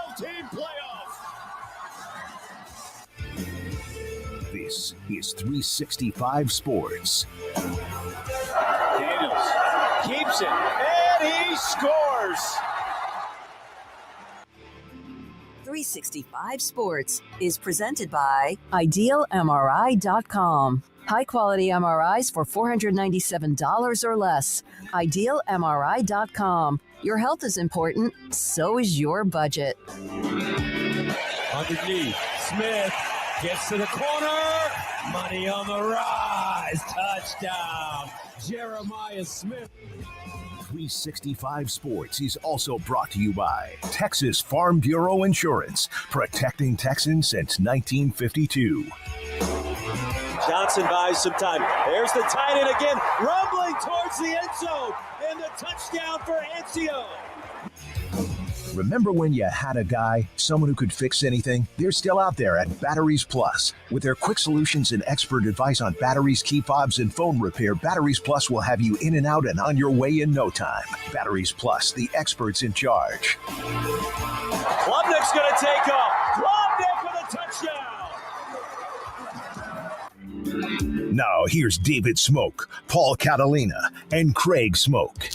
12-team playoffs. This is 365 Sports. Daniels keeps it, and he scores. 365 Sports is presented by IdealMRI.com. High-quality MRIs for $497 or less. IdealMRI.com. Your health is important, so is your budget. Underneath, Smith gets to the corner. Money on the rise. Touchdown, Jeremiah Smith. 365 Sports is also brought to you by Texas Farm Bureau Insurance, protecting Texans since 1952. Johnson buys some time. There's the tight end again, rumbling towards the end zone, and the touchdown for Ancio. Remember when you had a guy, someone who could fix anything? They're still out there at Batteries Plus. With their quick solutions and expert advice on batteries, key fobs, and phone repair, Batteries Plus will have you in and out and on your way in no time. Batteries Plus, the experts in charge. Klubnik's going to take off. Klubnik with a touchdown. Now here's David Smoak, Paul Catalina, and Craig Smoak.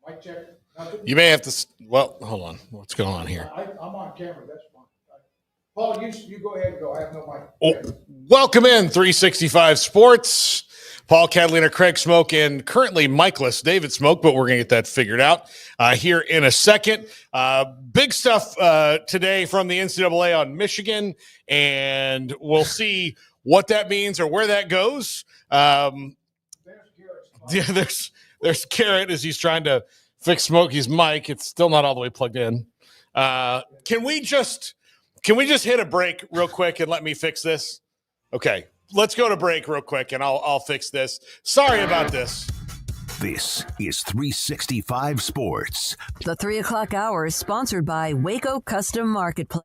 Mic check. You may have to. Well, hold on. What's going on here? I'm on camera. That's fine. Paul, you go ahead and go. I have no mic. Oh, welcome in 365 Sports. Paul Catalina, Craig Smoak, and currently Mikeless David Smoak, but we're going to get that figured out here in a second. Big stuff today from the NCAA on Michigan, and we'll see what that means or where that goes. There's Garrett as he's trying to fix Smokey's mic. It's still not all the way plugged in. Can we just hit a break real quick and let me fix this? Okay, let's go to break real quick and I'll fix this. Sorry about this. This is 365 Sports. The 3 o'clock hour is sponsored by Waco Custom Marketplace.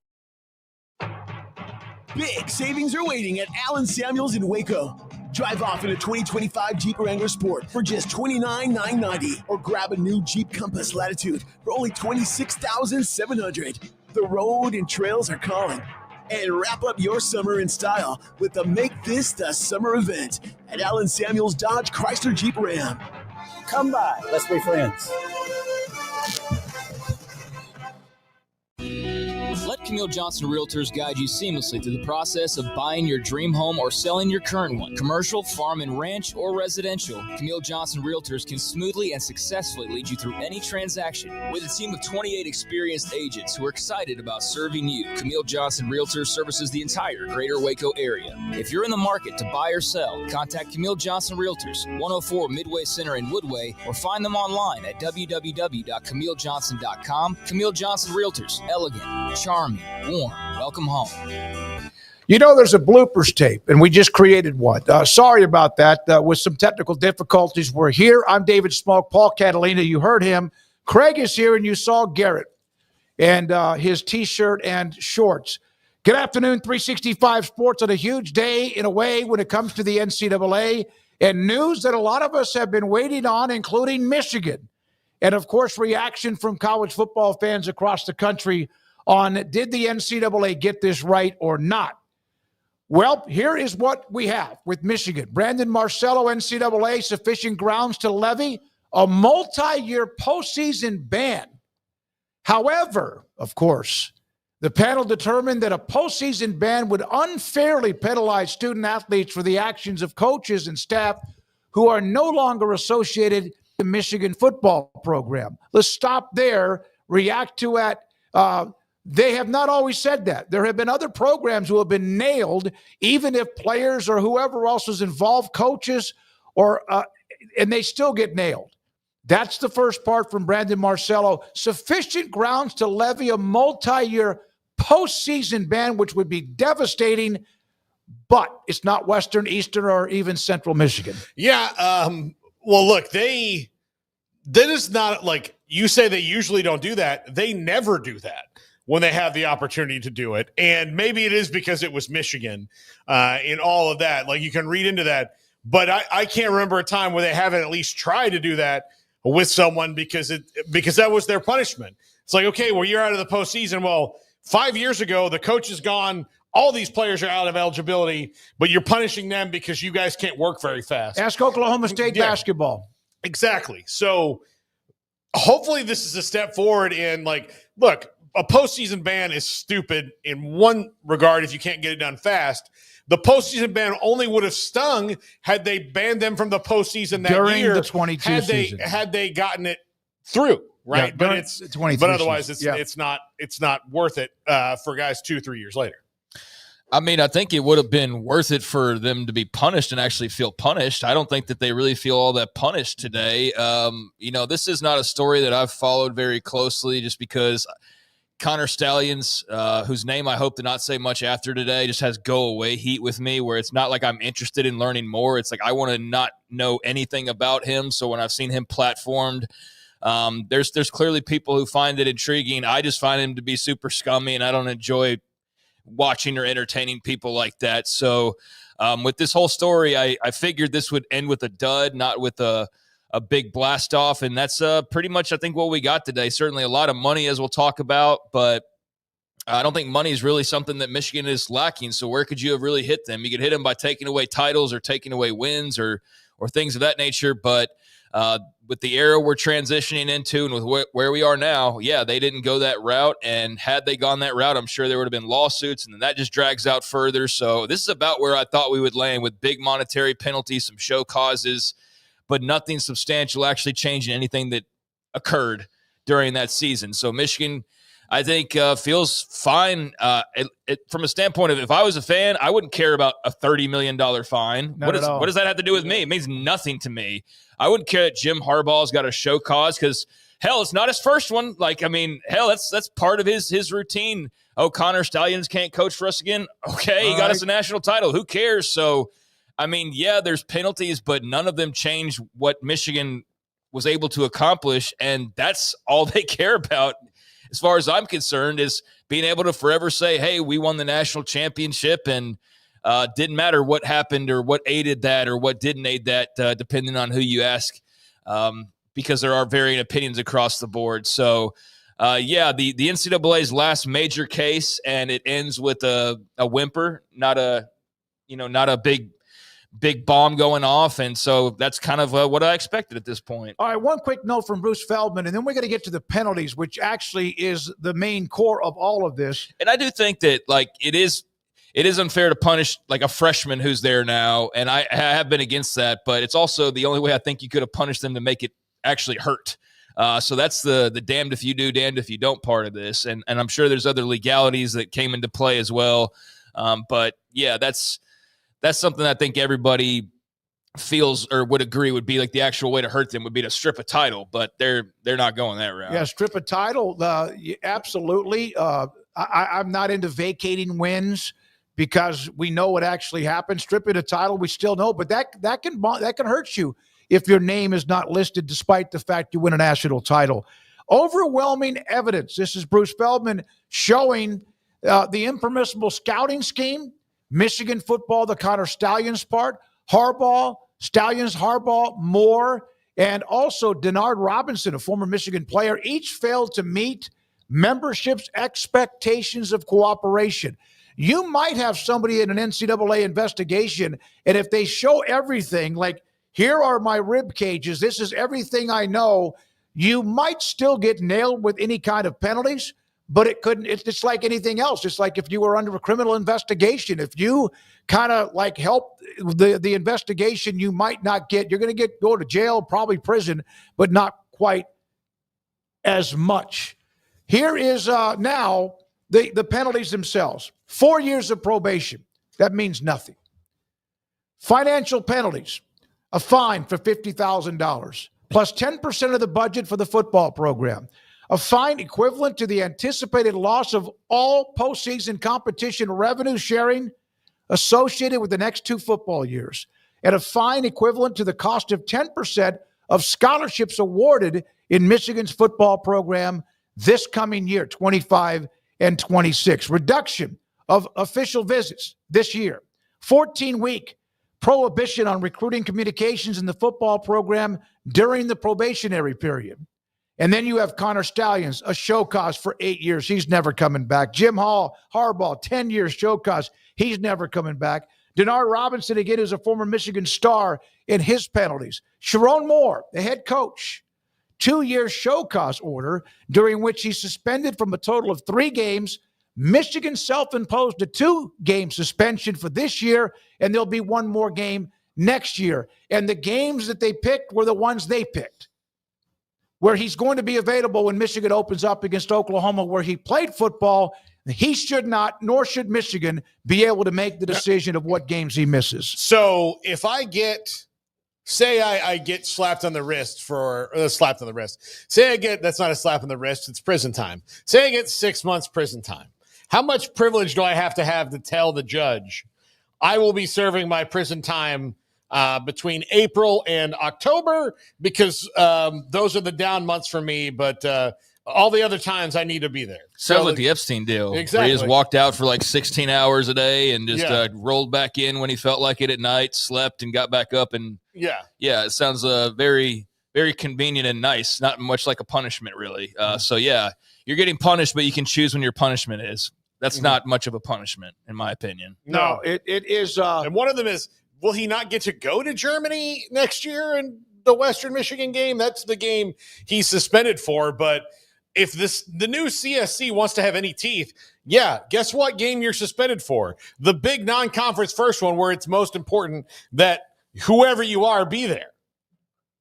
Big savings are waiting at Allen Samuels in Waco. Drive off in a 2025 Jeep Wrangler Sport for just $29,990, or grab a new Jeep Compass Latitude for only $26,700. The road and trails are calling. And wrap up your summer in style with the Make This the Summer event at Allen Samuels Dodge Chrysler Jeep Ram. Come by. Let's be friends. Let Camille Johnson Realtors guide you seamlessly through the process of buying your dream home or selling your current one. Commercial, farm and ranch, or residential, Camille Johnson Realtors can smoothly and successfully lead you through any transaction. With a team of 28 experienced agents who are excited about serving you, Camille Johnson Realtors services the entire greater Waco area. If you're in the market to buy or sell, contact Camille Johnson Realtors, 104 Midway Center in Woodway, or find them online at www.camillejohnson.com. Camille Johnson Realtors, elegant, charming, warm. Welcome home. You know, there's a bloopers tape, and we just created one. Sorry about that. With some technical difficulties, we're here. I'm David Smoak, Paul Catalina. You heard him. Craig is here, and you saw Garrett and his T-shirt and shorts. Good afternoon, 365 Sports, on a huge day in a way when it comes to the NCAA, and news that a lot of us have been waiting on, including Michigan. And, of course, reaction from college football fans across the country on did the NCAA get this right or not. Well, here is what we have with Michigan. Brandon Marcello, NCAA, sufficient grounds to levy a multi-year postseason ban. However, of course, the panel determined that a postseason ban would unfairly penalize student athletes for the actions of coaches and staff who are no longer associated with the Michigan football program. Let's stop there, react to it. They have not always said that. There have been other programs who have been nailed, even if players or whoever else is involved, coaches, and they still get nailed. That's the first part from Brandon Marcello. Sufficient grounds to levy a multi-year postseason ban, which would be devastating, but it's not Western, Eastern, or even Central Michigan. Yeah. Well, look, that is not like you say they usually don't do that. They never do that when they have the opportunity to do it. And maybe it is because it was Michigan in all of that. Like, you can read into that. But I can't remember a time where they haven't at least tried to do that with someone because that was their punishment. It's like, okay, well, you're out of the postseason. Well, 5 years ago, the coach is gone. All these players are out of eligibility, but you're punishing them because you guys can't work very fast. Ask Oklahoma State basketball. Exactly. So hopefully this is a step forward in, like, look, a postseason ban is stupid in one regard if you can't get it done fast. The postseason ban only would have stung had they banned them from the postseason that during year. The 22 season. Had they gotten it through, right? Yeah, but otherwise it's not worth it for guys 2-3 years later. I mean, I think it would have been worth it for them to be punished and actually feel punished. I don't think that they really feel all that punished today. This is not a story that I've followed very closely just because Connor Stalions, whose name I hope to not say much after today, just has go-away heat with me where it's not like I'm interested in learning more. It's like I want to not know anything about him. So when I've seen him platformed, there's clearly people who find it intriguing. I just find him to be super scummy, and I don't enjoy watching or entertaining people like that. So with this whole story, I figured this would end with a dud, not with a big blast off. And that's pretty much, I think, what we got today. Certainly a lot of money, as we'll talk about, but I don't think money is really something that Michigan is lacking. So where could you have really hit them? You could hit them by taking away titles or taking away wins or things of that nature. But with the era we're transitioning into and with where we are now, yeah, they didn't go that route. And had they gone that route, I'm sure there would have been lawsuits, and then that just drags out further. So this is about where I thought we would land with big monetary penalties, some show causes, but nothing substantial actually changing anything that occurred during that season. So Michigan, I think, feels fine. From a standpoint of, if I was a fan, I wouldn't care about a $30 million fine. What does that have to do with me? It means nothing to me. I wouldn't care that Jim Harbaugh's got a show cause because, hell, it's not his first one. Like, I mean, hell, that's part of his routine. Oh, Connor Stalions can't coach for us again? Okay, he got us a national title. Who cares? So, I mean, yeah, there's penalties, but none of them change what Michigan was able to accomplish, and that's all they care about, as far as I'm concerned, is being able to forever say, hey, we won the national championship, and didn't matter what happened or what aided that or what didn't aid that, depending on who you ask, because there are varying opinions across the board. So, the NCAA's last major case, and it ends with a whimper, not a big bomb going off. And so that's kind of what I expected at this point. All right, one quick note from Bruce Feldman, and then we're going to get to the penalties, which actually is the main core of all of this. And I do think that, like, it is unfair to punish, like, a freshman who's there now, and I have been against that, but it's also the only way I think you could have punished them to make it actually hurt. So that's the damned if you do, damned if you don't part of this. And I'm sure there's other legalities that came into play as well. But, yeah, that's something I think everybody feels or would agree would be like the actual way to hurt them would be to strip a title, but they're not going that route. Yeah, strip a title, absolutely. I'm not into vacating wins because we know what actually happened. Stripping a title, we still know, but that can hurt you if your name is not listed despite the fact you win a national title. Overwhelming evidence. This is Bruce Feldman showing the impermissible scouting scheme, Michigan football, the Connor Stalions part, Harbaugh, Stalions, Harbaugh, Moore, and also Denard Robinson, a former Michigan player, each failed to meet membership's expectations of cooperation. You might have somebody in an NCAA investigation, and if they show everything, like, here are my rib cages, this is everything I know, you might still get nailed with any kind of penalties. But it's like anything else. It's like if you were under a criminal investigation, if you kind of like help the investigation, you might not you're going to go to jail, probably prison, but not quite as much. Here is now the penalties themselves. 4 years of probation. That means nothing. Financial penalties, a fine for $50,000 plus 10% of the budget for the football program. a fine equivalent to the anticipated loss of all postseason competition revenue sharing associated with the next 2 football years, and a fine equivalent to the cost of 10% of scholarships awarded in Michigan's football program this coming year, 25 and 26. Reduction of official visits this year, 14-week prohibition on recruiting communications in the football program during the probationary period. And then you have Connor Stalions, a show cause for 8 years. He's never coming back. Jim Harbaugh, 10 years show cause. He's never coming back. Denard Robinson, again, is a former Michigan star in his penalties. Sharon Moore, the head coach, 2-year show cause order during which he's suspended from a total of 3 games. Michigan self-imposed a 2-game suspension for this year, and there'll be 1 more game next year. And the games that they picked were the ones they picked, where he's going to be available when Michigan opens up against Oklahoma, where he played football. He should not, nor should Michigan, be able to make the decision of what games he misses. So if I get, say I get slapped on the wrist slapped on the wrist. Say I get, that's not a slap on the wrist, it's prison time. Say I get 6 months prison time. How much privilege do I have to tell the judge I will be serving my prison time between April and October, because those are the down months for me, but all the other times I need to be there. Sounds like the Epstein deal. Exactly. He just walked out for like 16 hours a day and just rolled back in when he felt like it at night, slept and got back up. And it sounds very, very convenient and nice. Not much like a punishment, really. So you're getting punished, but you can choose when your punishment is. That's not much of a punishment, in my opinion. No, it is. And one of them is, will he not get to go to Germany next year in the Western Michigan game? That's the game he's suspended for. But if the new CSC wants to have any teeth, guess what game you're suspended for? The big non-conference first one, where it's most important that whoever you are be there.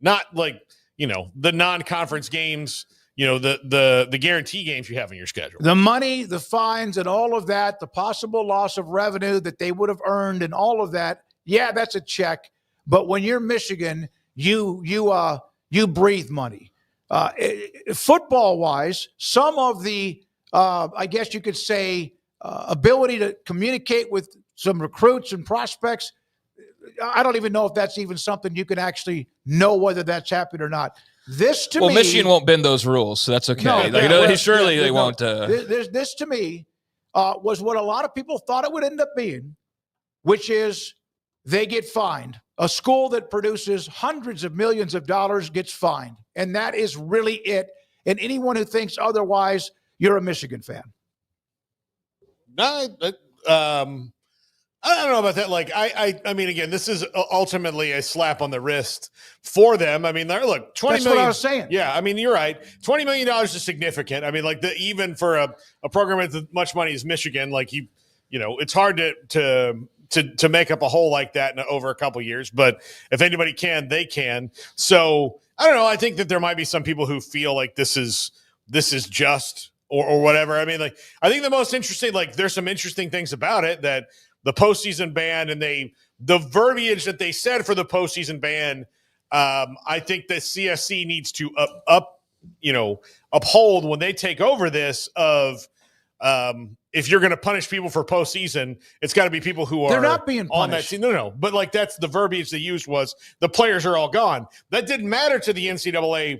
Not like, the non-conference games, the guarantee games you have in your schedule. The money, the fines, and all of that, the possible loss of revenue that they would have earned and all of that, that's a check. But when you're Michigan, you breathe money. Football-wise, some of the, I guess you could say, ability to communicate with some recruits and prospects, I don't even know if that's even something you can actually know whether that's happened or not. This to me, Michigan won't bend those rules, so that's okay. They won't. This to me was what a lot of people thought it would end up being, which is they get fined. A school that produces hundreds of millions of dollars gets fined, and that is really it. And anyone who thinks otherwise, you're a Michigan fan. I don't know about that. Like, I mean, again, this is ultimately a slap on the wrist for them. I mean, look, $20 million. That's what I was saying. Yeah, I mean, you're right. $20 million is significant. I mean, like even for a program with as much money as Michigan, like it's hard to make up a hole like that over a couple years. But if anybody can, they can. So I don't know. I think that there might be some people who feel like this is just or whatever. I mean, like, I think the most interesting, like, there's some interesting things about it, that the postseason ban and the verbiage that they said for the postseason ban, I think that CSC needs to uphold when they take over this of, if you're going to punish people for postseason, it's got to be people who they're not being punished on that team. No. But like, that's the verbiage they used, was the players are all gone. That didn't matter to the NCAA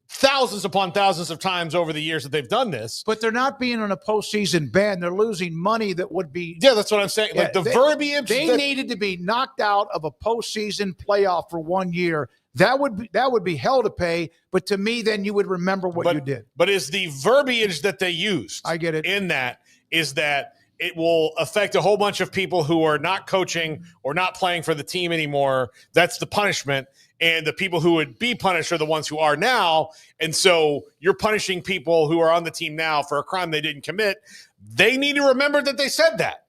thousands upon thousands of times over the years that they've done this. But they're not being on a postseason ban. They're losing money that would be. Yeah, that's what I'm saying. Like verbiage. They needed to be knocked out of a postseason playoff for 1 year. That would be hell to pay. But to me, then you would remember what you did. But is the verbiage that they used, I get it, in that is that it will affect a whole bunch of people who are not coaching or not playing for the team anymore. That's the punishment. And the people who would be punished are the ones who are now. And so you're punishing people who are on the team now for a crime they didn't commit. They need to remember that they said that.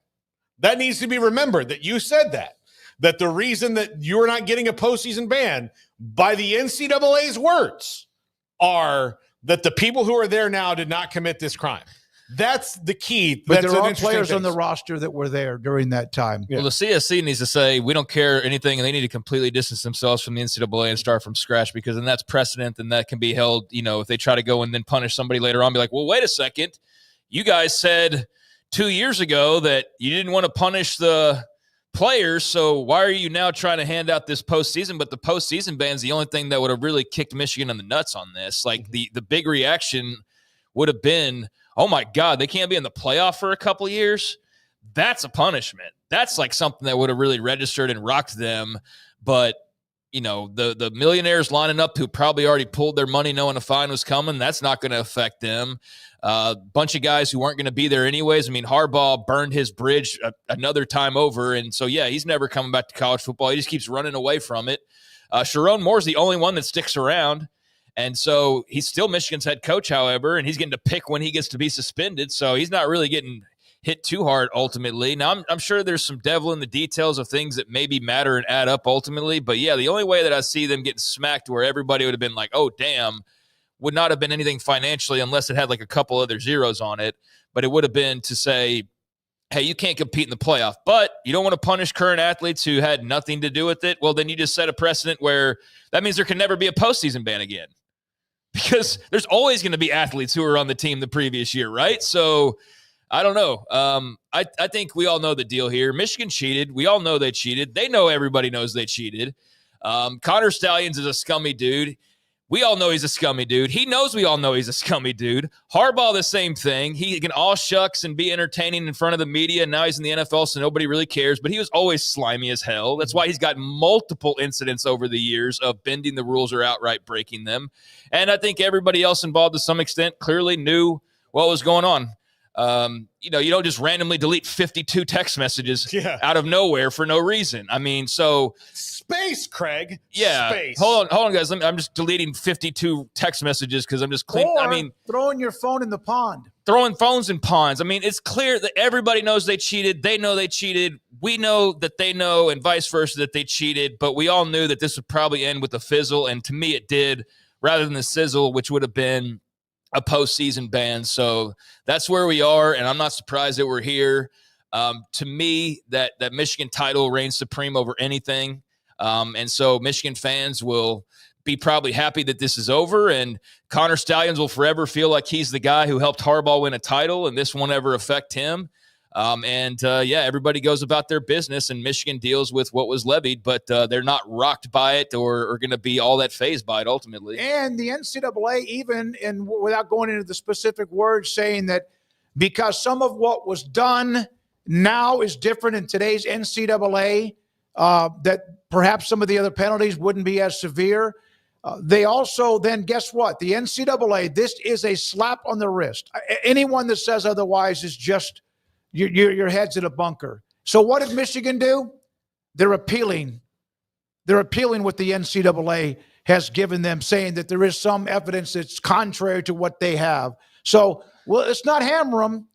That needs to be remembered, that you said that. That the reason that you're not getting a postseason ban, by the NCAA's words, are that the people who are there now did not commit this crime. That's the key. But That's there are players on the roster that were there during that time. Well, the CSC needs to say, we don't care anything, and they need to completely distance themselves from the NCAA and start from scratch, because then that's precedent, and that can be held, if they try to go and then punish somebody later on, be like, well, wait a second. You guys said 2 years ago that you didn't want to punish the players, so why are you now trying to hand out this postseason? But the postseason ban's the only thing that would have really kicked Michigan in the nuts on this. Like, the big reaction would have been, oh my God, they can't be in the playoff for a couple of years. That's a punishment. That's like something that would have really registered and rocked them. But, the millionaires lining up who probably already pulled their money knowing a fine was coming, that's not going to affect them. A bunch of guys who weren't going to be there anyways. I mean, Harbaugh burned his bridge another time over. And so, yeah, he's never coming back to college football. He just keeps running away from it. Sharon Moore's the only one that sticks around. And so he's still Michigan's head coach, however, and he's getting to pick when he gets to be suspended. So he's not really getting hit too hard ultimately. Now, I'm sure there's some devil in the details of things that maybe matter and add up ultimately. But, yeah, the only way that I see them getting smacked where everybody would have been like, oh, damn, would not have been anything financially unless it had like a couple other zeros on it. But it would have been to say, hey, you can't compete in the playoff, but you don't want to punish current athletes who had nothing to do with it. Well, then you just set a precedent where that means there can never be a postseason ban again, because there's always going to be athletes who were on the team the previous year, right? So I don't know. I think we all know the deal here. Michigan cheated. We all know they cheated. They know everybody knows they cheated. Connor Stalions is a scummy dude. We all know he's a scummy dude. He knows we all know he's a scummy dude. Harbaugh, the same thing. He can all shucks and be entertaining in front of the media. Now he's in the NFL, so nobody really cares. But he was always slimy as hell. That's why he's got multiple incidents over the years of bending the rules or outright breaking them. And I think everybody else involved to some extent clearly knew what was going on. You don't just randomly delete 52 text messages out of nowhere for no reason. I mean, so space, Craig. Yeah. Space. Hold on, guys. I'm just deleting 52 text messages because I'm just throwing your phone in the pond. Throwing phones in ponds. I mean, it's clear that everybody knows they cheated. They know they cheated. We know that they know, and vice versa, that they cheated. But we all knew that this would probably end with a fizzle, and to me, it did, rather than the sizzle, which would have been a postseason ban. So that's where we are, and I'm not surprised that we're here. To me, that Michigan title reigns supreme over anything. And so Michigan fans will be probably happy that this is over, and Connor Stalions will forever feel like he's the guy who helped Harbaugh win a title, and this won't ever affect him. Everybody goes about their business, and Michigan deals with what was levied, but they're not rocked by it or going to be all that fazed by it ultimately. And the NCAA, even without going into the specific words, saying that because some of what was done now is different in today's NCAA, that perhaps some of the other penalties wouldn't be as severe. They also then, guess what? The NCAA, this is a slap on the wrist. Anyone that says otherwise is just your head's in a bunker. So what did Michigan do? They're appealing. They're appealing what the NCAA has given them, saying that there is some evidence that's contrary to what they have. So, well, let's not hammer them.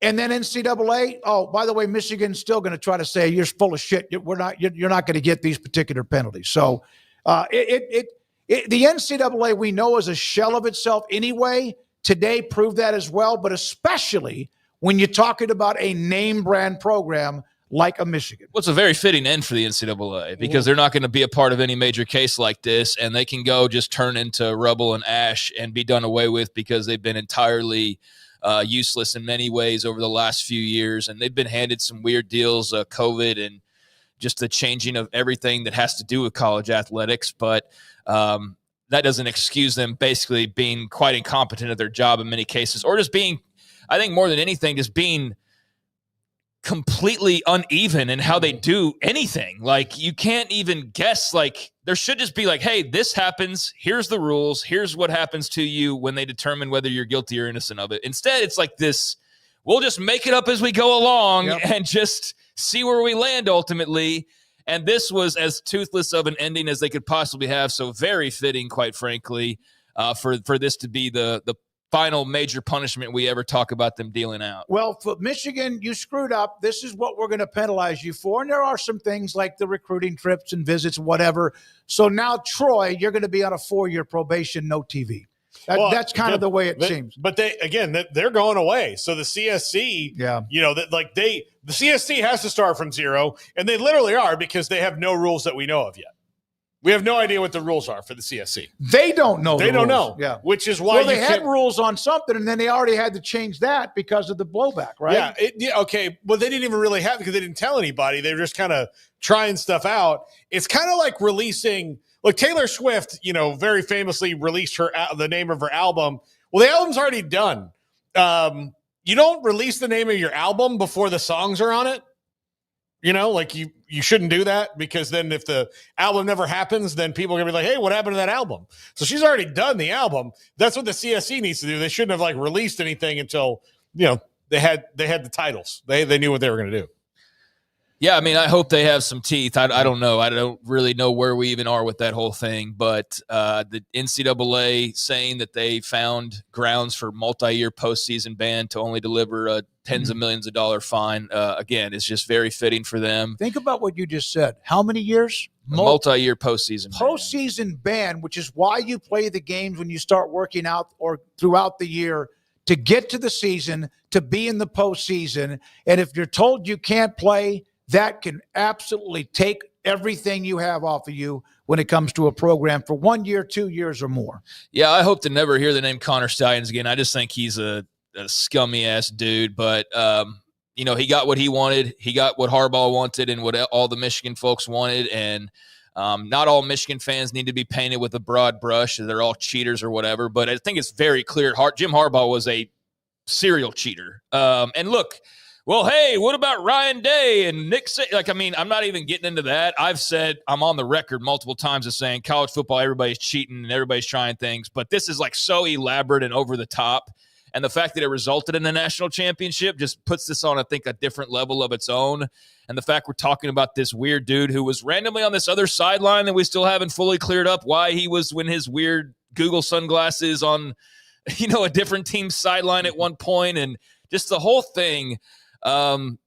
And then NCAA, oh, by the way, Michigan's still going to try to say you're full of shit. You're not going to get these particular penalties. So the NCAA, we know, is a shell of itself anyway. Today proved that as well, but especially when you're talking about a name brand program like a Michigan. Well, it's a very fitting end for the NCAA because they're not going to be a part of any major case like this, and they can go just turn into rubble and ash and be done away with because they've been entirely useless in many ways over the last few years, and they've been handed some weird deals, COVID and just the changing of everything that has to do with college athletics. But that doesn't excuse them basically being quite incompetent at their job in many cases, or just being, I think more than anything, just being completely uneven in how they do anything. Like, you can't even guess. Like, there should just be like, hey, this happens. Here's the rules. Here's what happens to you when they determine whether you're guilty or innocent of it. Instead, it's like this, we'll just make it up as we go along and just see where we land ultimately. And this was as toothless of an ending as they could possibly have. So very fitting, quite frankly, for this to be the final major punishment we ever talk about them dealing out. Well, for Michigan, you screwed up. This is what we're going to penalize you for. And there are some things like the recruiting trips and visits, whatever. So now, Troy, you're going to be on a 4-year probation, no TV. That's kind of the way it seems. But they're going away. So the CSC, the CSC has to start from zero, and they literally are, because they have no rules that we know of yet. We have no idea what the rules are for the CSC. They don't know. They don't know. Yeah. Which is why they had rules on something, and then they already had to change that because of the blowback, right? Yeah. Okay. Well, they didn't even really have, because they didn't tell anybody. They were just kind of trying stuff out. It's kind of like releasing, like Taylor Swift, very famously released the name of her album. Well, the album's already done. You don't release the name of your album before the songs are on it. You shouldn't do that, because then if the album never happens, then people are going to be like, hey, what happened to that album? So she's already done the album. That's what the CSC needs to do. They shouldn't have released anything until, they had the titles. They knew what they were going to do. Yeah, I mean, I hope they have some teeth. I don't know. I don't really know where we even are with that whole thing. But the NCAA saying that they found grounds for multi-year postseason ban to only deliver tens of millions of dollar fine, again, is just very fitting for them. Think about what you just said. How many years? Multi-year postseason ban, which is why you play the games when you start working out or throughout the year to get to the season, to be in the postseason. And if you're told you can't play, that can absolutely take everything you have off of you when it comes to a program for 1 year, 2 years, or more. Yeah, I hope to never hear the name Connor Stalions again. I just think he's a scummy-ass dude. But, he got what he wanted. He got what Harbaugh wanted and what all the Michigan folks wanted. And not all Michigan fans need to be painted with a broad brush. They're all cheaters or whatever. But I think it's very clear Jim Harbaugh was a serial cheater. And look, well, hey, what about Ryan Day and Nick? I'm not even getting into that. I've said, I'm on the record multiple times as saying college football, everybody's cheating and everybody's trying things. But this is so elaborate and over the top. And the fact that it resulted in a national championship just puts this on, I think, a different level of its own. And the fact we're talking about this weird dude who was randomly on this other sideline that we still haven't fully cleared up why he was in his weird Google sunglasses on, a different team's sideline at one point, and just the whole thing. I'm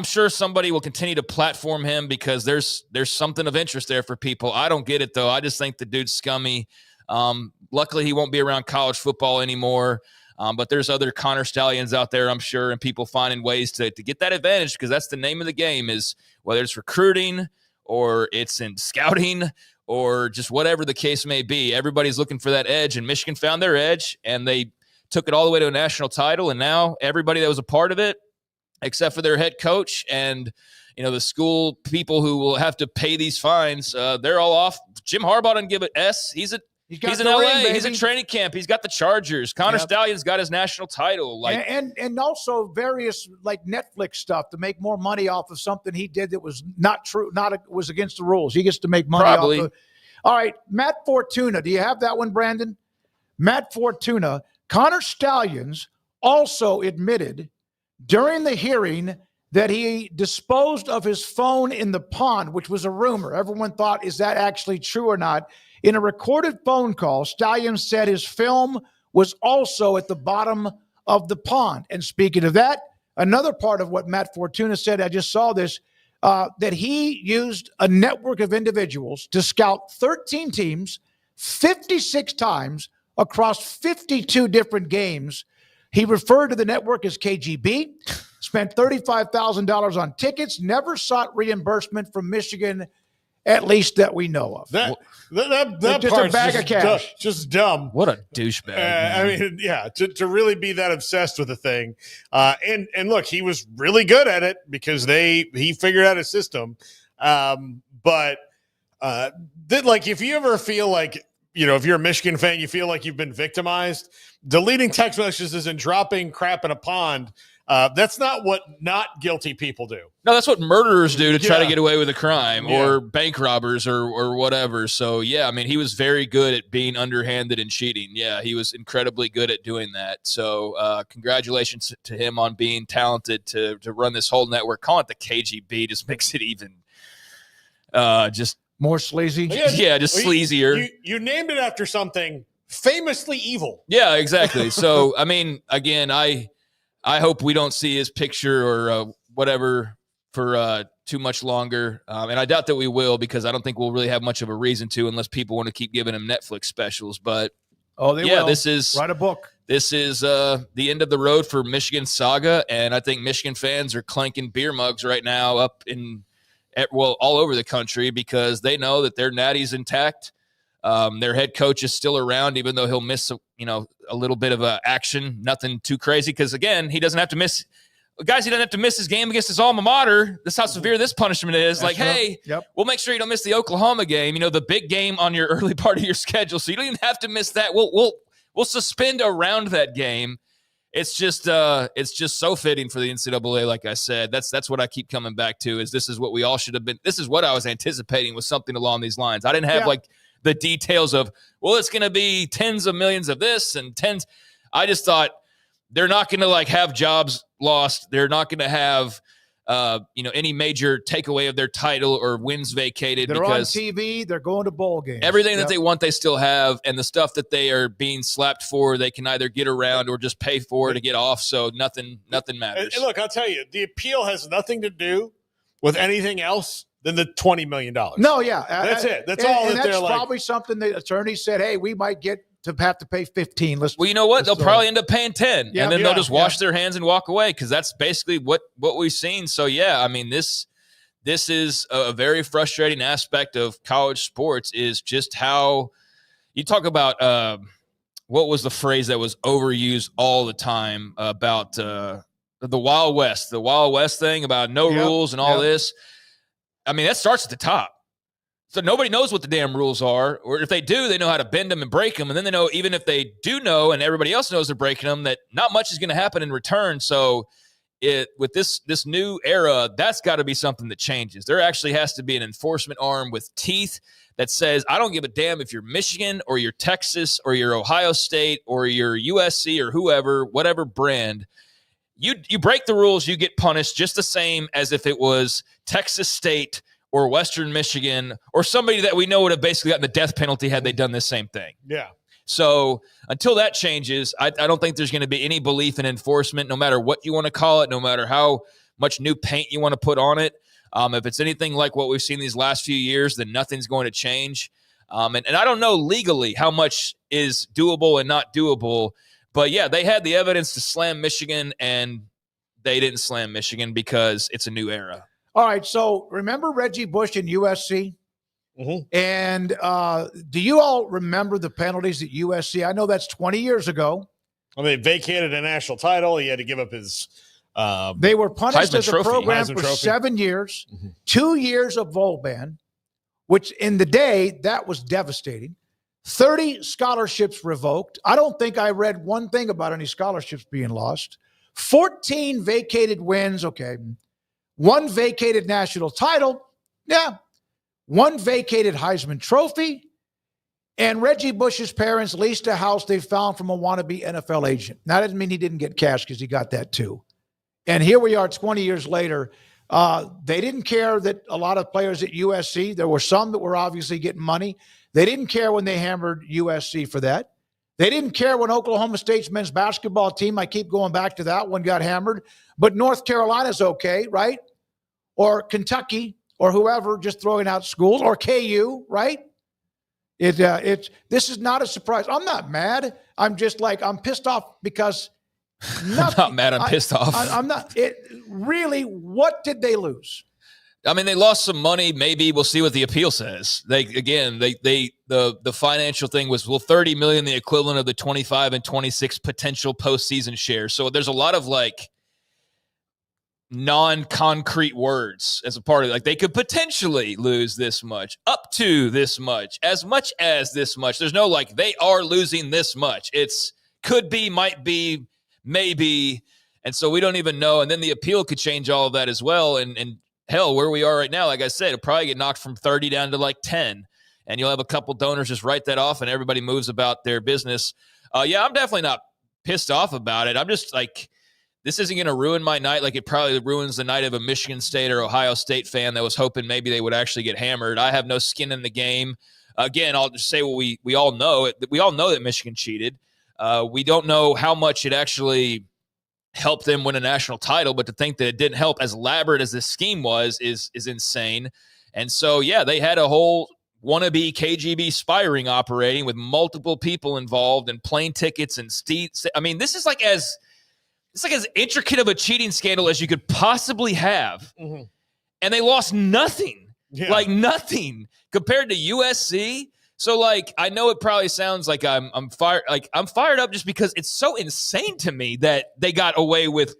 sure somebody will continue to platform him because there's something of interest there for people. I don't get it, though. I just think the dude's scummy. Luckily, he won't be around college football anymore. But there's other Connor Stalions out there, I'm sure, and people finding ways to get that advantage, because that's the name of the game, is whether it's recruiting or it's in scouting or just whatever the case may be. Everybody's looking for that edge, and Michigan found their edge, and they took it all the way to a national title, and now everybody that was a part of it, except for their head coach and, the school people who will have to pay these fines, they're all off. Jim Harbaugh doesn't give it S. He's in LA. Ring, he's in training camp. He's got the Chargers. Connor Stalions got his national title. And also various Netflix stuff to make more money off of something he did that was not true, was against the rules. He gets to make money Probably. off of. All right, Matt Fortuna. Do you have that one, Brandon? Matt Fortuna. Connor Stalions also admitted during the hearing that he disposed of his phone in the pond, which was a rumor. Everyone thought, is that actually true or not? In a recorded phone call, Stalions said his film was also at the bottom of the pond. And speaking of that, another part of what Matt Fortuna said, I just saw this, that he used a network of individuals to scout 13 teams 56 times across 52 different games. He referred to the network as KGB, spent $35,000 on tickets, never sought reimbursement from Michigan, at least that we know of. That just part's a bag of cash. Just dumb. What a douchebag. To really be that obsessed with the thing. And look, he was really good at it because he figured out a system. But if you ever feel like, if you're a Michigan fan, you feel like you've been victimized, deleting text messages and dropping crap in a pond, that's not what not guilty people do. No, that's what murderers do to try to get away with a crime, or bank robbers or whatever. So, he was very good at being underhanded and cheating. Yeah, he was incredibly good at doing that. So congratulations to him on being talented to run this whole network. Calling it the KGB just makes it even just more sleazy. Just sleazier. You named it after something famously evil. Yeah, exactly. So, again, I hope we don't see his picture or whatever for too much longer. And I doubt that we will, because I don't think we'll really have much of a reason to, unless people want to keep giving him Netflix specials. But Oh, they will. Write a book. This is the end of the road for Michigan saga, and I think Michigan fans are clanking beer mugs right now up all over the country because they know that their natty's intact. Their head coach is still around, even though he'll miss a little bit of action, nothing too crazy. Because again, he doesn't have to miss. Guys, he doesn't have to miss his game against his alma mater. That's how severe this punishment is. That's hey, we'll make sure you don't miss the Oklahoma game. The big game on your early part of your schedule, so you don't even have to miss that. We'll suspend around that game. It's just so fitting for the NCAA. Like I said, that's what I keep coming back to. Is this is what we all should have been. This is what I was anticipating was something along these lines. I didn't have the details of it's going to be tens of millions of this and tens. I just thought they're not going to have jobs lost. They're not going to have any major takeaway of their title or wins vacated. They're because on TV. They're going to bowl games. Everything that they want, they still have, and the stuff that they are being slapped for, they can either get around or just pay for to get off. So nothing matters. And look, I'll tell you, the appeal has nothing to do with anything else than the $20 million. No, yeah, that's it. That's all. And that that's they're probably something the attorney said. Hey, we might get to have to pay 15. Well, you know what? They'll probably end up paying 10, and then they'll just wash their hands and walk away because that's basically what we've seen. So yeah, I mean this is a very frustrating aspect of college sports. Is just how you talk about what was the phrase that was overused all the time about the Wild West thing about no rules and all this. I mean, that starts at the top. So nobody knows what the damn rules are, or if they do, they know how to bend them and break them. And then they know, even if they do know and everybody else knows they're breaking them, that not much is going to happen in return. So with this new era, that's got to be something that changes. There actually has to be an enforcement arm with teeth that says, I don't give a damn if you're Michigan or you're Texas or you're Ohio State or you're USC or whoever, whatever brand. You break the rules, you get punished just the same as if it was Texas State or Western Michigan, or somebody that we know would have basically gotten the death penalty had they done this same thing. Yeah. So until that changes, I don't think there's going to be any belief in enforcement, no matter what you want to call it, no matter how much new paint you want to put on it. If it's anything like what we've seen these last few years, then nothing's going to change. And I don't know legally how much is doable and not doable. But, yeah, they had the evidence to slam Michigan, and they didn't slam Michigan because it's a new era. All right, so remember Reggie Bush in USC? Mm-hmm. And do you all remember the penalties at USC? I know that's 20 years ago. I mean, vacated a national title. He had to give up his they were punished Heisman as a Trophy. program Heisman for Trophy. 7 years, 2 years of bowl ban, which in the day, that was devastating. 30 scholarships revoked. I don't think I read one thing about any scholarships being lost. 14 vacated wins. Okay. 1 vacated national title. Yeah. 1 vacated Heisman Trophy. And Reggie Bush's parents leased a house they found from a wannabe NFL agent. Now, that doesn't mean he didn't get cash because he got that too. And here we are 20 years later. They didn't care that a lot of players at USC, there were some that were obviously getting money. They didn't care when they hammered USC for that. They didn't care when Oklahoma State's men's basketball team, I keep going back to that one, got hammered. But North Carolina's okay, right? Or Kentucky or whoever just throwing out schools, or KU, right? This is not a surprise. I'm not mad. I'm just I'm pissed off because I'm not mad. I'm pissed off. I'm not. Really, what did they lose? I mean, they lost some money. Maybe we'll see what the appeal says. The financial thing was, $30 million, the equivalent of the 25 and 26 potential postseason shares. So there's a lot of non-concrete words as a part of it. They could potentially lose this much, up to this much as this much. There's no they are losing this much. It's could be, might be, maybe. And so we don't even know. And then the appeal could change all of that as well. And hell, where we are right now, like I said, it'll probably get knocked from 30 down to 10. And you'll have a couple donors just write that off and everybody moves about their business. Yeah, I'm definitely not pissed off about it. I'm just this isn't going to ruin my night like it probably ruins the night of a Michigan State or Ohio State fan that was hoping maybe they would actually get hammered. I have no skin in the game. Again, I'll just say what we all know. We all know that Michigan cheated. We don't know how much it actually helped them win a national title, but to think that it didn't help, as elaborate as this scheme was, is insane. And so, yeah, they had a whole wannabe KGB spy ring operating with multiple people involved and plane tickets and I mean, this is like as intricate of a cheating scandal as you could possibly have. Mm-hmm. And they lost nothing, like nothing compared to USC. So, like, I know it probably sounds like I'm fired up just because it's so insane to me that they got away with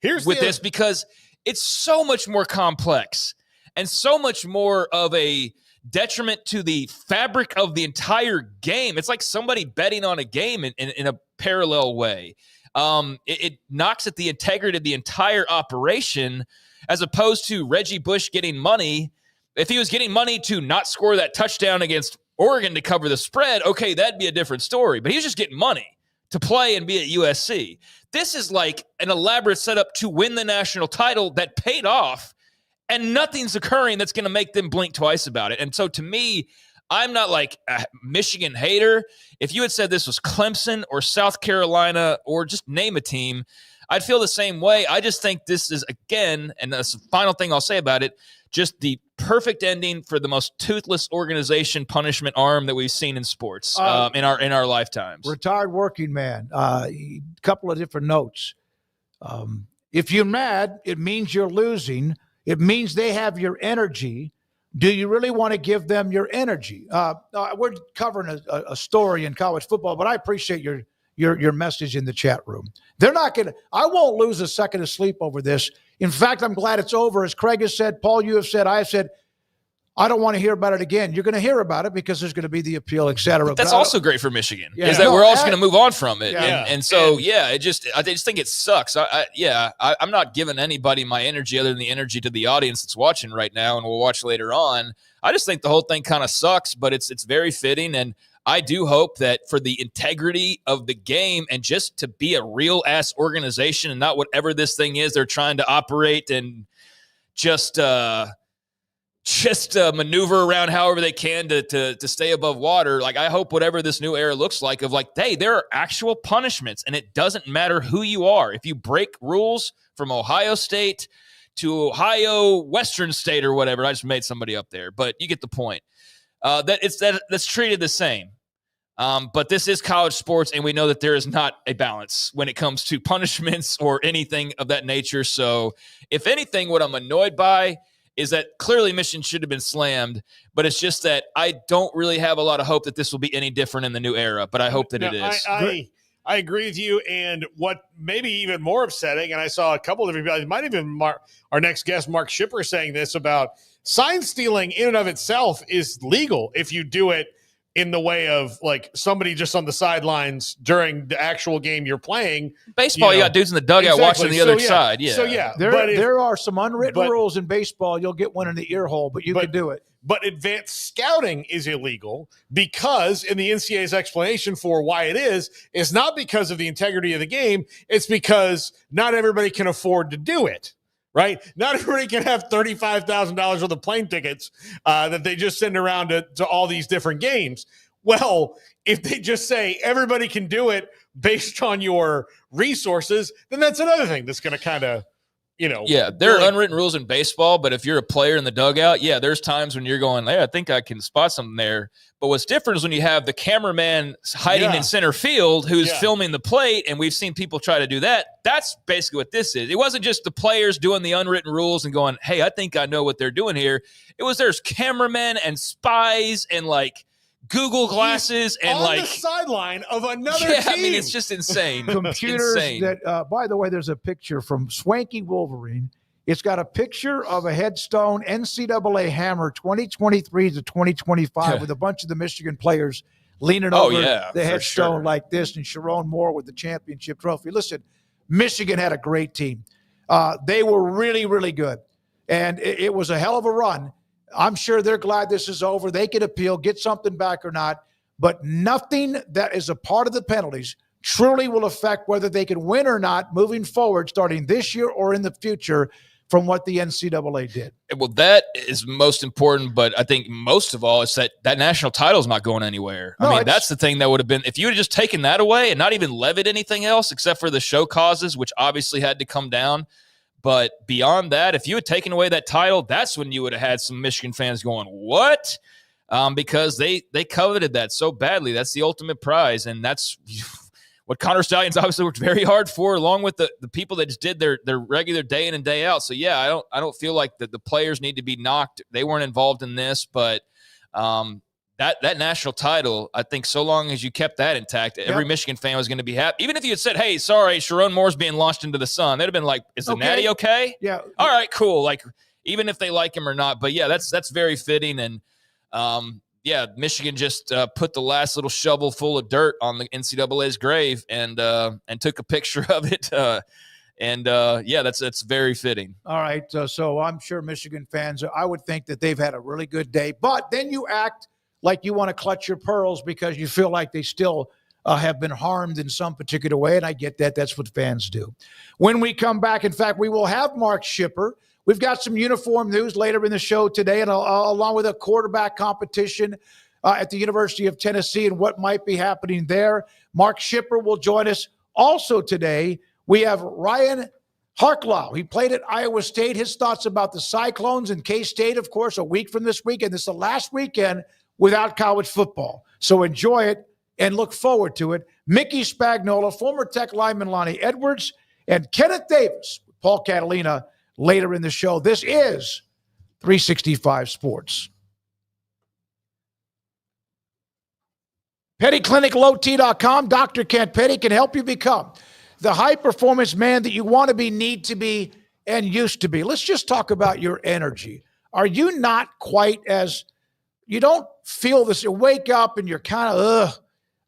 this, because it's so much more complex and so much more of a detriment to the fabric of the entire game. It's like somebody betting on a game in a parallel way. It knocks at the integrity of the entire operation, as opposed to Reggie Bush getting money. If he was getting money to not score that touchdown against Oregon to cover the spread, okay, that'd be a different story. But he was just getting money to play and be at USC. This is like an elaborate setup to win the national title that paid off, and nothing's occurring that's going to make them blink twice about it. And so to me, I'm not like a Michigan hater. If you had said this was Clemson or South Carolina or just name a team, I'd feel the same way. I just think this is, again, and that's the final thing I'll say about it, just the perfect ending for the most toothless organization punishment arm that we've seen in sports in our lifetimes. Retired working man. A couple of different notes. If you're mad, it means you're losing. It means they have your energy. Do you really want to give them your energy? We're covering a story in college football, but I appreciate your message in the chat room. They're not going to – I won't lose a second of sleep over this. In fact, I'm glad it's over. As Craig has said, Paul, you have said, I have said, I don't want to hear about it again. You're going to hear about it because there's going to be the appeal, et cetera. That's also great for Michigan, is that we're also going to move on from it. Yeah. And so, I just think it sucks. I'm not giving anybody my energy other than the energy to the audience that's watching right now and we'll watch later on. I just think the whole thing kind of sucks, but it's very fitting. And I do hope that for the integrity of the game and just to be a real-ass organization and not whatever this thing is they're trying to operate and just maneuver around however they can to stay above water. Like, I hope whatever this new era looks like of like, hey, there are actual punishments, and it doesn't matter who you are. If you break rules from Ohio State to Ohio Western State or whatever, I just made somebody up there, but you get the point. That's treated the same. But this is college sports, and we know that there is not a balance when it comes to punishments or anything of that nature. So if anything, what I'm annoyed by is that clearly Michigan should have been slammed, but it's just that I don't really have a lot of hope that this will be any different in the new era, but I hope that it is. I agree with you, and what maybe even more upsetting, and I saw a couple of different people, it might even our next guest, Mark Schipper, saying this about sign stealing in and of itself is legal if you do it in the way of like somebody just on the sidelines during the actual game you're playing. Baseball, you got dudes in the dugout watching the other side. Yeah. So, there are some unwritten rules in baseball. You'll get one in the ear hole, but you can do it. But advanced scouting is illegal because, in the NCAA's explanation for why it is not because of the integrity of the game. It's because not everybody can afford to do it. Right? Not everybody can have $35,000 worth of plane tickets that they just send around to all these different games. Well, if they just say everybody can do it based on your resources, then that's another thing that's going to kind of, there are unwritten rules in baseball, but if you're a player in the dugout, there's times when you're going, hey, I think I can spot something there. But what's different is when you have the cameraman hiding in center field who's filming the plate, and we've seen people try to do that. That's basically what this is. It wasn't just the players doing the unwritten rules and going, hey, I think I know what they're doing here. It was there's cameramen and spies and like Google glasses and on the sideline of another team. I mean, it's just insane. Computers that, by the way, there's a picture from Swanky Wolverine. It's got a picture of a headstone NCAA hammer 2023 to 2025 with a bunch of the Michigan players leaning over the headstone like this, and Sharon Moore with the championship trophy. Listen, Michigan had a great team. They were really, really good, and it was a hell of a run. I'm sure they're glad this is over. They can appeal, get something back or not, but nothing that is a part of the penalties truly will affect whether they can win or not moving forward, starting this year or in the future, from what the NCAA did. Well, that is most important, but I think most of all is that national title is not going anywhere. I mean, that's the thing that would have been, if you had just taken that away and not even levied anything else except for the show causes, which obviously had to come down. But beyond that, if you had taken away that title, that's when you would have had some Michigan fans going, what? because they coveted that so badly. That's the ultimate prize, and that's what Connor Stalions obviously worked very hard for, along with the people that just did their regular day in and day out. So yeah, I don't feel like the players need to be knocked. They weren't involved in this, but that national title, I think, so long as you kept that intact, every Michigan fan was going to be happy. Even if you had said, "Hey, sorry, Sharon Moore's being launched into the sun," they'd have been like, "Is the natty okay?" Yeah. All right, cool. Like, even if they like him or not, but yeah, that's very fitting. And Michigan just put the last little shovel full of dirt on the NCAA's grave and took a picture of it. That's very fitting. All right. So I'm sure Michigan fans, I would think that they've had a really good day, but then you act like you want to clutch your pearls because you feel like they still have been harmed in some particular way. And I get that. That's what fans do. When we come back, in fact, we will have Mark Schipper. We've got some uniform news later in the show today, and along with a quarterback competition at the University of Tennessee and what might be happening there. Mark Schipper will join us. Also today, we have Ryan Harklau. He played at Iowa State. His thoughts about the Cyclones and K-State, of course, a week from this weekend. This is the last weekend without college football. So enjoy it and look forward to it. Mickey Spagnola, former Tech lineman Lonnie Edwards, and Kenneth Davis, Paul Catalina, later in the show. This is 365 Sports. PettyClinicLowT.com. Dr. Kent Petty can help you become the high-performance man that you want to be, need to be, and used to be. Let's just talk about your energy. Are you not quite as – you don't feel this – you wake up and you're kind of,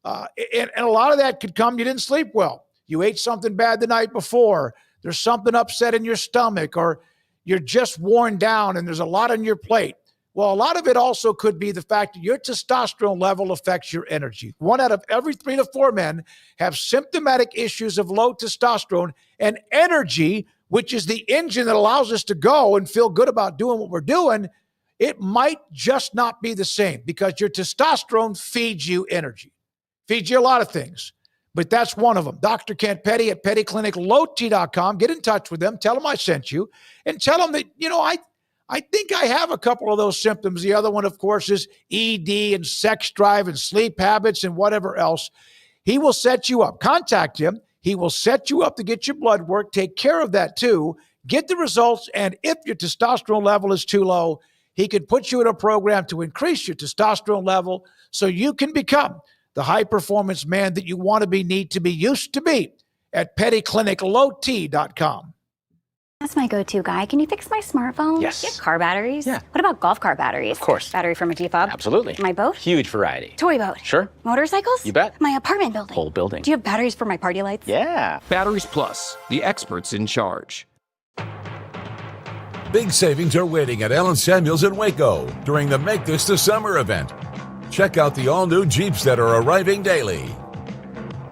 and a lot of that could come – you didn't sleep well. You ate something bad the night before. There's something upset in your stomach, or you're just worn down and there's a lot on your plate. Well, a lot of it also could be the fact that your testosterone level affects your energy. 1 out of every 3 to 4 men have symptomatic issues of low testosterone, and energy, which is the engine that allows us to go and feel good about doing what we're doing, it might just not be the same because your testosterone feeds you energy, feeds you a lot of things. But that's one of them. Dr. Kent Petty at PettyClinicLowT.com. Get in touch with them. Tell them I sent you. And tell them that, I think I have a couple of those symptoms. The other one, of course, is ED and sex drive and sleep habits and whatever else. He will set you up. Contact him. He will set you up to get your blood work. Take care of that, too. Get the results. And if your testosterone level is too low, he can put you in a program to increase your testosterone level so you can become the high-performance man that you want to be, need to be, used to be at PettyClinicLowT.com. That's my go-to guy. Can you fix my smartphone? Yes. Do you have car batteries? Yeah. What about golf cart batteries? Of course. Battery from a G-Fob? Absolutely. My boat? Huge variety. Toy boat? Sure. Motorcycles? You bet. My apartment building? Whole building. Do you have batteries for my party lights? Yeah. Batteries Plus, the experts in charge. Big savings are waiting at Allen Samuels in Waco during the Make This the Summer event. Check out the all-new Jeeps that are arriving daily.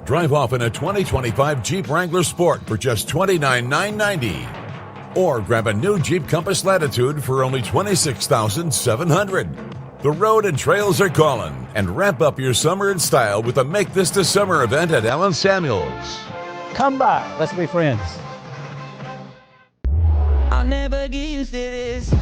Drive off in a 2025 Jeep Wrangler Sport for just $29,990. Or grab a new Jeep Compass Latitude for only $26,700. The road and trails are calling, and ramp up your summer in style with the Make This the Summer event at Allen Samuels. Come by, let's be friends. I'll never get used to this.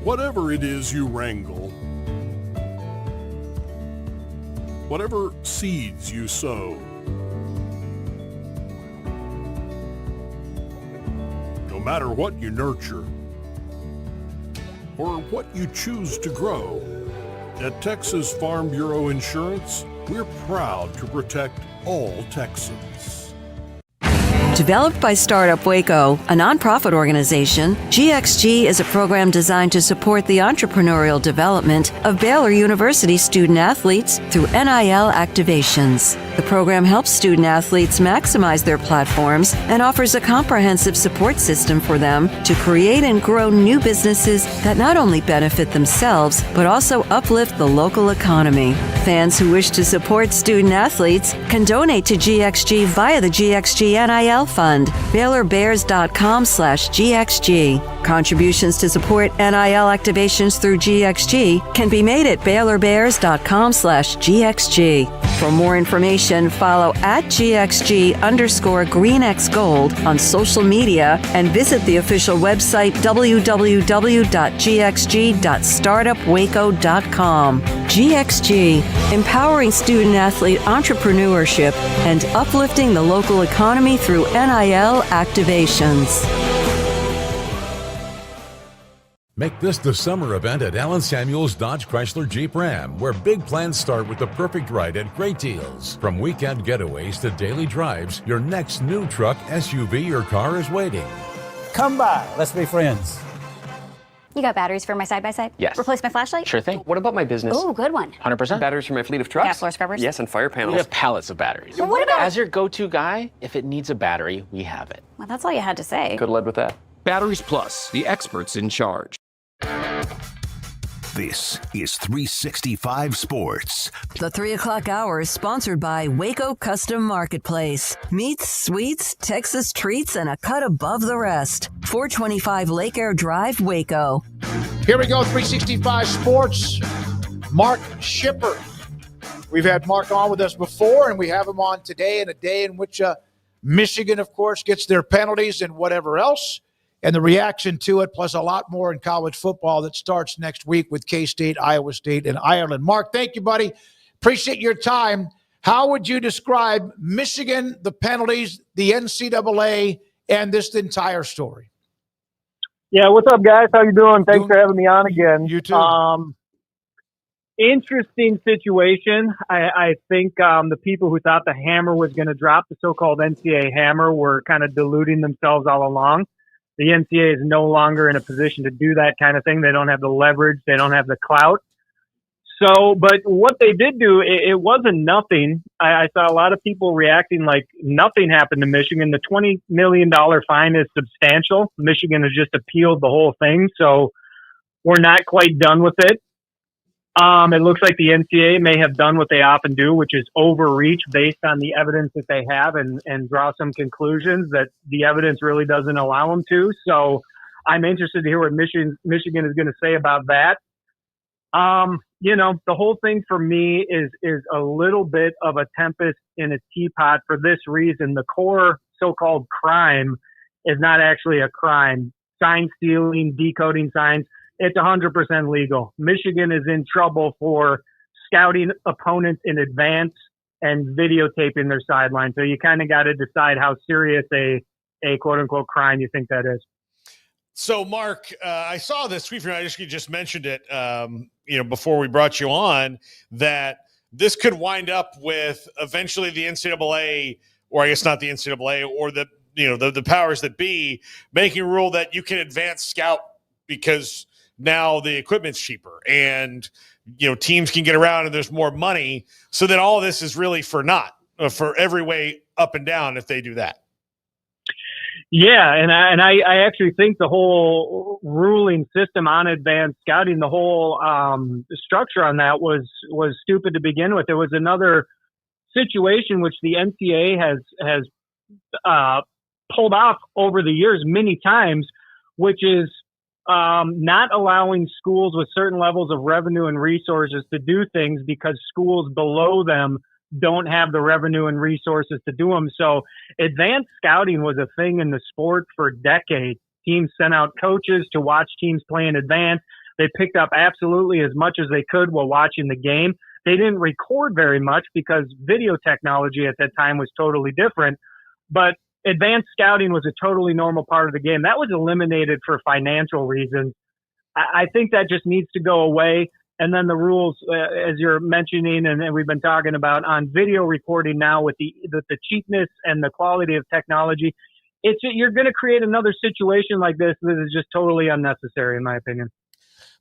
Whatever it is you wrangle, whatever seeds you sow, no matter what you nurture, or what you choose to grow. At Texas Farm Bureau Insurance, we're proud to protect all Texans. Developed by Startup Waco, a nonprofit organization, GXG is a program designed to support the entrepreneurial development of Baylor University student athletes through NIL activations. The program helps student athletes maximize their platforms and offers a comprehensive support system for them to create and grow new businesses that not only benefit themselves, but also uplift the local economy. Fans who wish to support student athletes can donate to GXG via the GXG NIL Fund, BaylorBears.com/GXG. Contributions to support NIL activations through GXG can be made at BaylorBears.com/GXG. For more information, follow at GXG_GreenXGold on social media and visit the official website www.gxg.startupwaco.com. GXG, empowering student athlete entrepreneurship and uplifting the local economy through NIL activations. Make this the summer event at Allen Samuels Dodge Chrysler Jeep Ram, where big plans start with the perfect ride at great deals. From weekend getaways to daily drives, your next new truck, SUV, or car is waiting. Come by. Let's be friends. You got batteries for my side-by-side? Yes. Replace my flashlight? Sure thing. What about my business? Oh, good one. 100%. Batteries for my fleet of trucks? Gas floor scrubbers? Yes, and fire panels. We have pallets of batteries. Well, what about... As your go-to guy, if it needs a battery, we have it. Well, that's all you had to say. Could have led with that. Batteries Plus, the experts in charge. This is 365 Sports. The 3 o'clock hour is sponsored by Waco Custom Marketplace. Meats, sweets, Texas treats, and a cut above the rest. 425 Lake Air Drive, Waco. Here we go, 365 Sports. Mark Schipper. We've had Mark on with us before, and we have him on today, in a day in which Michigan, of course, gets their penalties and whatever else, and the reaction to it, plus a lot more in college football that starts next week with K-State, Iowa State, and Ireland. Mark, thank you, buddy. Appreciate your time. How would you describe Michigan, the penalties, the NCAA, and this entire story? Yeah, what's up, guys? How you doing? Thanks for having me on again. You too. Interesting situation. I think the people who thought the hammer was going to drop, the so-called NCAA hammer, were kind of deluding themselves all along. The NCAA is no longer in a position to do that kind of thing. They don't have the leverage. They don't have the clout. So, but what they did do, it wasn't nothing. I saw a lot of people reacting like nothing happened to Michigan. The $20 million fine is substantial. Michigan has just appealed the whole thing. So we're not quite done with it. It looks like the NCAA may have done what they often do, which is overreach based on the evidence that they have and draw some conclusions that the evidence really doesn't allow them to. So I'm interested to hear what Michigan is going to say about that. You know, the whole thing for me is a little bit of a tempest in a teapot for this reason. The core so-called crime is not actually a crime. Sign stealing, decoding signs. It's 100% legal. Michigan is in trouble for scouting opponents in advance and videotaping their sideline. So you kind of got to decide how serious a quote-unquote crime you think that is. So, Mark, I saw this tweet from you. You just mentioned it, before we brought you on, that this could wind up with eventually the NCAA, or I guess not the NCAA, or the powers that be, making a rule that you can advance scout because now the equipment's cheaper and, teams can get around and there's more money. So then all this is really for naught, for every way up and down if they do that. Yeah, and I actually think the whole ruling system on advanced scouting, the whole structure on that was stupid to begin with. There was another situation which the NCAA has pulled off over the years many times, which is not allowing schools with certain levels of revenue and resources to do things because schools below them don't have the revenue and resources to do them. So advanced scouting was a thing in the sport for decades. Teams sent out coaches to watch teams play in advance. They picked up absolutely as much as they could while watching the game. They didn't record very much because video technology at that time was totally different. But advanced scouting was a totally normal part of the game. That was eliminated for financial reasons. I think that just needs to go away. And then the rules, as you're mentioning, and we've been talking about on video recording now with the cheapness and the quality of technology, you're going to create another situation like this that is just totally unnecessary, in my opinion.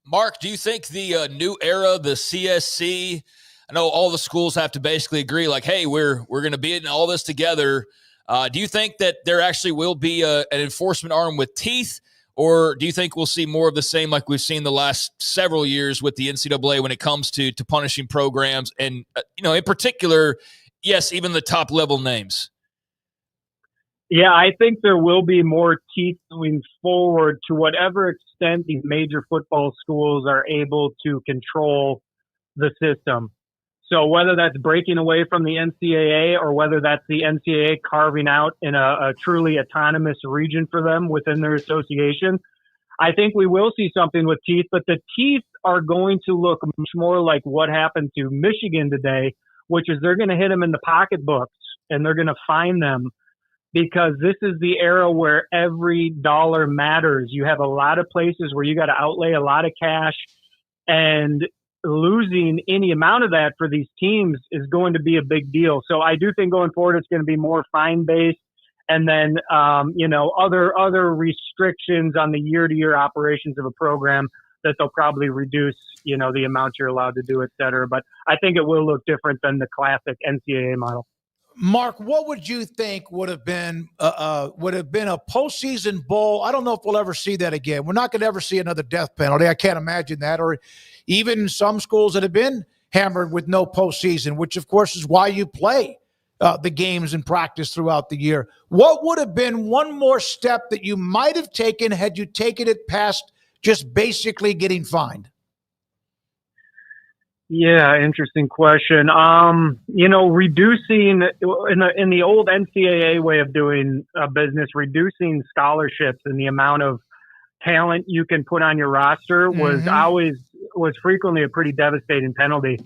Mark, do you think the new era, the CSC, I know all the schools have to basically agree, like, hey, we're going to be in all this together. Do you think that there actually will be an enforcement arm with teeth, or do you think we'll see more of the same like we've seen the last several years with the NCAA when it comes to punishing programs and, in particular, yes, even the top-level names? Yeah, I think there will be more teeth going forward to whatever extent these major football schools are able to control the system. So whether that's breaking away from the NCAA or whether that's the NCAA carving out in a truly autonomous region for them within their association, I think we will see something with teeth, but the teeth are going to look much more like what happened to Michigan today, which is they're going to hit them in the pocketbooks and they're going to fine them. Because this is the era where every dollar matters. You have a lot of places where you got to outlay a lot of cash, and losing any amount of that for these teams is going to be a big deal. So I do think going forward, it's going to be more fine-based, and then, other restrictions on the year-to-year operations of a program that they'll probably reduce, the amount you're allowed to do, et cetera. But I think it will look different than the classic NCAA model. Mark, what would you think would have been a postseason bowl? I don't know if we'll ever see that again. We're not going to ever see another death penalty. I can't imagine that. Or even some schools that have been hammered with no postseason, which, of course, is why you play the games and practice throughout the year. What would have been one more step that you might have taken had you taken it past just basically getting fined? Yeah, interesting question. Reducing in the old NCAA way of doing business, reducing scholarships and the amount of talent you can put on your roster was frequently a pretty devastating penalty.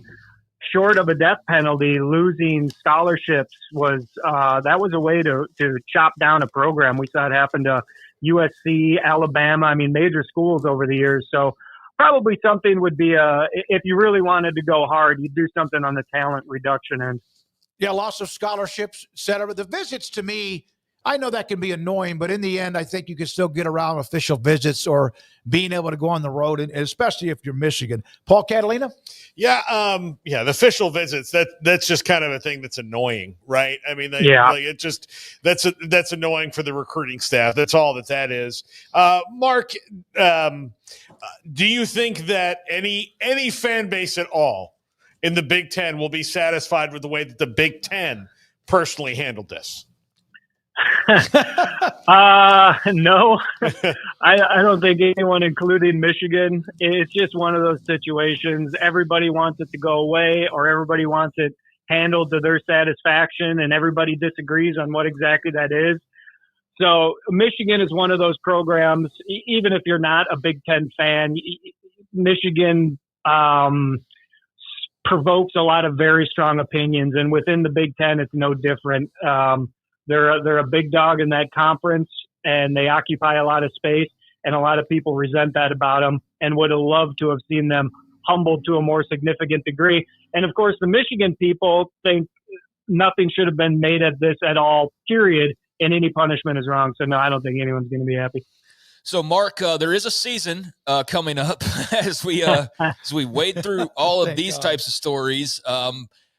Short of a death penalty, losing scholarships was a way to chop down a program. We saw it happen to USC, Alabama, major schools over the years. So probably something would be if you really wanted to go hard, you'd do something on the talent reduction end. Yeah, loss of scholarships, et cetera. The visits, to me, I know that can be annoying, but in the end, I think you can still get around official visits or being able to go on the road, and especially if you're Michigan. Paul Catalina? Yeah, the official visits, that's just kind of a thing that's annoying, right? That's annoying for the recruiting staff. That's all that is. Mark, do you think that any fan base at all in the Big Ten will be satisfied with the way that the Big Ten personally handled this? No, I don't think anyone, including Michigan. It's just one of those situations. Everybody wants it to go away, or everybody wants it handled to their satisfaction, and everybody disagrees on what exactly that is. So Michigan is one of those programs, even if you're not a Big Ten fan, Michigan provokes a lot of very strong opinions, and within the Big Ten, it's no different. They're a big dog in that conference, and they occupy a lot of space, and a lot of people resent that about them and would have loved to have seen them humbled to a more significant degree. And, of course, the Michigan people think nothing should have been made of this at all, period, and any punishment is wrong. So, no, I don't think anyone's going to be happy. So, Mark, there is a season coming up as we wade through all of these types of stories.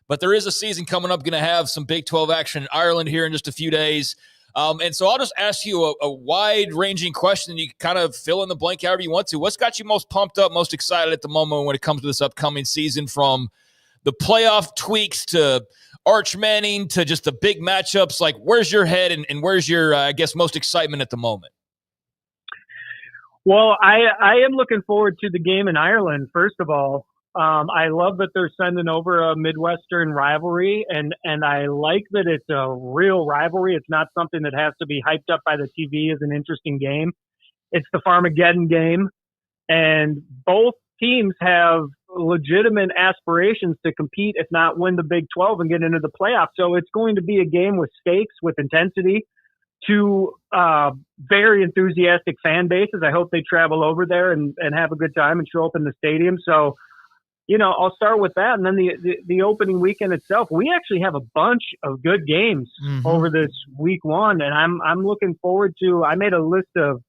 But there is a season coming up, going to have some Big 12 action in Ireland here in just a few days. And so I'll just ask you a wide-ranging question. You can kind of fill in the blank however you want to. What's got you most pumped up, most excited at the moment when it comes to this upcoming season, from the playoff tweaks to Arch Manning to just the big matchups? Like, where's your head and where's your, most excitement at the moment? Well, I am looking forward to the game in Ireland, first of all. I love that they're sending over a Midwestern rivalry, and I like that it's a real rivalry. It's not something that has to be hyped up by the TV as an interesting game. It's the Farmageddon game, and both teams have legitimate aspirations to compete, if not win the Big 12 and get into the playoffs. So it's going to be a game with stakes, with intensity. two very enthusiastic fan bases. I hope they travel over there and have a good time and show up in the stadium. So, I'll start with that. And then the opening weekend itself, we actually have a bunch of good games over this week one. And I'm looking forward to, I made a list of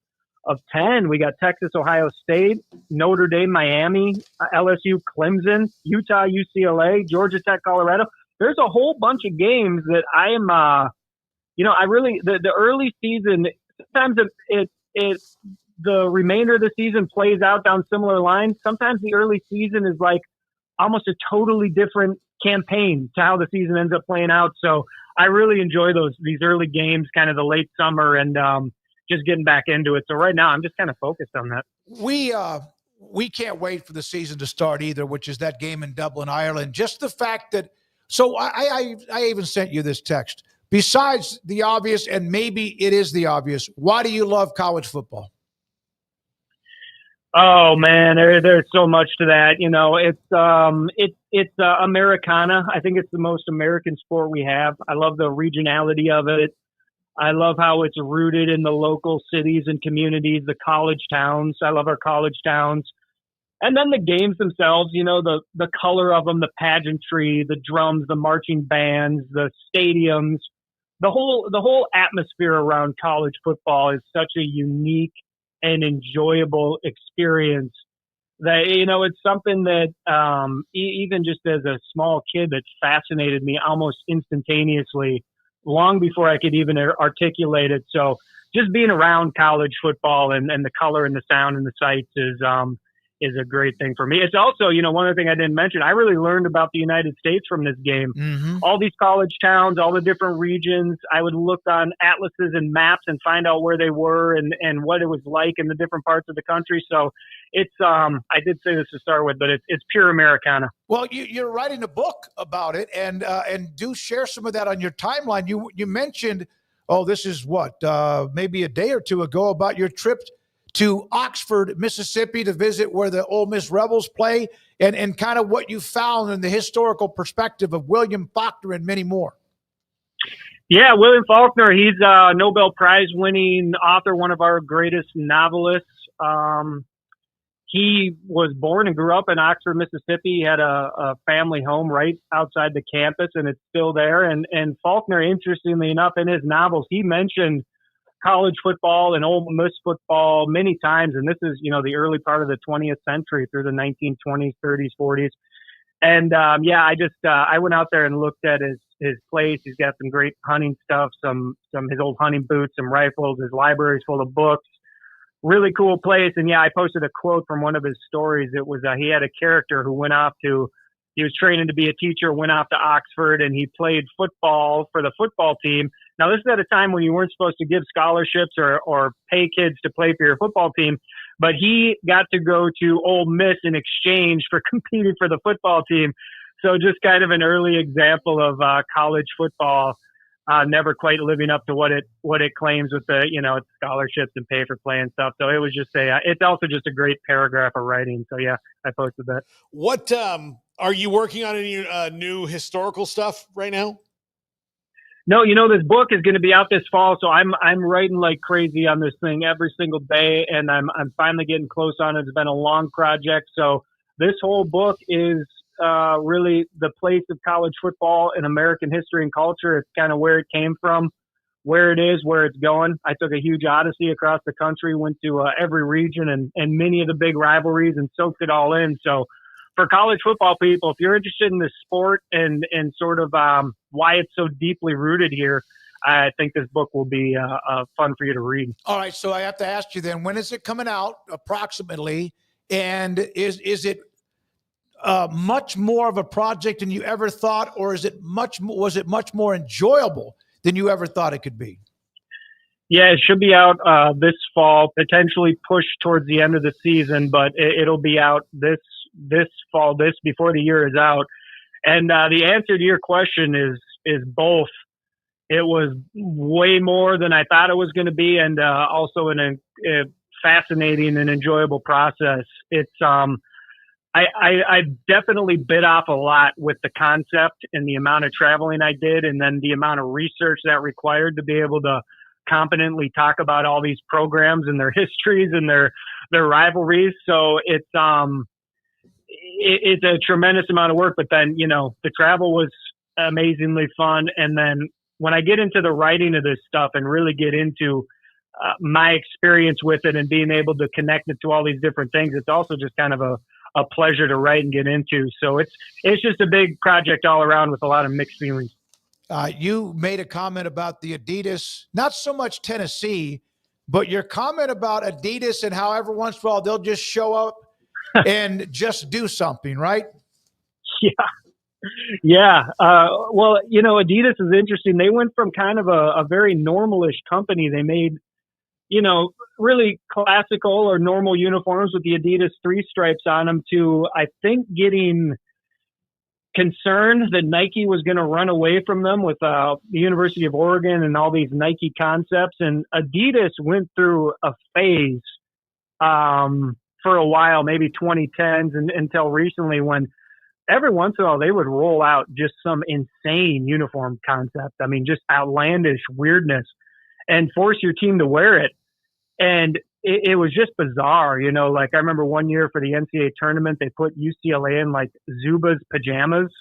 10. We got Texas, Ohio State, Notre Dame, Miami, LSU, Clemson, Utah, UCLA, Georgia Tech, Colorado. There's a whole bunch of games that I am, the early season, sometimes the remainder of the season plays out down similar lines. Sometimes the early season is like almost a totally different campaign to how the season ends up playing out. So I really enjoy these early games, kind of the late summer and just getting back into it. So right now I'm just kind of focused on that. We can't wait for the season to start either, which is that game in Dublin, Ireland. Just the fact that, so I even sent you this text. Besides the obvious, and maybe it is the obvious, why do you love college football? Oh man, there's so much to that. It's Americana. I think it's the most American sport we have. I love the regionality of it. I love how it's rooted in the local cities and communities, the college towns. I love our college towns. And then the games themselves, the color of them, the pageantry, the drums, the marching bands, the stadiums, the whole atmosphere around college football is such a unique and enjoyable experience that, it's something that even just as a small kid that fascinated me almost instantaneously, long before I could even articulate it. So just being around college football and the color and the sound and the sights is a great thing for me. It's also, one other thing I didn't mention, I really learned about the United States from this game. All these college towns, all the different regions, I would look on atlases and maps and find out where they were and what it was like in the different parts of the country. So it's, I did say this to start with, but it's pure Americana. Well, you're writing a book about it and do share some of that on your timeline. You mentioned, this is what, maybe a day or two ago, about your trip to Oxford, Mississippi, to visit where the Ole Miss Rebels play and kind of what you found in the historical perspective of William Faulkner and many more. Yeah, William Faulkner, he's a Nobel Prize winning author, one of our greatest novelists. He was born and grew up in Oxford, Mississippi. He had a family home right outside the campus, and it's still there. And Faulkner, interestingly enough, in his novels, he mentioned college football and Ole Miss football many times. And this is, the early part of the 20th century through the 1920s, 30s, 40s. And, I went out there and looked at his place. He's got some great hunting stuff, some his old hunting boots, some rifles, his library's full of books, really cool place. And I posted a quote from one of his stories. It was, he had a character who he was training to be a teacher, went off to Oxford, and he played football for the football team. Now, this is at a time when you weren't supposed to give scholarships or pay kids to play for your football team, but he got to go to Ole Miss in exchange for competing for the football team. So just kind of an early example of college football never quite living up to what it claims with the scholarships and pay for play and stuff. So it was just it's also just a great paragraph of writing. So I posted that. What are you working on any new historical stuff right now? No, this book is going to be out this fall, so I'm writing like crazy on this thing every single day, and I'm finally getting close on it. It's been a long project, so this whole book is really the place of college football in American history and culture. It's kind of where it came from, where it is, where it's going. I took a huge odyssey across the country, went to every region and many of the big rivalries and soaked it all in. So for college football people, if you're interested in the sport and sort of why it's so deeply rooted here, I think this book will be fun for you to read. All right, so I have to ask you then, when is it coming out approximately? And is it much more of a project than you ever thought, or was it much more enjoyable than you ever thought it could be? Yeah, it should be out this fall, potentially pushed towards the end of the season, but it'll be out this fall, before the year is out. And the answer to your question is both. It was way more than I thought it was going to be, and also a fascinating and enjoyable process. It's I definitely bit off a lot with the concept and the amount of traveling I did, and then the amount of research that required to be able to competently talk about all these programs and their histories and their rivalries. So it's a tremendous amount of work, but then, the travel was amazingly fun. And then when I get into the writing of this stuff and really get into my experience with it and being able to connect it to all these different things, it's also just kind of a pleasure to write and get into. So it's just a big project all around with a lot of mixed feelings. You made a comment about the Adidas, not so much Tennessee, but your comment about Adidas and how every once in a while they'll just show up and just do something, right? Yeah. Well, Adidas is interesting. They went from kind of a very normalish company. They made, really classical or normal uniforms with the Adidas 3 stripes on them to, I think, getting concerned that Nike was going to run away from them with the University of Oregon and all these Nike concepts. And Adidas went through a phase for a while, maybe 2010s and until recently, when every once in a while they would roll out just some insane uniform concept. I mean, just outlandish weirdness and force your team to wear it. And it was just bizarre, like I remember one year for the NCAA tournament, they put UCLA in like Zuba's pajamas.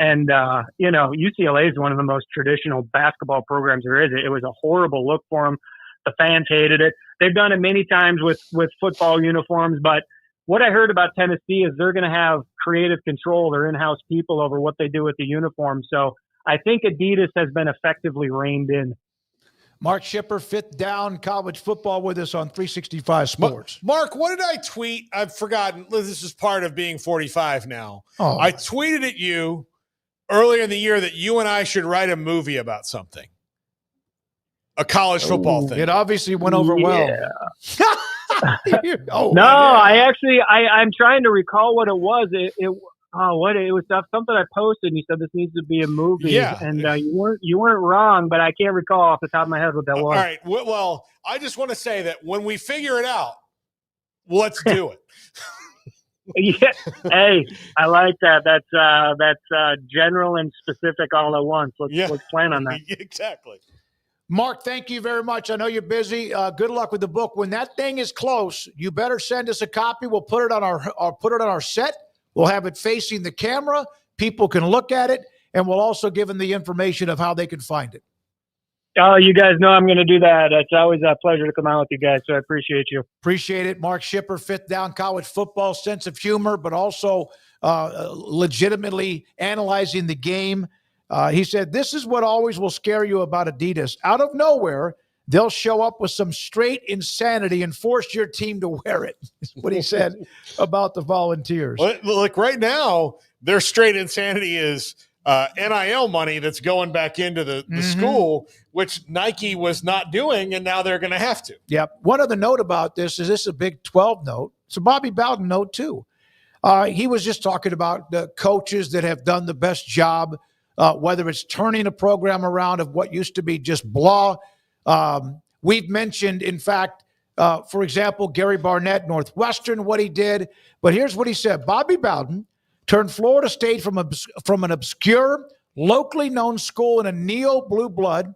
And, UCLA is one of the most traditional basketball programs there is. It was a horrible look for them. The fans hated it. They've done it many times with football uniforms, but what I heard about Tennessee is they're going to have creative control, their in-house people over what they do with the uniform. So I think Adidas has been effectively reined in. Mark Schipper, Fifth Down College Football with us on 365 Sports. Mark, what did I tweet? I've forgotten. This is part of being 45 now. Oh. I tweeted at you earlier in the year that you and I should write a movie about something. A college football thing. It obviously went over well. I'm trying to recall what it was. It was something I posted and you said this needs to be a movie. Yeah. And you weren't wrong, but I can't recall off the top of my head what that was. All right. Well, I just want to say that when we figure it out, let's do it. Yeah. Hey, I like that. That's general and specific all at once. Let's plan on that. Exactly. Mark, thank you very much. I know you're busy. Good luck with the book. When that thing is close, you better send us a copy. We'll put it on our set. We'll have it facing the camera. People can look at it, and we'll also give them the information of how they can find it. Oh, you guys know I'm going to do that. It's always a pleasure to come out with you guys, so I appreciate you. Appreciate it. Mark Schipper, Fifth Down College Football, sense of humor, but also legitimately analyzing the game. He said, this is what always will scare you about Adidas. Out of nowhere, they'll show up with some straight insanity and force your team to wear it. Is what he said about the Volunteers. Well, look, right now, their straight insanity is NIL money that's going back into the school, which Nike was not doing, and now they're going to have to. Yep. One other note about this is a Big 12 note. It's a Bobby Bowden note, too. He was just talking about the coaches that have done the best job, whether it's turning a program around of what used to be just blah. We've mentioned, in fact, for example, Gary Barnett, Northwestern, what he did. But here's what he said. Bobby Bowden turned Florida State from an obscure, locally known school in a neo-blue blood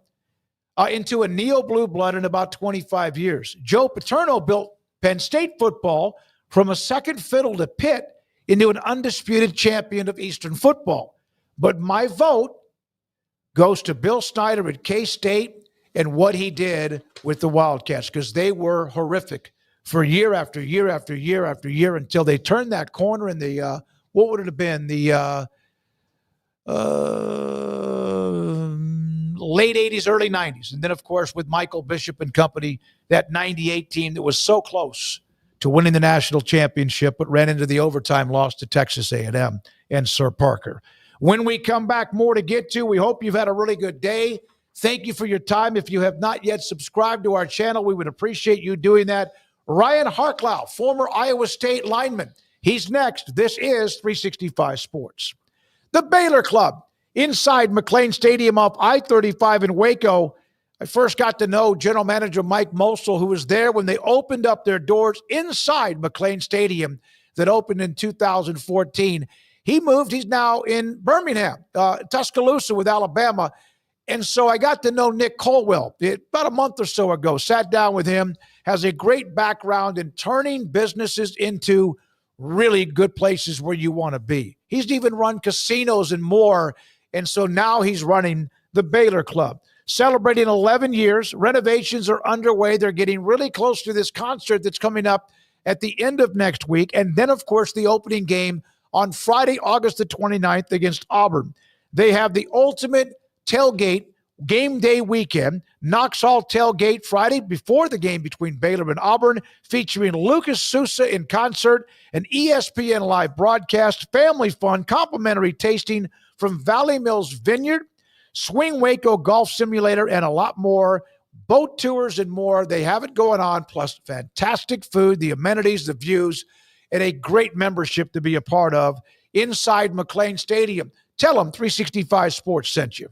into a neo-blue blood in about 25 years. Joe Paterno built Penn State football from a second fiddle to Pitt into an undisputed champion of Eastern football. But my vote goes to Bill Snyder at K-State and what he did with the Wildcats, because they were horrific for year after year after year after year until they turned that corner in the, what would it have been, the late 80s, early 90s. And then, of course, with Michael Bishop and company, that 98 team that was so close to winning the national championship but ran into the overtime loss to Texas A&M and Sir Parker. When we come back, more to get to. We hope you've had a really good day. Thank you for your time. If you have not yet subscribed to our channel, we would appreciate you doing that. Ryan Harklau, former Iowa State lineman. He's next. This is 365 Sports. The Baylor Club inside McLean Stadium off I-35 in Waco. I first got to know General Manager Mike Mosel, who was there when they opened up their doors inside McLean Stadium that opened in 2014. He moved. He's now in Birmingham, Tuscaloosa with Alabama. And so I got to know Nick Colwell about a month or so ago, sat down with him, has a great background in turning businesses into really good places where you want to be. He's even run casinos and more. And so now he's running the Baylor Club, celebrating 11 years. Renovations are underway. They're getting really close to this concert that's coming up at the end of next week. And then, of course, the opening game on Friday, August the 29th against Auburn. They have the ultimate tailgate game day weekend, Knox Hall tailgate Friday before the game between Baylor and Auburn, featuring Lucas Sousa in concert, an ESPN live broadcast, family fun, complimentary tasting from Valley Mills Vineyard, Swing Waco Golf Simulator, and a lot more. Boat tours and more. They have it going on, plus fantastic food, the amenities, the views, and a great membership to be a part of inside McLean Stadium. Tell them 365 Sports sent you.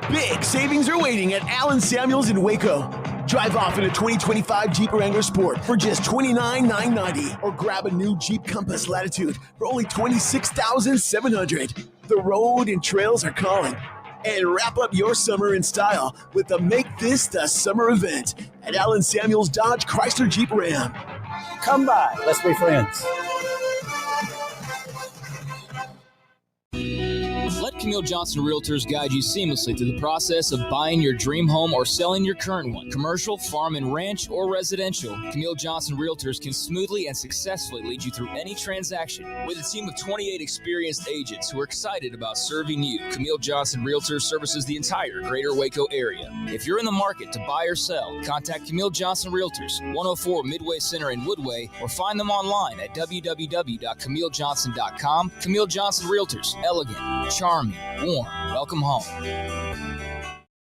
Big savings are waiting at Allen Samuels in Waco. Drive off in a 2025 Jeep Wrangler Sport for just $29,990, or grab a new Jeep Compass Latitude for only $26,700. The road and trails are calling. And wrap up your summer in style with the Make This the Summer event at Allen Samuels Dodge Chrysler Jeep Ram. Come by. Let's be friends. Let Camille Johnson Realtors guide you seamlessly through the process of buying your dream home or selling your current one. Commercial, farm and ranch, or residential, Camille Johnson Realtors can smoothly and successfully lead you through any transaction. With a team of 28 experienced agents who are excited about serving you, Camille Johnson Realtors services the entire greater Waco area. If you're in the market to buy or sell, contact Camille Johnson Realtors, 104 Midway Center in Woodway, or find them online at www.camillejohnson.com. Camille Johnson Realtors, elegant, charming, warm. Welcome home.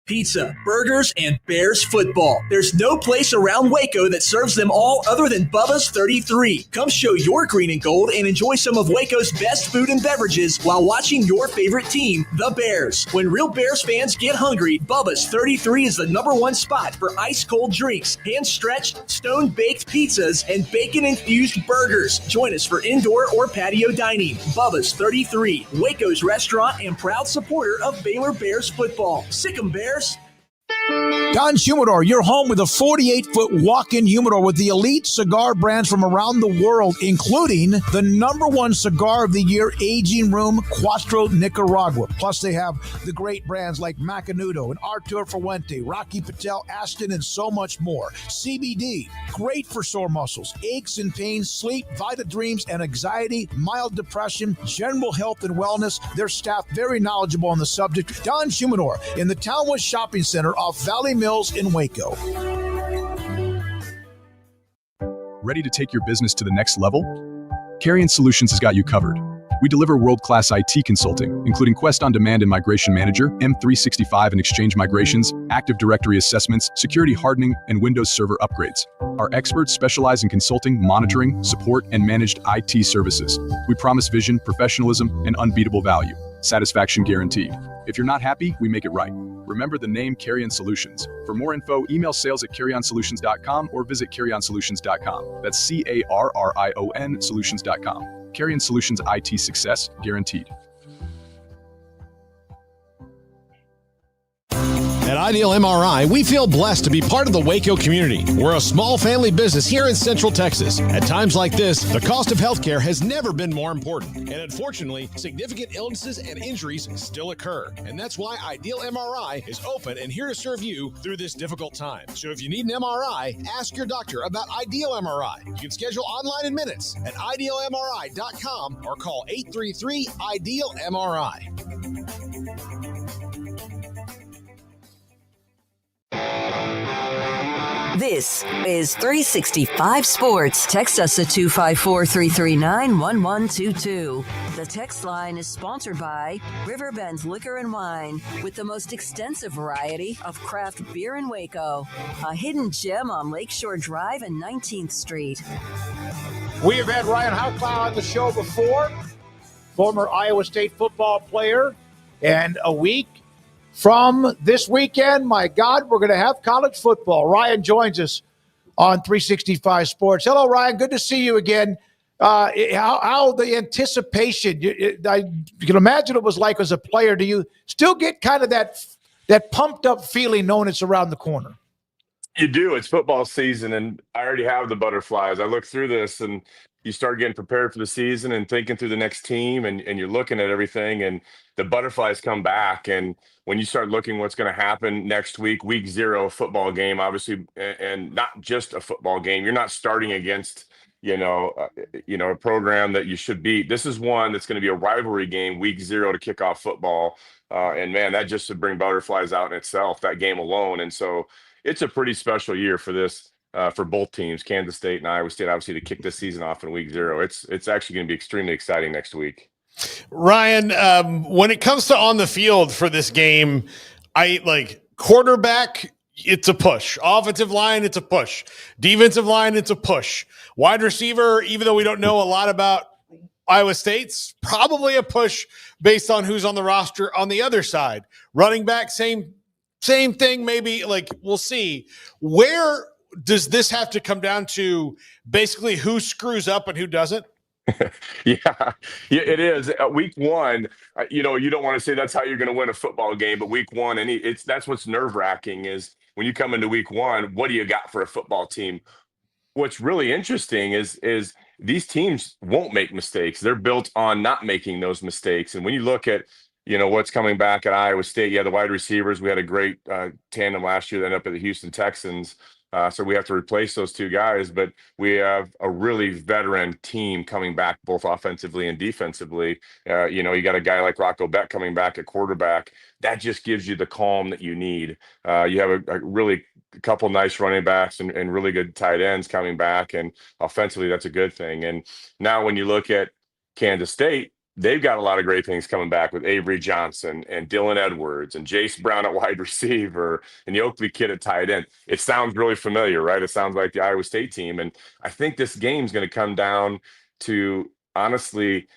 Pizza, burgers, and Bears football. There's no place around Waco that serves them all other than Bubba's 33. Come show your green and gold and enjoy some of Waco's best food and beverages while watching your favorite team, the Bears. When real Bears fans get hungry, Bubba's 33 is the #1 spot for ice-cold drinks, hand-stretched, stone-baked pizzas, and bacon-infused burgers. Join us for indoor or patio dining. Bubba's 33, Waco's restaurant and proud supporter of Baylor Bears football. Sick 'em, Bears. Don Humidor, your home with a 48-foot walk-in humidor with the elite cigar brands from around the world, including the #1 cigar of the year, Aging Room Cuatro Nicaragua. Plus, they have the great brands like Macanudo and Artur Fuente, Rocky Patel, Aston, and so much more. CBD, great for sore muscles, aches and pains, sleep, Vita Dreams, and anxiety, mild depression, general health and wellness. Their staff very knowledgeable on the subject. Don Humidor in the Townwood Shopping Center off Valley Mills in Waco. Ready to take your business to the next level? Carrion Solutions has got you covered. We deliver world-class IT consulting, including Quest On Demand and Migration Manager, M365 and Exchange migrations, Active Directory assessments, security hardening, and Windows Server upgrades. Our experts specialize in consulting, monitoring, support, and managed IT services. We promise vision, professionalism, and unbeatable value. Satisfaction guaranteed. If you're not happy, we make it right. Remember the name Carrion Solutions. For more info, email sales@carrionsolutions.com or visit carrionsolutions.com. That's CARRION solutions.com. Carrion Solutions, IT success guaranteed. At Ideal MRI, we feel blessed to be part of the Waco community. We're a small family business here in Central Texas. At times like this, the cost of healthcare has never been more important. And unfortunately, significant illnesses and injuries still occur. And that's why Ideal MRI is open and here to serve you through this difficult time. So if you need an MRI, ask your doctor about Ideal MRI. You can schedule online in minutes at idealmri.com or call 833-IDEAL-MRI. This is 365 Sports. Text us at 254-339-1122. The text line is sponsored by Riverbend Liquor and Wine, with the most extensive variety of craft beer in Waco. A hidden gem on Lakeshore Drive and 19th Street. We have had Ryan Harklau on the show before, former Iowa State football player, and a week from this weekend, my God, we're going to have college football. Ryan joins us on 365 Sports. Hello, Ryan. Good to see you again. how the anticipation, you can imagine it was like as a player. Do you still get kind of that pumped up feeling knowing it's around the corner? You do. It's football season, and I already have the butterflies. I look through this, and you start getting prepared for the season and thinking through the next team, and you're looking at everything, and the butterflies come back. And when you start looking what's going to happen next week 0 football game, obviously, and not just a football game. You're not starting against a program that you should beat. This is one that's going to be a rivalry game, week 0 to kick off football. And man, that just would bring butterflies out in itself, that game alone. And so it's a pretty special year for this, for both teams, Kansas State and Iowa State, obviously, to kick this season off in week 0. It's actually going to be extremely exciting next week. Ryan, when it comes to on the field for this game, I like quarterback. It's a push. Offensive line, it's a push. Defensive line, it's a push. Wide receiver, even though we don't know a lot about Iowa State's, probably a push based on who's on the roster on the other side. Running back, same thing, maybe. Like, we'll see. Where does this have to come down to basically who screws up and who doesn't? Yeah, it is. Week 1, you don't want to say that's how you're going to win a football game, but week 1, and that's what's nerve-wracking is when you come into week 1, what do you got for a football team? What's really interesting is these teams won't make mistakes. They're built on not making those mistakes. And when you look at what's coming back at Iowa State, the wide receivers, we had a great tandem last year that ended up at the Houston Texans. So we have to replace those two guys, but we have a really veteran team coming back both offensively and defensively. You got a guy like Rocco Beck coming back at quarterback. That just gives you the calm that you need. You have a really couple nice running backs and really good tight ends coming back, and offensively, that's a good thing. And now when you look at Kansas State, they've got a lot of great things coming back with Avery Johnson and Dylan Edwards and Jace Brown at wide receiver and the Oakley kid at tight end. It sounds really familiar, right? It sounds like the Iowa State team. And I think this game's going to come down to, honestly,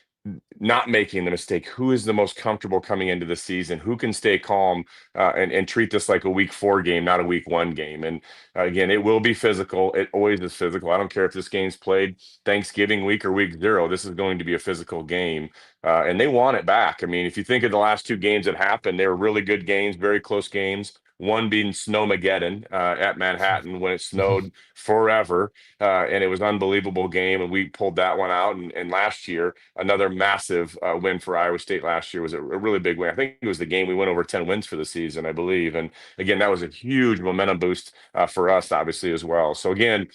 not making the mistake. Who is the most comfortable coming into the season? Who can stay calm and treat this like a week 4 game, not a week 1 game? And again, it will be physical. It always is physical. I don't care if this game's played Thanksgiving week or week 0. This is going to be a physical game, and they want it back. I mean, if you think of the last 2 games that happened, they were really good games, very close games. One being Snowmageddon at Manhattan when it snowed forever, and it was an unbelievable game, and we pulled that one out. And last year, another massive win for Iowa State last year was a really big win. I think it was the game we went over 10 wins for the season, I believe. And again, that was a huge momentum boost for us, obviously, as well. So again,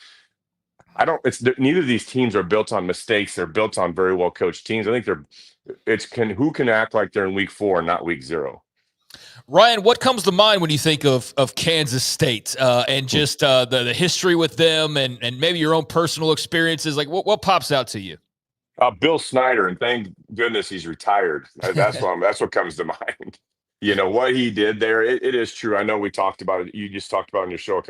neither of these teams are built on mistakes. They're built on very well coached teams. I think who can act like they're in week 4, not week 0. Ryan, what comes to mind when you think of Kansas State and just the history with them and maybe your own personal experiences? Like, what pops out to you? Bill Snyder, and thank goodness he's retired. That's what comes to mind. What he did there. It is true. I know we talked about it. You just talked about it on your show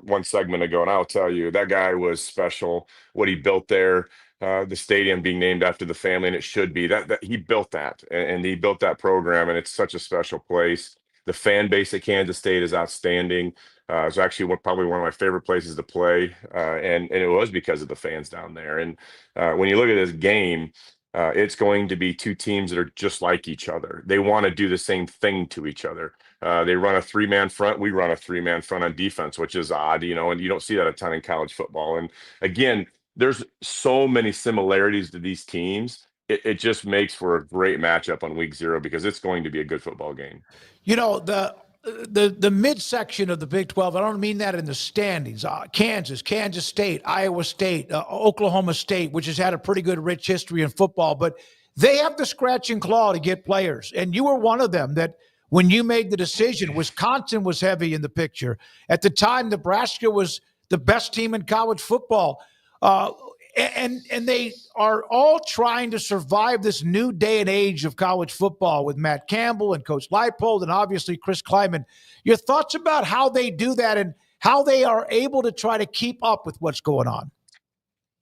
one segment ago, and I'll tell you that guy was special. What he built there. The stadium being named after the family, and it should be that he built that, and he built that program, and it's such a special place. The fan base at Kansas State is outstanding. It's actually probably one of my favorite places to play, and it was because of the fans down there. And when you look at this game, it's going to be 2 teams that are just like each other. They want to do the same thing to each other. They run a 3-man front. We run a 3-man front on defense, which is odd, and you don't see that a ton in college football. And again, there's so many similarities to these teams. It just makes for a great matchup on week 0 because it's going to be a good football game. The midsection of the Big 12, I don't mean that in the standings. Kansas State, Iowa State, Oklahoma State, which has had a pretty good rich history in football, but they have the scratch and claw to get players. And you were one of them that when you made the decision, Wisconsin was heavy in the picture. At the time, Nebraska was the best team in college football. And they are all trying to survive this new day and age of college football with Matt Campbell and Coach Leipold and obviously Chris Kleiman. Your thoughts about how they do that and how they are able to try to keep up with what's going on?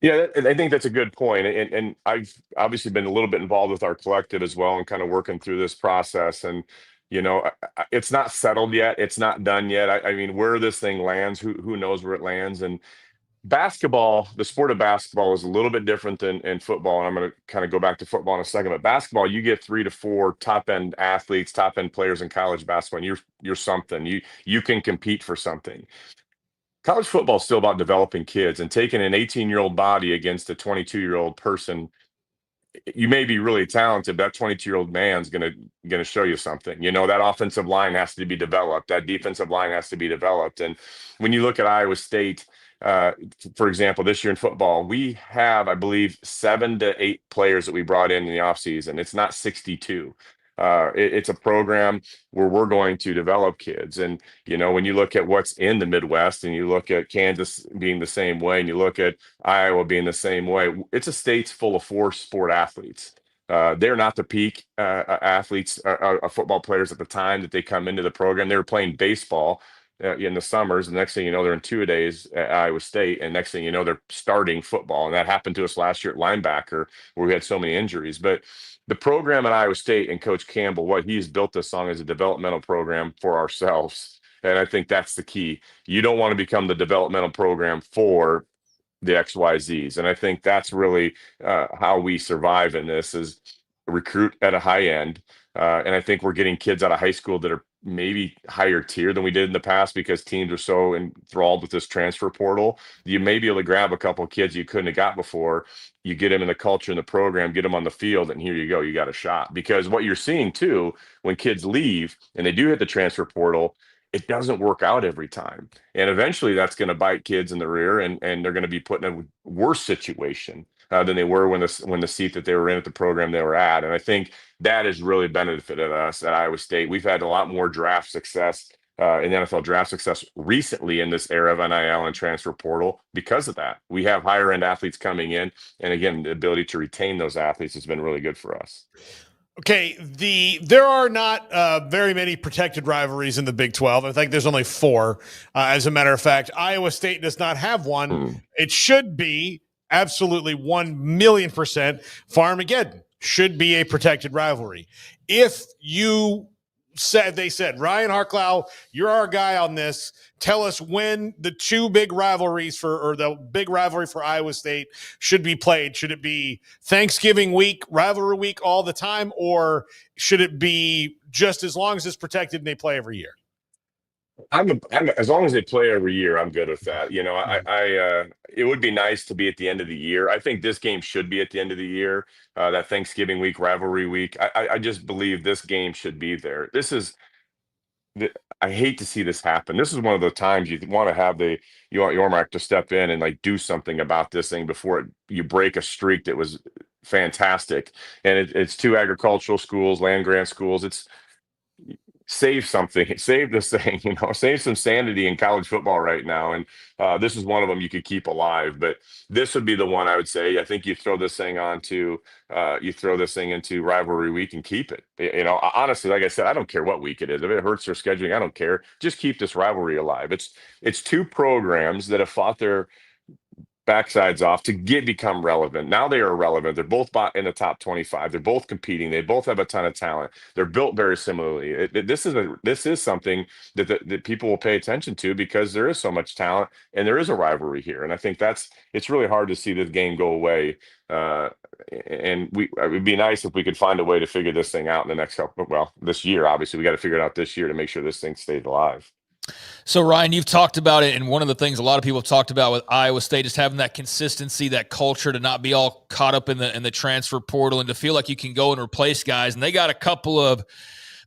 Yeah, I think that's a good point. And I've obviously been a little bit involved with our collective as well and kind of working through this process. And, it's not settled yet. It's not done yet. I mean, where this thing lands, who knows where it lands. And basketball, the sport of basketball is a little bit different than in football. And I'm going to kind of go back to football in a second, but basketball, you get 3 to 4 top end athletes, top end players in college basketball, and you're something. You can compete for something. College football is still about developing kids, and taking an 18-year-old body against a 22-year-old person. You may be really talented, but that 22-year-old man's gonna show you something. That offensive line has to be developed. That defensive line has to be developed. And when you look at Iowa State, for example, this year in football, we have, I believe, 7 to 8 players that we brought in the offseason. It's not 62. It's a program where we're going to develop kids. And, when you look at what's in the Midwest and you look at Kansas being the same way and you look at Iowa being the same way, it's a state's full of 4 sport athletes. They're not the peak athletes, football players at the time that they come into the program. They were playing baseball in the summers. And the next thing you know, they're in 2-a-days at Iowa State. And next thing you know, they're starting football. And that happened to us last year at linebacker where we had so many injuries. But the program at Iowa State and Coach Campbell, what he's built this on is a developmental program for ourselves. And I think that's the key. You don't want to become the developmental program for the XYZs. And I think that's really how we survive in this is recruit at a high end. And I think we're getting kids out of high school that are maybe higher tier than we did in the past because teams are so enthralled with this transfer portal. You may be able to grab a couple of kids you couldn't have got before. You get them in the culture and the program, get them on the field, and here you go. You got a shot. Because what you're seeing too, when kids leave and they do hit the transfer portal, it doesn't work out every time. And eventually that's going to bite kids in the rear and they're going to be put in a worse situation than they were when the seat that they were in at the program they were at. And I think that has really benefited us at Iowa State. We've had a lot more draft success in NFL draft success recently in this era of NIL and transfer portal because of that. We have higher end athletes coming in. And again, the ability to retain those athletes has been really good for us. Okay, there are not very many protected rivalries in the Big 12. I think there's only 4. As a matter of fact, Iowa State does not have one. It should be absolutely 1,000,000% Farmageddon should be a protected rivalry. If they said, Ryan Harklau, you're our guy on this. Tell us when the 2 big rivalries or the big rivalry for Iowa State should be played. Should it be Thanksgiving week, rivalry week all the time, or should it be just as long as it's protected and they play every year? I'm as long as they play every year, I'm good with that. It would be nice to be at the end of the year. I think this game should be at the end of the year. That Thanksgiving week, rivalry week. I just believe this game should be there. I hate to see this happen. This is one of the times you want to have you want Yormark to step in and like do something about this thing before you break a streak that was fantastic. And it's 2 agricultural schools, land grant schools. It's save something, save this thing, save some sanity in college football right now. And this is one of them you could keep alive, but this would be the one I would say, I think you throw this thing into rivalry week and keep it. Honestly, like I said, I don't care what week it is. If it hurts their scheduling, I don't care. Just keep this rivalry alive. It's 2 programs that have fought their backsides off to become relevant. Now they are relevant. They're both in the top 25. They're both competing. They both have a ton of talent. They're built very similarly. This is something that people will pay attention to because there is so much talent and there is a rivalry here. And I think it's really hard to see this game go away. And it would be nice if we could find a way to figure this thing out in the next this year. Obviously, we got to figure it out this year to make sure this thing stays alive. So, Ryan, you've talked about it, and one of the things a lot of people have talked about with Iowa State is having that consistency, that culture, to not be all caught up in the transfer portal and to feel like you can go and replace guys. And they got a couple of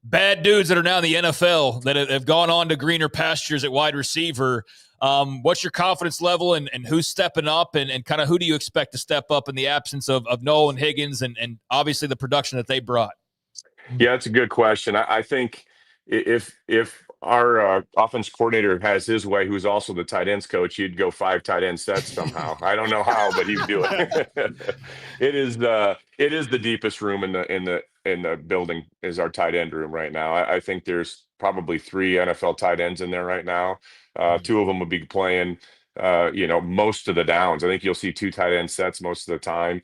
bad dudes that are now in the NFL that have gone on to greener pastures at wide receiver. What's your confidence level and who's stepping up and kind of who do you expect to step up in the absence of Noel and Higgins and obviously the production that they brought? Yeah, that's a good question. I think if our offense coordinator has his way, who's also the tight ends coach, he'd go 5 tight end sets somehow. I don't know how, but he'd do it. It is the deepest room in the building is our tight end room right now. I think there's probably 3 NFL tight ends in there right now. 2 of them would be playing most of the downs. I think you'll see 2 tight end sets most of the time.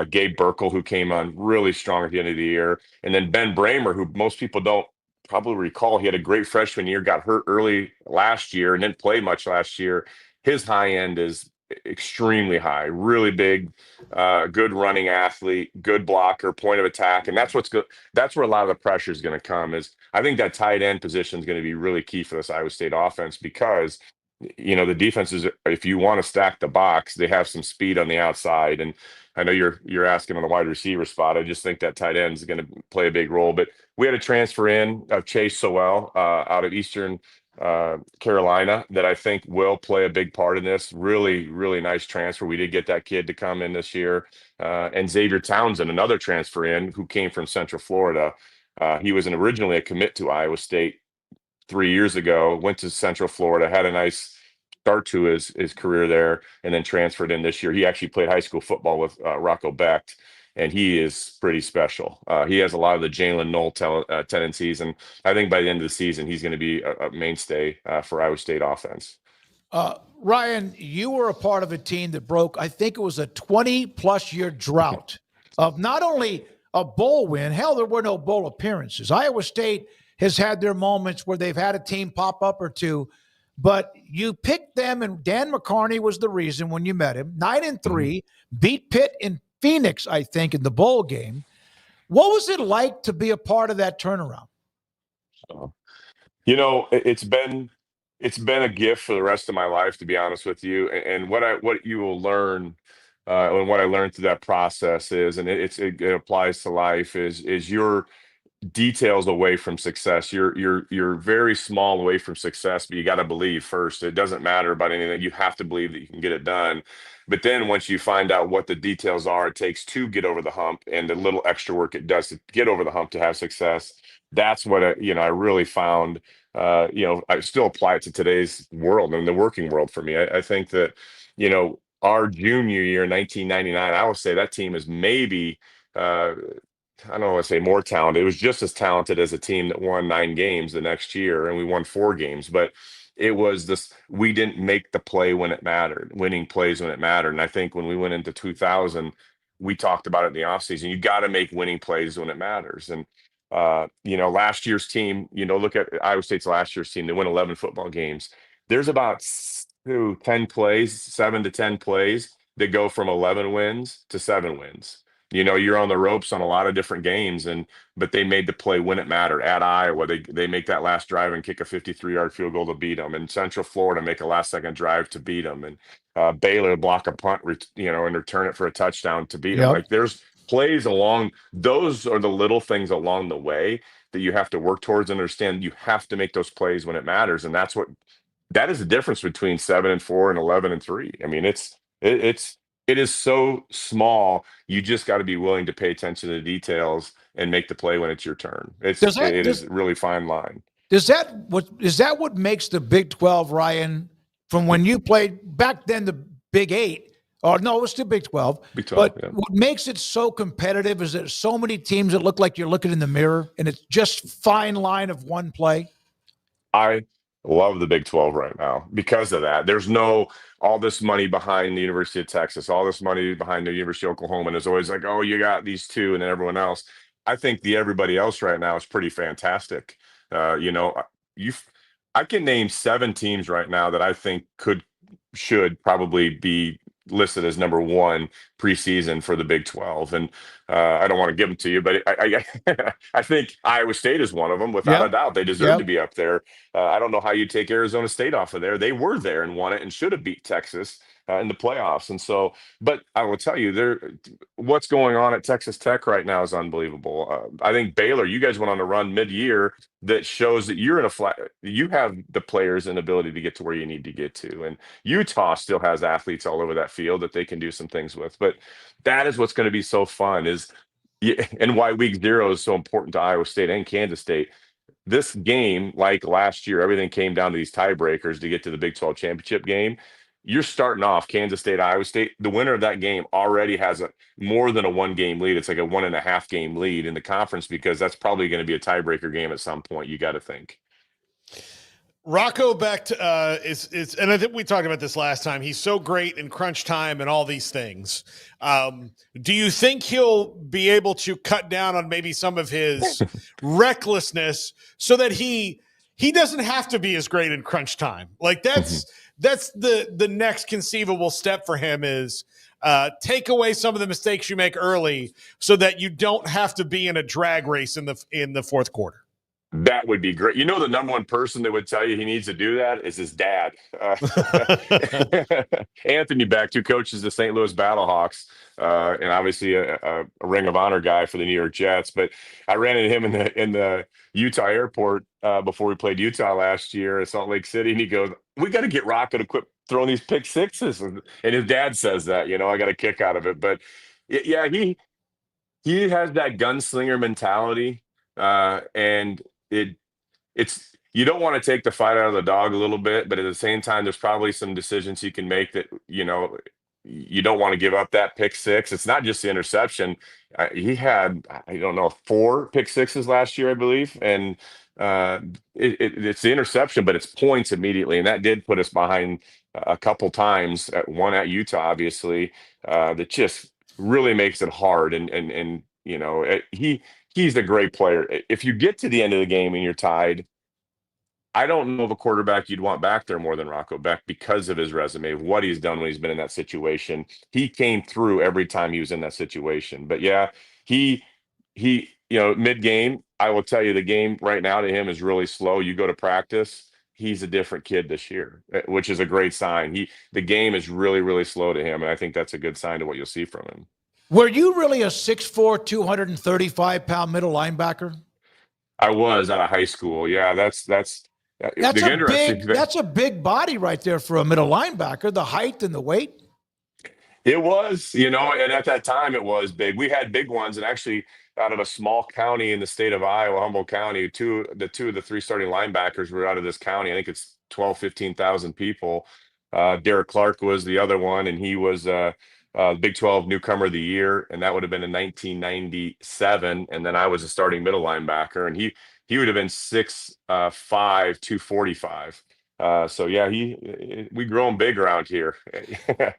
Gabe Burkle, who came on really strong at the end of the year, and then Ben Bramer, who most people don't probably recall, he had a great freshman year, got hurt early last year and didn't play much last year. His high end is extremely high, really big, good running athlete, good blocker, point of attack. And that's what's good. That's where a lot of the pressure is going to come. Is I think that tight end position is going to be really key for this Iowa State offense, because the defenses, if you want to stack the box, they have some speed on the outside. And I know you're asking on the wide receiver spot. I just think that tight end is going to play a big role. But we had a transfer in of Chase Sowell out of Eastern Carolina that I think will play a big part in this. Really, really nice transfer. We did get that kid to come in this year. And Xavier Townsend, another transfer in who came from Central Florida. He was originally a commit to Iowa State 3 years ago, went to Central Florida, had a nice start to his career there, and then transferred in this year. He actually played high school football with Rocco Becht, and he is pretty special. He has a lot of the Jalen Knoll tendencies, and I think by the end of the season, he's going to be a mainstay for Iowa State offense. Ryan, you were a part of a team that broke, I think it was a 20-plus year drought of not only a bowl win, hell, there were no bowl appearances. Iowa State has had their moments where they've had a team pop up or two, but you picked them, and Dan McCarney was the reason when you met him. 9-3, beat Pitt in Phoenix, I think, in the bowl game. What was it like to be a part of that turnaround? It's been a gift for the rest of my life, to be honest with you. And what you will learn, and what I learned through that process is, and it applies to life, is your details away from success. You're very small away from success, but you got to believe first. It doesn't matter about anything. You have to believe that you can get it done. But then once you find out what the details are it takes to get over the hump, and the little extra work it does to get over the hump to have success, that's what I really found. I still apply it to today's world and the working world for me. I think that, our junior year, 1999, I would say that team is maybe, I don't want to say more talented. It was just as talented as a team that won 9 games the next year, and we won 4 games. But it was this, we didn't make the play when it mattered, winning plays when it mattered. And I think when we went into 2000, we talked about it in the offseason. You got to make winning plays when it matters. And, last year's team, look at Iowa State's last year's team. They won 11 football games. There's about 7 to 10 plays that go from 11 wins to 7 wins. You're on the ropes on a lot of different games, but they made the play when it mattered. At Iowa, they make that last drive and kick a 53-yard field goal to beat them. And Central Florida make a last-second drive to beat them. And Baylor block a punt, and return it for a touchdown to beat them. Like, there's plays along. Those are the little things along the way that you have to work towards and understand. You have to make those plays when it matters, and that is the difference between 7-4 and 11-3. I mean, it is so small. You just got to be willing to pay attention to the details and make the play when it's your turn. It is a really fine line. Is that what makes the Big 12, Ryan, from when you played back then, the Big 8? Or no, it was still Big 12. Big 12, but what makes it so competitive is that so many teams that look like you're looking in the mirror, and it's just fine line of one play. I love the Big 12 right now because of that. There's all this money behind the University of Texas, all this money behind the University of Oklahoma, and it's always like, oh, you got these two and then everyone else. I think everybody else right now is pretty fantastic. I can name 7 teams right now that I think should probably be listed as number 1 preseason for the Big 12. And I don't want to give them to you, but I think Iowa State is one of them without a doubt. They deserve to be up there. I don't know how you take Arizona State off of there. They were there and won it and should have beat Texas in the playoffs. And so, but I will tell you, what's going on at Texas Tech right now is unbelievable. I think Baylor, you guys went on a run mid-year that shows that you're you have the players and ability to get to where you need to get to. And Utah still has athletes all over that field that they can do some things with. But that is what's going to be so fun and why week 0 is so important to Iowa State and Kansas State. This game, like last year, everything came down to these tiebreakers to get to the Big 12 championship game. You're starting off Kansas State, Iowa State. The winner of that game already has more than a 1-game lead. It's like a 1.5-game lead in the conference, because that's probably going to be a tiebreaker game at some point. You got to think. Rocco Becht is, and I think we talked about this last time. He's so great in crunch time and all these things. Do you think he'll be able to cut down on maybe some of his recklessness so that he doesn't have to be as great in crunch time? Like that's the next conceivable step for him is take away some of the mistakes you make early so that you don't have to be in a drag race in the fourth quarter. That would be great. The number one person that would tell you he needs to do that is his dad. Anthony Beck, who coaches the St. Louis Battlehawks, and obviously a Ring of Honor guy for the New York Jets. But I ran into him in the Utah airport before we played Utah last year at Salt Lake City, and he goes, "We got to get Rocco to quit throwing these pick sixes." And his dad says that. I got a kick out of it. But yeah, he has that gunslinger mentality, and it's you don't want to take the fight out of the dog a little bit, but at the same time, there's probably some decisions he can make that you don't want to give up that pick six. It's not just the interception. He had, I don't know, 4 pick sixes last year, I believe, and it's the interception, but it's points immediately, and that did put us behind a couple times. One at Utah, obviously, that just really makes it hard, and he's a great player. If you get to the end of the game and you're tied, I don't know of a quarterback you'd want back there more than Rocco Beck because of his resume, of what he's done when he's been in that situation. He came through every time he was in that situation. But yeah, he mid-game, I will tell you the game right now to him is really slow. You go to practice, he's a different kid this year, which is a great sign. The game is really, really slow to him, and I think that's a good sign to what you'll see from him. Were you really a 6'4", 235-pound middle linebacker? I was out of high school. Yeah, that's a big body right there for a middle linebacker, the height and the weight. It was, and at that time it was big. We had big ones, and actually out of a small county in the state of Iowa, Humboldt County, two of the 3 starting linebackers were out of this county. I think it's 15,000 people. Derek Clark was the other one, and he was Big 12 newcomer of the year, and that would have been in 1997. And then I was a starting middle linebacker, and he would have been 6'5", 245. So yeah, we grown big around here.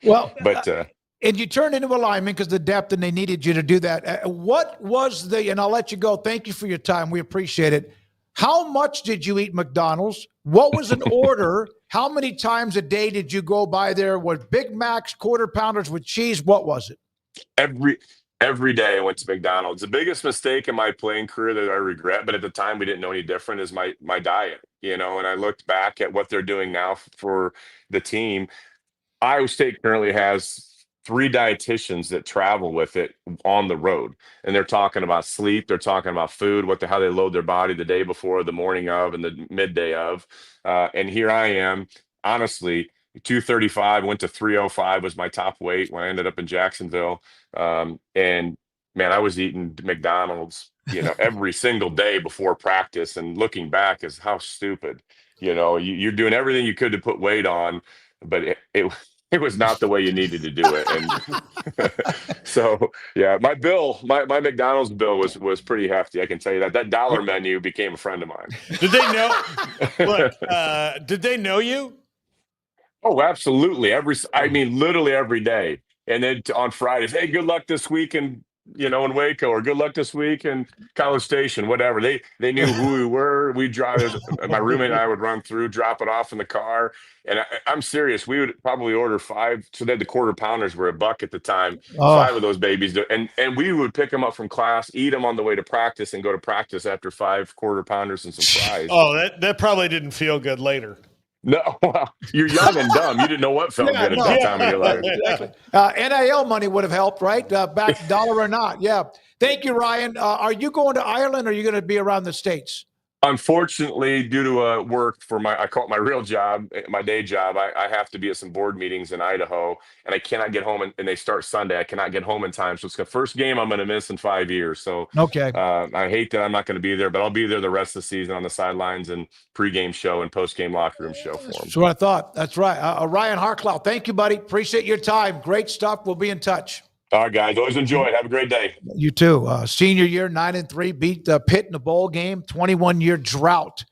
Well, but and you turned into a lineman because the depth, and they needed you to do that. What was and I'll let you go. Thank you for your time. We appreciate it. How much did you eat McDonald's? What was an order? How many times a day did you go by there with Big Macs, quarter pounders with cheese? What was it? Every day I went to McDonald's. The biggest mistake in my playing career that I regret, but at the time we didn't know any different, is my diet, and I looked back at what they're doing now for the team. Iowa State currently has 3 dietitians that travel with it on the road, and they're talking about sleep, they're talking about food, how they load their body the day before, the morning of, and the midday of. And here I am, honestly, 235, went to 305 was my top weight when I ended up in Jacksonville. And man, I was eating McDonald's, every single day before practice, and looking back is how stupid, you're doing everything you could to put weight on, but it was not the way you needed to do it. And so, yeah, my McDonald's bill was pretty hefty. I can tell you that dollar menu became a friend of mine. Did they know? Look, did they know you? Oh, absolutely. Literally every day. And then on Fridays, hey, good luck this week in Waco, or good luck this week in College Station, whatever. They knew who we were. We drive. My roommate and I would run through, drop it off in the car. And I'm serious. We would probably order 5. So then the quarter pounders were $1 at the time. 5 of those babies. And we would pick them up from class, eat them on the way to practice, and go to practice after 5 quarter pounders and some fries. Oh, that probably didn't feel good later. No, well, you're young and dumb. You didn't know what felt good at that time of your life. Exactly. NIL money would have helped, right? Back dollar or not. Yeah. Thank you, Ryan. Are you going to Ireland, or are you going to be around the States? Unfortunately, due to work for I call it my real job, my day job, I have to be at some board meetings in Idaho, and I cannot get home, and they start Sunday. I cannot get home in time. So it's the first game I'm going to miss in 5 years. So okay, I hate that I'm not going to be there, but I'll be there the rest of the season on the sidelines and pregame show and postgame locker room show for them. That's what I thought. That's right. Ryan Harklau, thank you, buddy. Appreciate your time. Great stuff. We'll be in touch. All right, guys. Always enjoy it. Have a great day. You too. Senior year, 9-3, beat Pitt in the bowl game. 21-year drought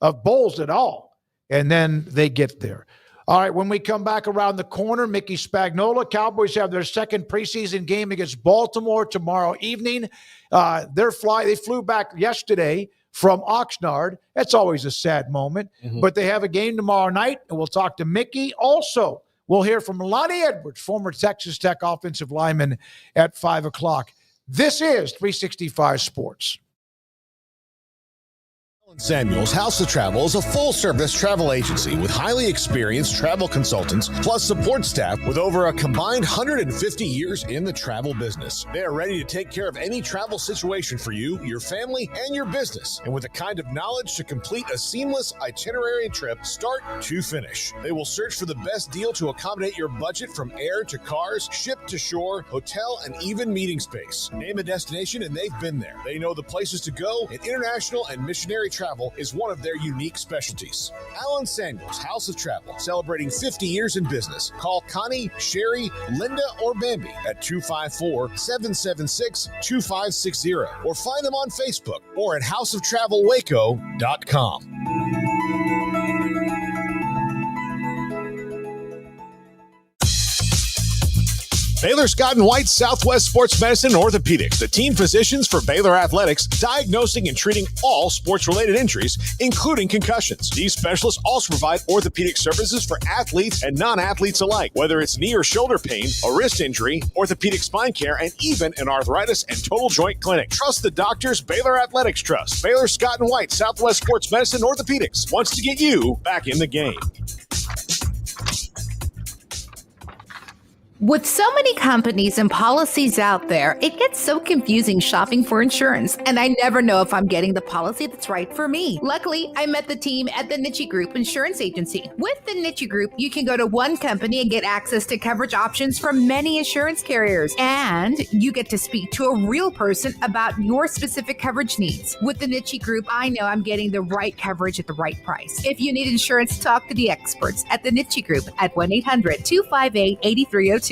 of bowls at all, and then they get there. All right, when we come back around the corner, Mickey Spagnola. Cowboys have their second preseason game against Baltimore tomorrow evening. They flew back yesterday from Oxnard. That's always a sad moment. But they have a game tomorrow night, and we'll talk to Mickey. Also, we'll hear from Lonnie Edwards, former Texas Tech offensive lineman, at 5 o'clock. This is 365 Sports. Samuels House of Travel is a full-service travel agency with highly experienced travel consultants plus support staff with over a combined 150 years in the travel business. They are ready to take care of any travel situation for you, your family, and your business, and with the kind of knowledge to complete a seamless itinerary trip start to finish. They will search for the best deal to accommodate your budget from air to cars, ship to shore, hotel, and even meeting space. Name a destination and they've been there. They know the places to go, and international and missionary travel is one of their unique specialties. Allen Samuels House of Travel, celebrating 50 years in business. Call Connie, Sherry, Linda, or Bambi at 254-776-2560 or find them on Facebook or at houseoftravelwaco.com. Baylor Scott & White Southwest Sports Medicine and Orthopedics, the team physicians for Baylor Athletics, diagnosing and treating all sports-related injuries, including concussions. These specialists also provide orthopedic services for athletes and non-athletes alike, whether it's knee or shoulder pain, a wrist injury, orthopedic spine care, and even an arthritis and total joint clinic. Trust the doctors Baylor Athletics trust. Baylor Scott & White Southwest Sports Medicine and Orthopedics wants to get you back in the game. With so many companies and policies out there, it gets so confusing shopping for insurance, and I never know if I'm getting the policy that's right for me. Luckily, I met the team at the Niche Group Insurance Agency. With the Niche Group, you can go to one company and get access to coverage options from many insurance carriers, and you get to speak to a real person about your specific coverage needs. With the Niche Group, I know I'm getting the right coverage at the right price. If you need insurance, talk to the experts at the Niche Group at 1-800-258-8302.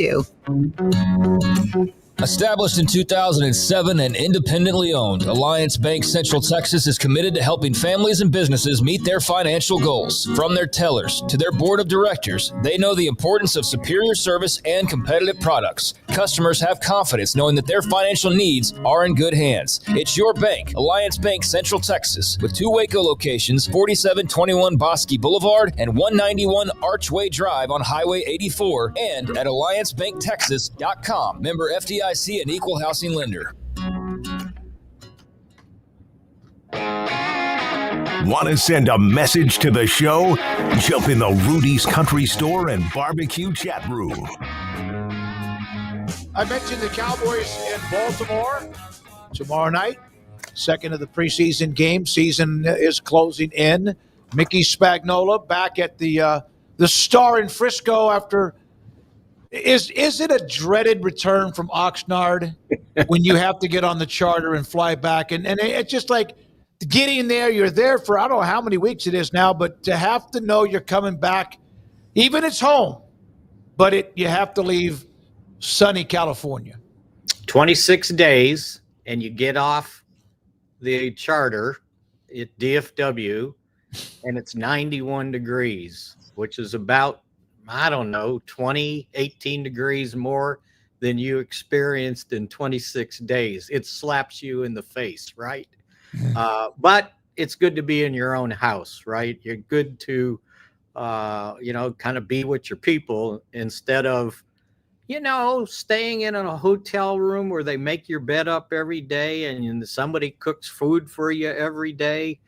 Established in 2007 and independently owned, Alliance Bank Central Texas is committed to helping families and businesses meet their financial goals. From their tellers to their board of directors, they know the importance of superior service and competitive products. Customers have confidence knowing that their financial needs are in good hands. It's your bank, Alliance Bank Central Texas, with 2 Waco locations, 4721 Bosque Boulevard and 191 Archway Drive on Highway 84, and at alliancebanktexas.com. Member FDIC and equal housing lender. Want to send a message to the show? Jump in the Rudy's Country Store and Barbecue chat room. I mentioned the Cowboys in Baltimore tomorrow night. Second of the preseason game. Season is closing in. Mickey Spagnola back at the Star in Frisco after. Is it a dreaded return from Oxnard when you have to get on the charter and fly back? And it's just like getting there, you're there for I don't know how many weeks it is now, but to have to know you're coming back, even it's home, but you have to leave sunny California. 26 days, and you get off the charter at DFW, and it's 91 degrees, which is about, I don't know, 18 degrees more than you experienced in 26 days. It slaps you in the face, right? But it's good to be in your own house, right? You're good to, kind of be with your people instead of, staying in a hotel room where they make your bed up every day and somebody cooks food for you every day.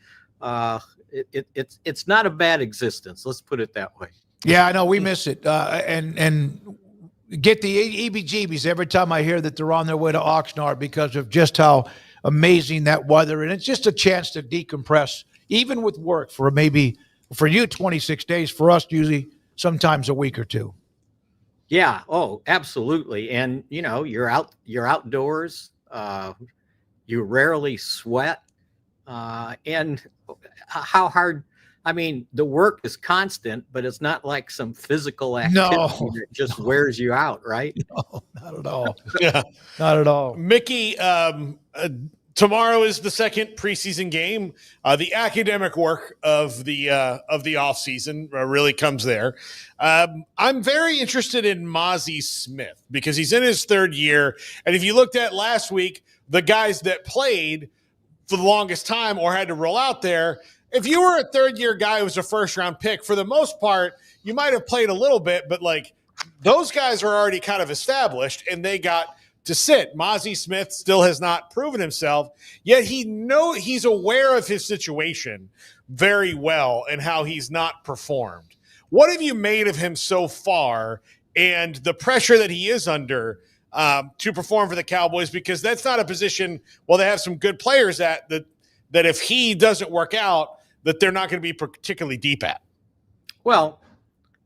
It's not a bad existence. Let's put it that way. Yeah, I know we miss it, and get the EBGBs every time I hear that they're on their way to Oxnard because of just how amazing that weather, and it's just a chance to decompress, even with work for maybe for you 26 days, for us usually sometimes a week or two. Yeah. Oh, absolutely. And you're outdoors. You rarely sweat, and how hard. I mean, the work is constant, but it's not like some physical activity that just wears you out, right? No, not at all. Yeah, not at all. Mickey, tomorrow is the second preseason game. The academic work of the off season really comes there. I'm very interested in Mozzie Smith because he's in his third year, and if you looked at last week, the guys that played for the longest time or had to roll out there. If you were a third-year guy who was a first-round pick, for the most part, you might have played a little bit, but like those guys are already kind of established, and they got to sit. Mozzie Smith still has not proven himself, yet he's aware of his situation very well and how he's not performed. What have you made of him so far and the pressure that he is under to perform for the Cowboys? Because that's not a position, well, they have some good players at that if he doesn't work out, that they're not going to be particularly deep at. Well,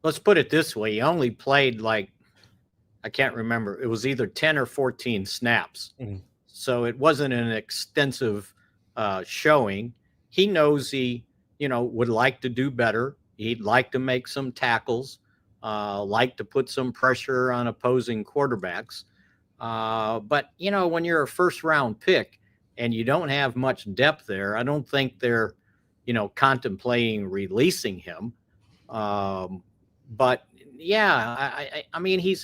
let's put it this way. He only played I can't remember. It was either 10 or 14 snaps. Mm-hmm. So it wasn't an extensive showing. He knows he, would like to do better. He'd like to make some tackles, like to put some pressure on opposing quarterbacks. But, when you're a first round pick and you don't have much depth there, I don't think they're, contemplating releasing him. But yeah, I mean,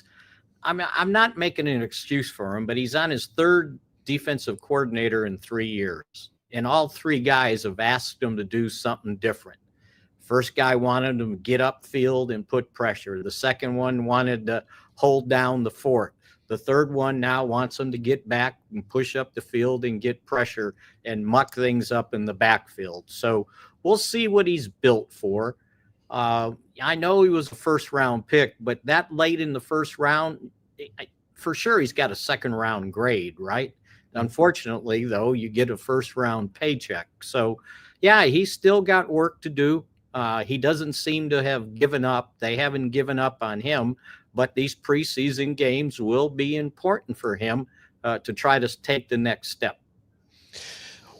I'm not making an excuse for him, but he's on his third defensive coordinator in 3 years. And all three guys have asked him to do something different. First guy wanted him to get upfield and put pressure. The second one wanted to hold down the fort. The third one now wants him to get back and push up the field and get pressure and muck things up in the backfield. So we'll see what he's built for. I know he was a first-round pick, but that late in the first round, for sure he's got a second-round grade, right? Unfortunately, though, you get a first-round paycheck. So, yeah, he's still got work to do. He doesn't seem to have given up. They haven't given up on him, but these preseason games will be important for him to try to take the next step.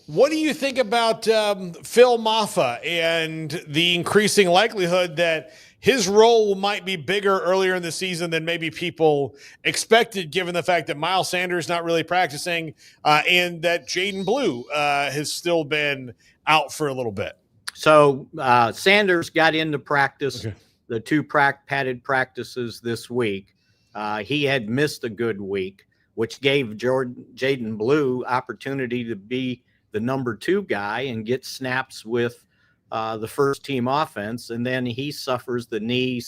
What do you think about Phil Maffa and the increasing likelihood that his role might be bigger earlier in the season than maybe people expected, given the fact that Miles Sanders not really practicing and that Jaden Blue has still been out for a little bit? So Sanders got into practice, the two padded practices this week. He had missed a good week, which gave Jaden Blue opportunity to be the number 2 guy and get snaps with the first team offense. And then he suffers the knee/ankle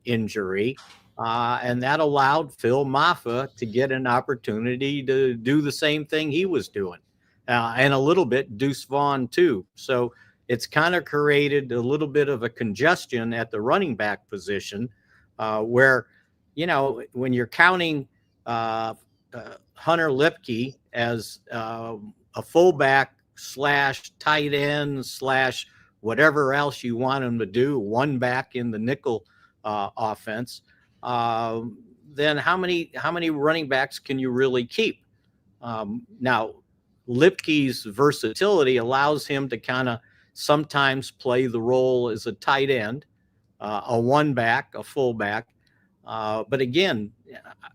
injury. And that allowed Phil Maffa to get an opportunity to do the same thing he was doing. And a little bit Deuce Vaughn too. So it's kind of created a little bit of a congestion at the running back position where, when you're counting Hunter Lipke as a fullback / tight end / whatever else you want him to do, one back in the nickel offense, then how many running backs can you really keep? Now, Lipke's versatility allows him to kind of sometimes play the role as a tight end, a one back, a fullback. But again,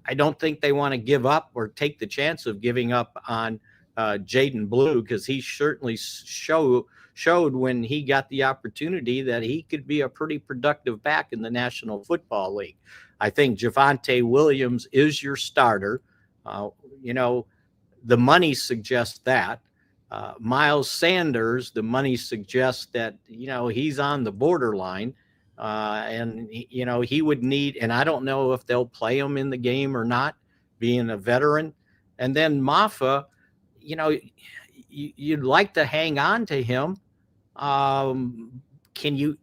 I don't think they want to give up or take the chance of giving up on Jaden Blue, because he certainly showed when he got the opportunity that he could be a pretty productive back in the National Football League. I think Javonte Williams is your starter. The money suggests that. Miles Sanders, the money suggests that, he's on the borderline. And he would need, and I don't know if they'll play him in the game or not, being a veteran. And then Maffa, you'd like to hang on to him. Can you,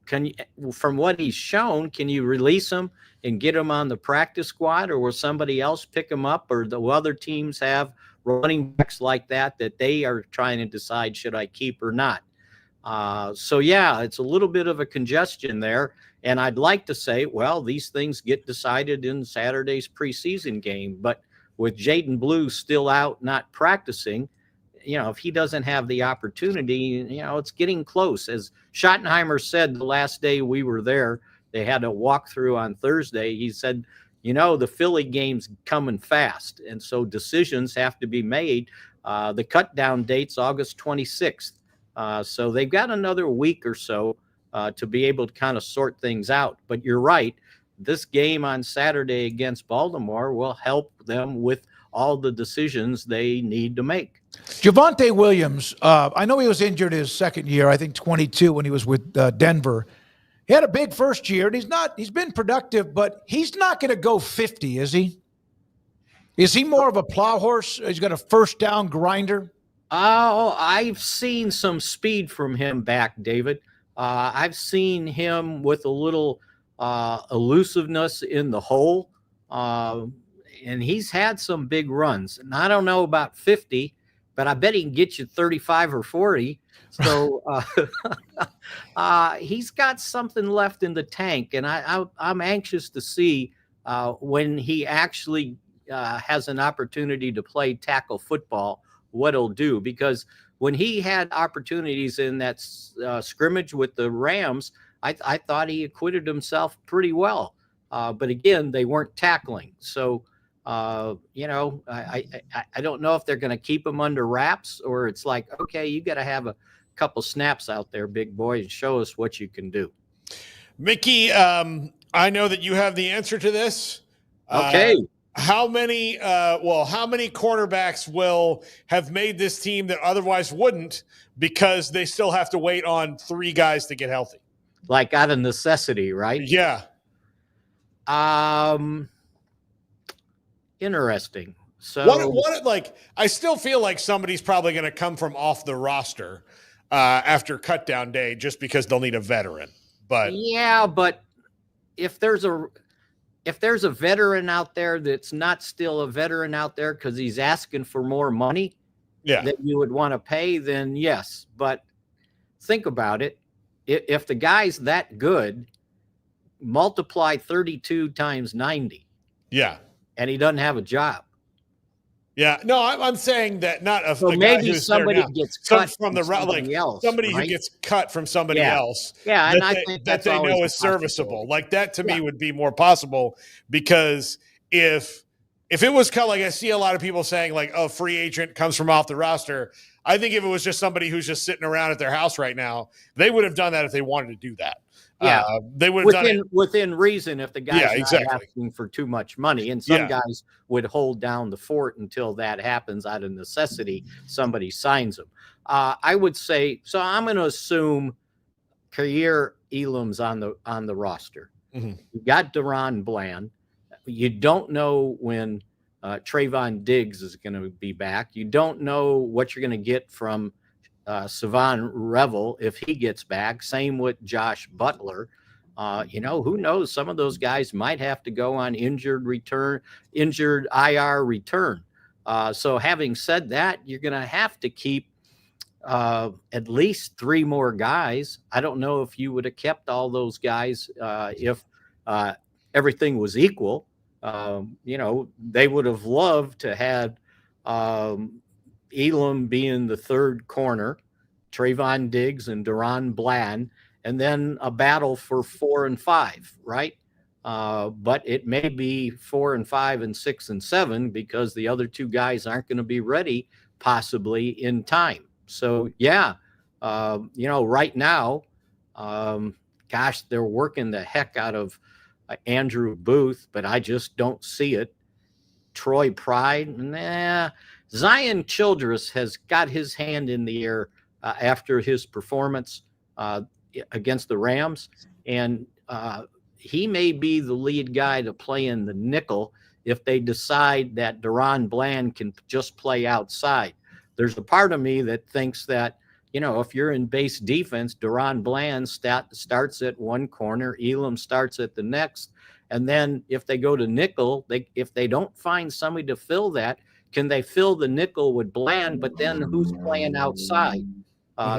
from what he's shown, can you release him and get him on the practice squad, or will somebody else pick him up, or the other teams have running backs like that they are trying to decide, should I keep or not? So yeah, it's a little bit of a congestion there. And I'd like to say, well, these things get decided in Saturday's preseason game. But with Jaden Blue still out, not practicing, if he doesn't have the opportunity, it's getting close. As Schottenheimer said the last day we were there, they had a walkthrough on Thursday. He said, the Philly game's coming fast. And so decisions have to be made. The cut down date's August 26th. So they've got another week or so to be able to kind of sort things out. But you're right. this game on Saturday against Baltimore will help them with all the decisions they need to make. Javonte Williams, I know he was injured his second year, I think 22 when he was with Denver. He had a big first year, and he's been productive, but he's not going to go 50, is he? Is he more of a plow horse? He's got a first down grinder? Oh, I've seen some speed from him back, David. I've seen him with a little elusiveness in the hole, and he's had some big runs. And I don't know about 50, but I bet he can get you 35 or 40. So he's got something left in the tank, and I'm anxious to see when he actually has an opportunity to play tackle football, what he'll do. Because when he had opportunities in that scrimmage with the Rams, I thought he acquitted himself pretty well. But again, they weren't tackling. So, I don't know if they're going to keep him under wraps, or it's like, okay, you got to have a couple snaps out there, big boy, and show us what you can do. Mickey, I know that you have the answer to this. Okay. How many cornerbacks will have made this team that otherwise wouldn't, because they still have to wait on 3 guys to get healthy? Like out of necessity, right? Yeah. Interesting. So what like, I still feel like somebody's probably going to come from off the roster after cut down day, just because they'll need a veteran. But yeah, but if there's a veteran out there that's not still a veteran out there because he's asking for more money that you would want to pay, then yes. But think about it. If the guy's that good, multiply 32 times 90. Yeah. And he doesn't have a job. Yeah. No, I'm saying that not a so maybe somebody gets cut from the somebody else, somebody who gets cut from somebody else. Yeah, and I think that they know is serviceable. Like that to me would be more possible, because if it was kind of like, I see a lot of people saying like, oh, free agent comes from off the roster. I think if it was just somebody who's just sitting around at their house right now, they would have done that if they wanted to do that. Yeah, they would have done it within reason if the guy's not exactly. asking for too much money. And some guys would hold down the fort until that happens out of necessity. Somebody signs them. I would say so. I'm going to assume Kaiir Elam's on the roster. Mm-hmm. You got Deron Bland. You don't know when Trayvon Diggs is going to be back. You don't know what you're going to get from Savon Revel if he gets back. Same with Josh Butler. Who knows? Some of those guys might have to go on injured IR return. So having said that, you're going to have to keep at least 3 more guys. I don't know if you would have kept all those guys if everything was equal. They would have loved to have Elam being the third corner, Trayvon Diggs and Deron Bland, and then a battle for 4 and 5, right? But it may be 4 and 5 and 6 and 7 because the other 2 guys aren't going to be ready possibly in time. So, right now, they're working the heck out of Andrew Booth, but I just don't see it. Troy Pride, Zion Childress has got his hand in the air after his performance against the Rams, and he may be the lead guy to play in the nickel if they decide that Deron Bland can just play outside. There's a part of me that thinks that, if you're in base defense, Deron Bland starts at one corner, Elam starts at the next, and then if they go to nickel, if they don't find somebody to fill that, can they fill the nickel with Bland? But then who's playing outside?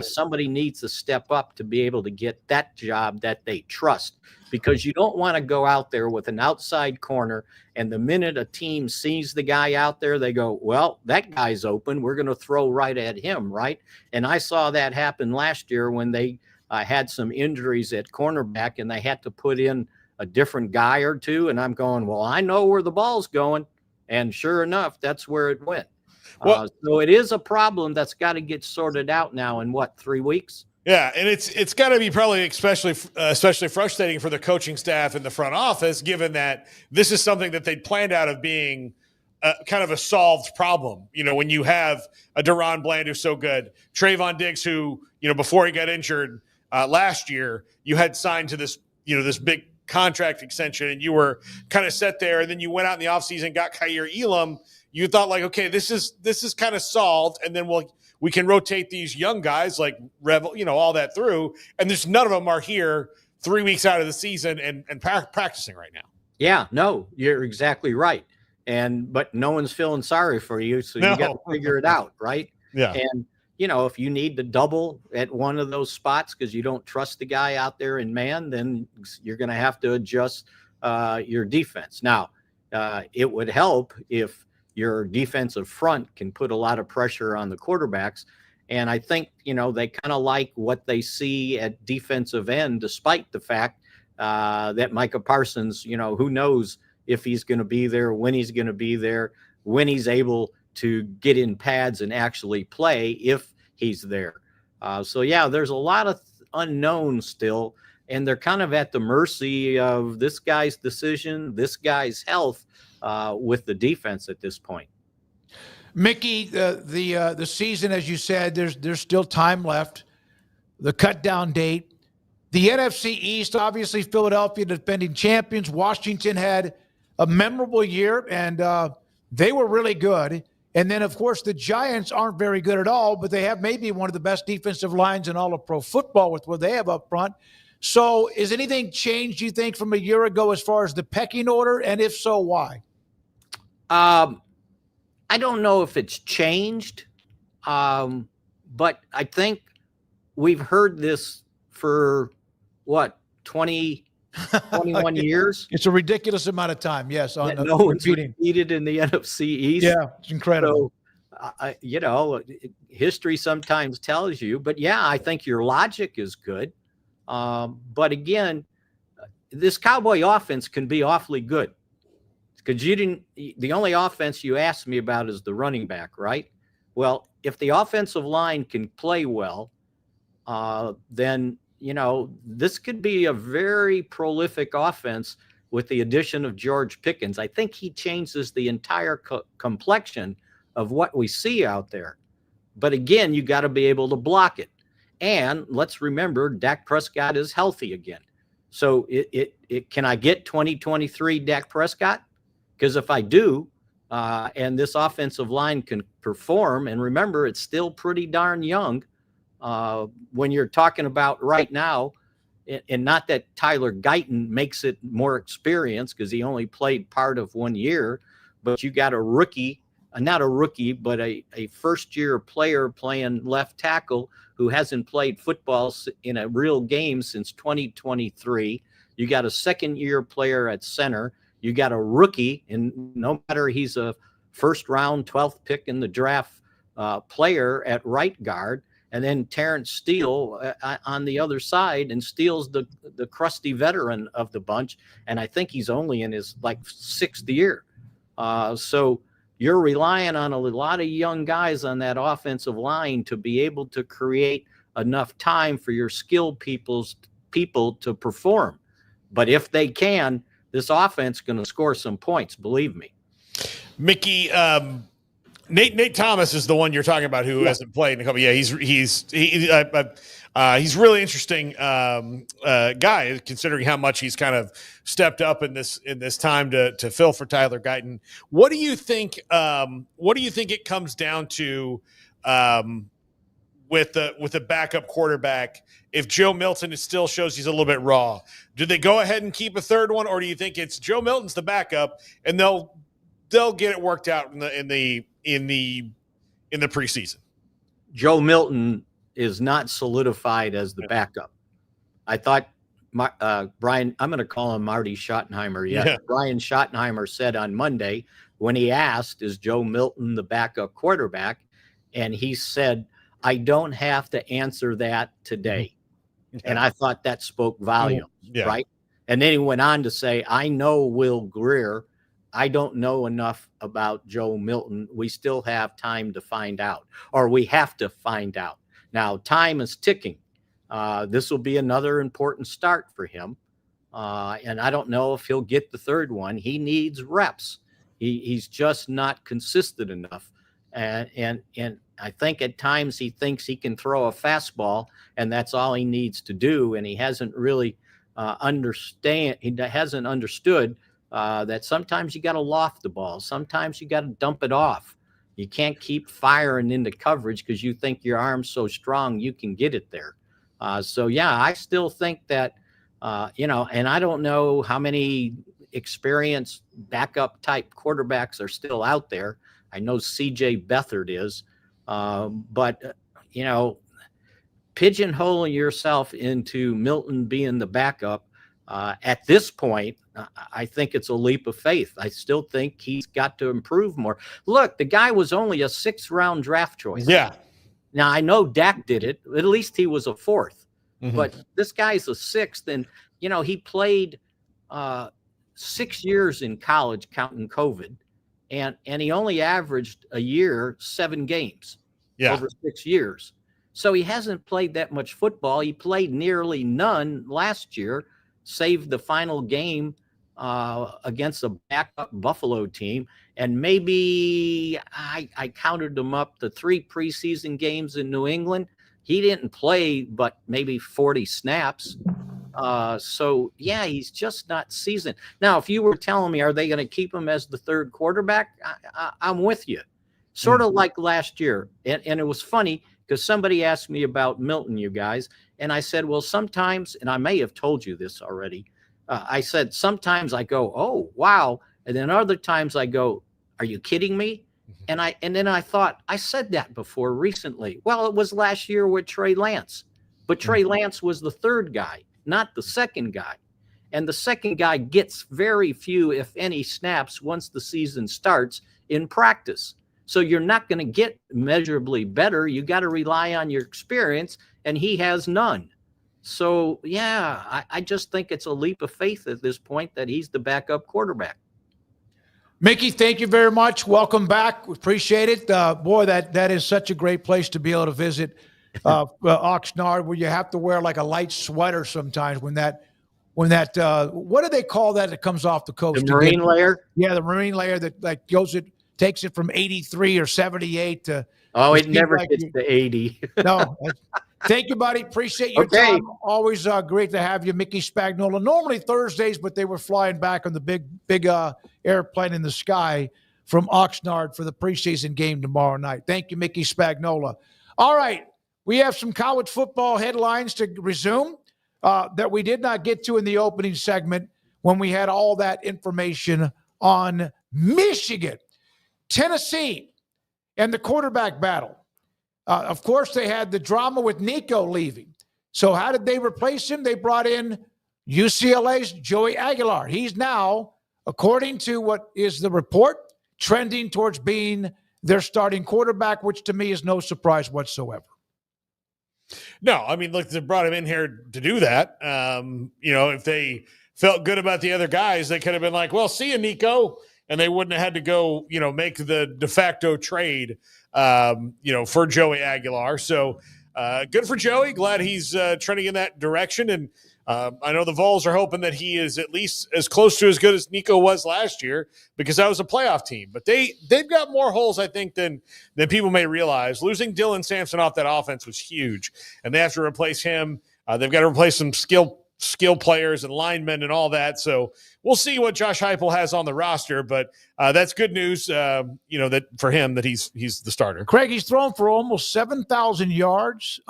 Somebody needs to step up to be able to get that job that they trust, because you don't want to go out there with an outside corner, and the minute a team sees the guy out there, they go, well, that guy's open. We're going to throw right at him, right? And I saw that happen last year when they had some injuries at cornerback, and they had to put in a different guy or two. And I'm going, well, I know where the ball's going. And sure enough, that's where it went. So it is a problem that's got to get sorted out now in 3 weeks? Yeah, and it's got to be probably especially frustrating for the coaching staff and the front office, given that this is something that they'd planned out of being kind of a solved problem. When you have a Deron Bland who's so good, Trayvon Diggs who, before he got injured last year, you had signed to this, this big contract extension, and you were kind of set there, and then you went out in the offseason, got Kaiir Elam. You thought like, okay, this is kind of solved, and then we can rotate these young guys like Revel, all that through, and there's none of them are here 3 weeks out of the season and practicing right now. Yeah, no, you're exactly right. But no one's feeling sorry for you, so you got to figure it out, right? Yeah. And if you need to double at one of those spots because you don't trust the guy out there in man, then you're going to have to adjust your defense. Now, it would help if your defensive front can put a lot of pressure on the quarterbacks. And I think, they kind of like what they see at defensive end, despite the fact that Micah Parsons, who knows if he's going to be there, when he's going to be there, when he's able to get in pads and actually play if he's there. So, there's a lot of unknowns still, and they're kind of at the mercy of this guy's decision, this guy's health with the defense at this point. Mickey, the season, as you said, there's still time left. The cut down date. The NFC East, obviously Philadelphia defending champions. Washington had a memorable year, and they were really good. And then, of course, the Giants aren't very good at all, but they have maybe one of the best defensive lines in all of pro football with what they have up front. So is anything changed, you think, from a year ago as far as the pecking order? And if so, why? I don't know if it's changed, but I think we've heard this for, 21 years? It's a ridiculous amount of time, yes. No one's repeated in the NFC East. Yeah, it's incredible. So, history sometimes tells you, but I think your logic is good. But again, this Cowboy offense can be awfully good because the only offense you asked me about is the running back, right? Well, if the offensive line can play well, then this could be a very prolific offense with the addition of George Pickens. I think he changes the entire complexion of what we see out there. But again, you got to be able to block it. And let's remember, Dak Prescott is healthy again. So can I get 2023 Dak Prescott? Because if I do, and this offensive line can perform, and remember, it's still pretty darn young, when you're talking about right now, and not that Tyler Guyton makes it more experience because he only played part of 1 year, but you got a rookie, not a rookie, but a first-year player playing left tackle who hasn't played football in a real game since 2023. You got a second-year player at center. You got a rookie, and no matter he's a first-round 12th pick in the draft player at right guard. And then Terrence Steele on the other side, and Steele's the crusty veteran of the bunch. And I think he's only in his sixth year. So you're relying on a lot of young guys on that offensive line to be able to create enough time for your skilled people to perform. But if they can, this offense is going to score some points, believe me. Mickey, Nate Thomas is the one you're talking about who hasn't played in a couple. Yeah, he's really interesting guy considering how much he's kind of stepped up in this time to fill for Tyler Guyton. What do you think? What do you think it comes down to with the backup quarterback? If Joe Milton still shows he's a little bit raw, do they go ahead and keep a third one, or do you think it's Joe Milton's the backup and they'll get it worked out in the preseason? Joe Milton is not solidified as the backup. I thought Brian, I'm going to call him Marty Schottenheimer. Yeah. Brian Schottenheimer said on Monday when he asked, is Joe Milton the backup quarterback? And he said, I don't have to answer that today. Yeah. And I thought that spoke volumes, right? And then he went on to say, I know Will Grier. I don't know enough about Joe Milton. We still have time to find out, or we have to find out. Now, time is ticking. This will be another important start for him. And I don't know if he'll get the third one. He needs reps. He's just not consistent enough. And I think at times he thinks he can throw a fastball and that's all he needs to do. And he hasn't really hasn't understood that sometimes you got to loft the ball. Sometimes you got to dump it off. You can't keep firing into coverage because you think your arm's so strong you can get it there. So, yeah, I still think that, and I don't know how many experienced backup type quarterbacks are still out there. I know C.J. Beathard is, but pigeonholing yourself into Milton being the backup at this point, I think it's a leap of faith. I still think he's got to improve more. Look, the guy was only a 6th round draft choice. Yeah. Now, I know Dak did it. At least he was a 4th. Mm-hmm. But this guy's a 6th. And, he played 6 years in college, counting COVID. And he only averaged a year, 7 games over 6 years. So he hasn't played that much football. He played nearly none last year, save the final game against a backup Buffalo team. And maybe I counted them up, the 3 preseason games in New England. He didn't play but maybe 40 snaps. So, yeah, he's just not seasoned. Now, if you were telling me, are they going to keep him as the third quarterback? I'm with you. Sort of like last year. And it was funny because somebody asked me about Milton, you guys. And I said, well, sometimes, and I may have told you this already, I said, sometimes I go, oh, wow. And then other times I go, are you kidding me? And then I thought, I said that before recently. Well, it was last year with Trey Lance. But Trey Lance was the third guy, not the second guy. And the second guy gets very few, if any, snaps once the season starts in practice. So you're not going to get measurably better. You got to rely on your experience, and he has none. So, yeah, I just think it's a leap of faith at this point that he's the backup quarterback. Mickey, thank you very much. Welcome back. We appreciate it. Boy, that is such a great place to be able to visit Oxnard, where you have to wear like a light sweater sometimes when that what do they call that comes off the coast? The marine layer? Yeah, the marine layer that like takes it from 83 or 78 to. Oh, it never gets to 80. No. Thank you, buddy. Appreciate your time. Always great to have you, Mickey Spagnola. Normally Thursdays, but they were flying back on the big airplane in the sky from Oxnard for the preseason game tomorrow night. Thank you, Mickey Spagnola. All right, we have some college football headlines to resume that we did not get to in the opening segment when we had all that information on Michigan, Tennessee, and the quarterback battle. Of course, they had the drama with Nico leaving. So how did they replace him? They brought in UCLA's Joey Aguilar. He's now, according to what is the report, trending towards being their starting quarterback, which to me is no surprise whatsoever. No, I mean, look, they brought him in here to do that. If they felt good about the other guys, they could have been like, well, see you, Nico. And they wouldn't have had to go, make the de facto trade, for Joey Aguilar. So good for Joey. Glad he's trending in that direction. And I know the Vols are hoping that he is at least as close to as good as Nico was last year, because that was a playoff team. But they've got more holes, I think, than people may realize. Losing Dylan Sampson off that offense was huge, and they have to replace him. They've got to replace some skill players and linemen and all that. So we'll see what Josh Heupel has on the roster, but that's good news, that for him that he's the starter. Craig, he's thrown for almost 7,000 yards,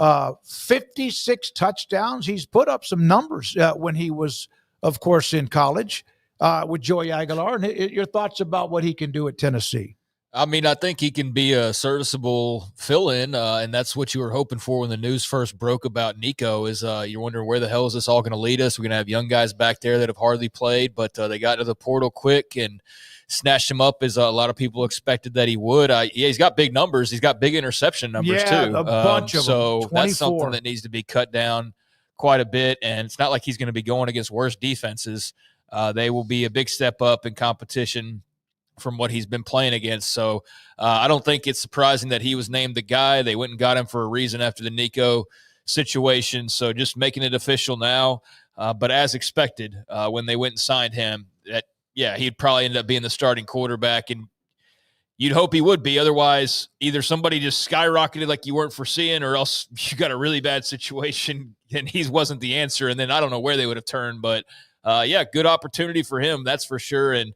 56 touchdowns. He's put up some numbers when he was, of course, in college with Joey Aguilar. And your thoughts about what he can do at Tennessee? I mean, I think he can be a serviceable fill-in, and that's what you were hoping for when the news first broke about Nico. Is you're wondering where the hell is this all going to lead us? We're going to have young guys back there that have hardly played, but they got to the portal quick and snatched him up as a lot of people expected that he would. He's got big numbers. He's got big interception numbers too. A bunch of them. So that's something that needs to be cut down quite a bit, and it's not like he's going to be going against worse defenses. They will be a big step up in competition from what he's been playing against. So I don't think it's surprising that he was named the guy. They went and got him for a reason after the Nico situation. So just making it official now. But as expected, when they went and signed him, he'd probably end up being the starting quarterback, and you'd hope he would be. Otherwise, either somebody just skyrocketed like you weren't foreseeing, or else you got a really bad situation and he wasn't the answer. And then I don't know where they would have turned, but good opportunity for him. That's for sure. And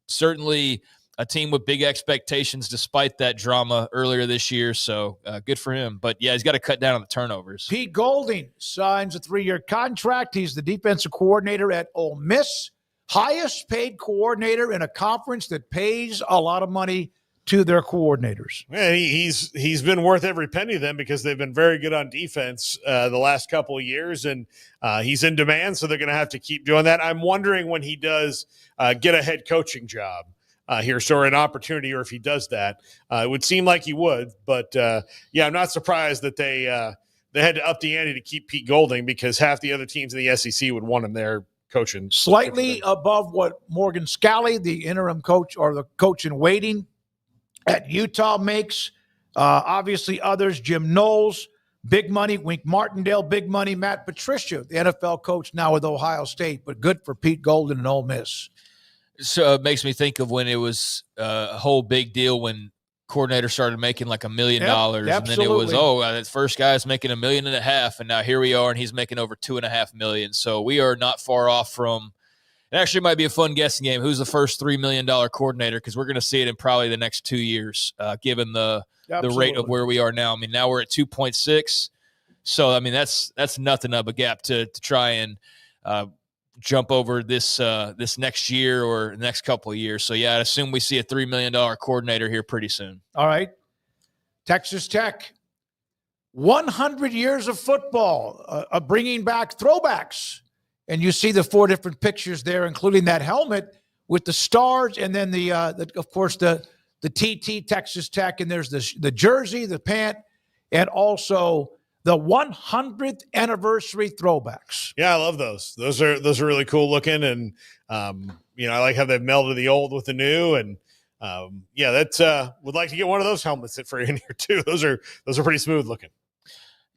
certainly a team with big expectations despite that drama earlier this year. So good for him. But yeah, he's got to cut down on the turnovers. Pete Golding signs a 3-year contract. He's the defensive coordinator at Ole Miss. Highest paid coordinator in a conference that pays a lot of money to their coordinators. Yeah, he's been worth every penny of them because they've been very good on defense the last couple of years, and he's in demand, so they're going to have to keep doing that. I'm wondering when he does get a head coaching job here, so an opportunity, or if he does that. It would seem like he would, but I'm not surprised that they had to up the ante to keep Pete Golding because half the other teams in the SEC would want him there coaching. Slightly above what Morgan Scalley, the interim coach or the coach in waiting at Utah, makes. Obviously others, Jim Knowles, big money. Wink Martindale, big money. Matt Patricia, the NFL coach now with Ohio State, but good for Pete Golding and Ole Miss. So it makes me think of when it was a whole big deal when coordinator started making like $1 million, and then it was that first guy's making $1.5 million, and now here we are, and he's making over $2.5 million. So we are not far off from. It actually might be a fun guessing game. Who's the first $3 million coordinator? Because we're going to see it in probably the next 2 years, given the rate of where we are now. I mean, now we're at 2.6. So I mean, that's nothing of a gap to try and jump over this next year or next couple of years. So yeah, I assume we see a $3 million coordinator here pretty soon. All right. Texas Tech, 100 years of football, bringing back throwbacks. And you see the 4 different pictures there, including that helmet with the stars, and then of course the TT Texas Tech, and there's the jersey, the pant, and also the 100th anniversary throwbacks. Yeah, I love those. Those are really cool looking, and I like how they've melded the old with the new, and would like to get one of those helmets for in here too. Those are pretty smooth looking.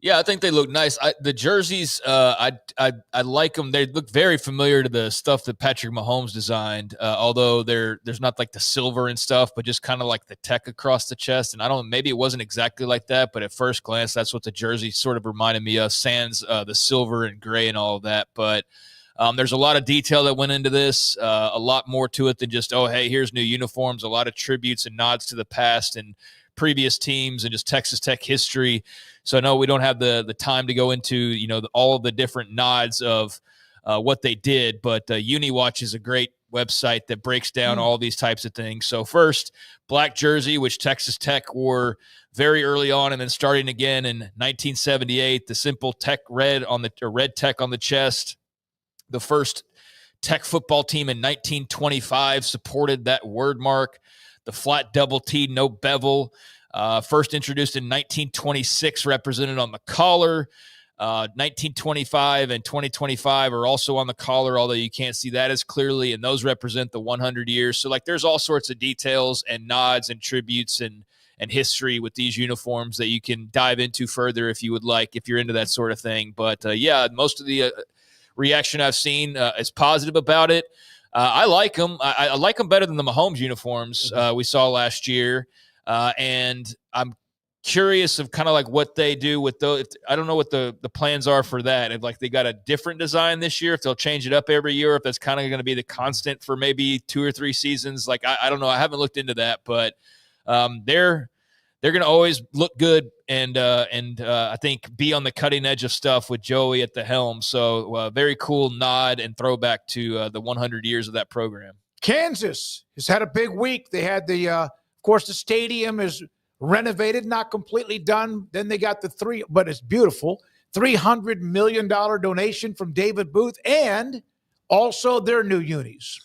Yeah, I think they look nice. The jerseys, I like them. They look very familiar to the stuff that Patrick Mahomes designed, although there's not like the silver and stuff, but just kind of like the tech across the chest. And maybe it wasn't exactly like that, but at first glance, that's what the jersey sort of reminded me of, sans the silver and gray and all of that. But there's a lot of detail that went into this, a lot more to it than just, oh, hey, here's new uniforms, a lot of tributes and nods to the past and previous teams and just Texas Tech history. So no, we don't have the time to go into, all of the different nods of what they did, but UniWatch is a great website that breaks down all these types of things. So first, black jersey, which Texas Tech wore very early on, and then starting again in 1978, the simple Tech red red Tech on the chest. The first Tech football team in 1925 supported that word mark. The flat double T, no bevel. First introduced in 1926, represented on the collar. 1925 and 2025 are also on the collar, although you can't see that as clearly, and those represent the 100 years. So, there's all sorts of details and nods and tributes and history with these uniforms that you can dive into further if you would like, if you're into that sort of thing. But, most of the reaction I've seen is positive about it. I like them. I like them better than the Mahomes uniforms we saw last year. And I'm curious of kind of like what they do with those. I don't know what the plans are for that. If they got a different design this year, if they'll change it up every year, if that's kind of going to be the constant for maybe 2 or 3 seasons. I don't know. I haven't looked into that, but they're going to always look good and I think be on the cutting edge of stuff with Joey at the helm. So very cool nod and throwback to the 100 years of that program. Kansas has had a big week. They had of course, the stadium is renovated, not completely done. Then they got but it's beautiful, $300 million donation from David Booth, and also their new unis.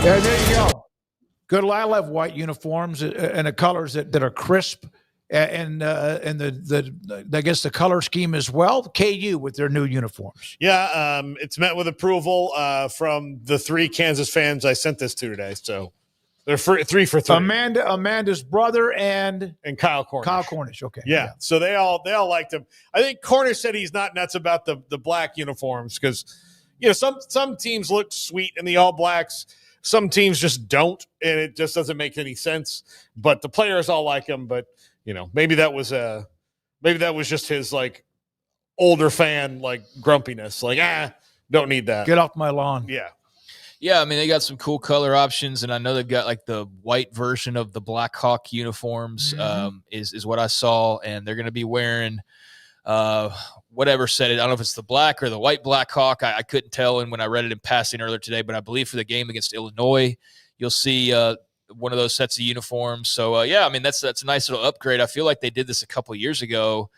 Yeah, there you go. Good. I love white uniforms and the colors that are crisp, and the I guess the color scheme as well. KU with their new uniforms. Yeah, it's met with approval from the 3 Kansas fans I sent this to today. So they're 3 for 3. Amanda's brother and Kyle Cornish. Kyle Cornish. Okay. Yeah. So they all liked him. I think Cornish said he's not nuts about the black uniforms because some teams look sweet in the all blacks. Some teams just don't, and it just doesn't make any sense. But the players all like him. But maybe that was just his like older fan like grumpiness. Like don't need that. Get off my lawn. Yeah. Yeah, I mean, they got some cool color options, and I know they've got like the white version of the Black Hawk uniforms is what I saw, and they're going to be wearing whatever said it. I don't know if it's the black or the white Black Hawk. I couldn't tell, and when I read it in passing earlier today, but I believe for the game against Illinois, you'll see one of those sets of uniforms. So, yeah, I mean, that's a nice little upgrade. I feel like they did this a couple years ago.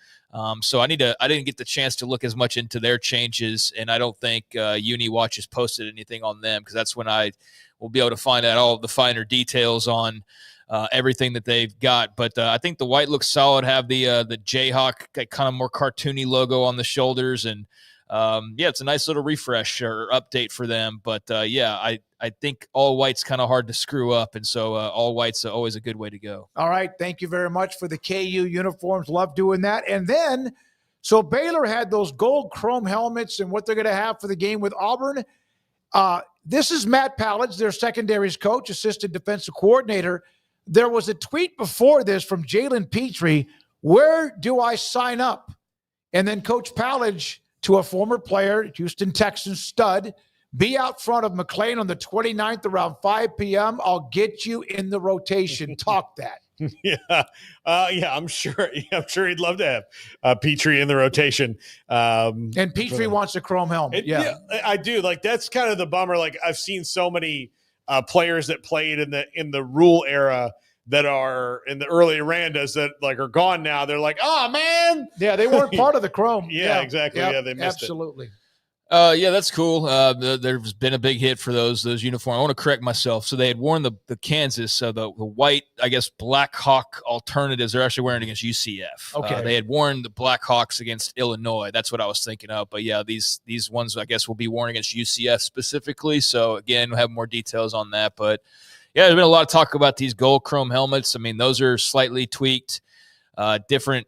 So I didn't get the chance to look as much into their changes, and I don't think UniWatch has posted anything on them because that's when I will be able to find out all of the finer details on everything that they've got. But I think the white looks solid. Have the Jayhawk kind of more cartoony logo on the shoulders, and yeah, it's a nice little refresh or update for them. But yeah, I think all white's kind of hard to screw up, and so all white's always a good way to go. All right, thank you very much for the KU uniforms. Love doing that. And then, so Baylor had those gold chrome helmets and what they're going to have for the game with Auburn. This is Matt Pallage, their secondaries coach, assistant defensive coordinator. There was a tweet before this from Jalen Petrie, where do I sign up? And then Coach Pallage, to a former player, Houston Texans stud, be out front of McLean on the 29th around 5 p.m. I'll get you in the rotation. Talk that. Yeah, I'm sure he'd love to have Petrie in the rotation. And Petrie wants a chrome helmet. Yeah, I do. Like that's kind of the bummer. Like I've seen so many players that played in the rule era that are in the early Arandas that like are gone now. They're like, oh man, yeah, they weren't part of the chrome. Yeah, exactly. Yep, yeah, they missed absolutely. Yeah, that's cool. There's been a big hit for those uniforms. I want to correct myself. So they had worn the Kansas, so the white, I guess, Black Hawk alternatives. They're actually wearing against UCF. Okay. They had worn the Black Hawks against Illinois. That's what I was thinking of. But yeah, these ones I guess will be worn against UCF specifically. So again, we'll have more details on that. But yeah, there's been a lot of talk about these gold chrome helmets. I mean, those are slightly tweaked, different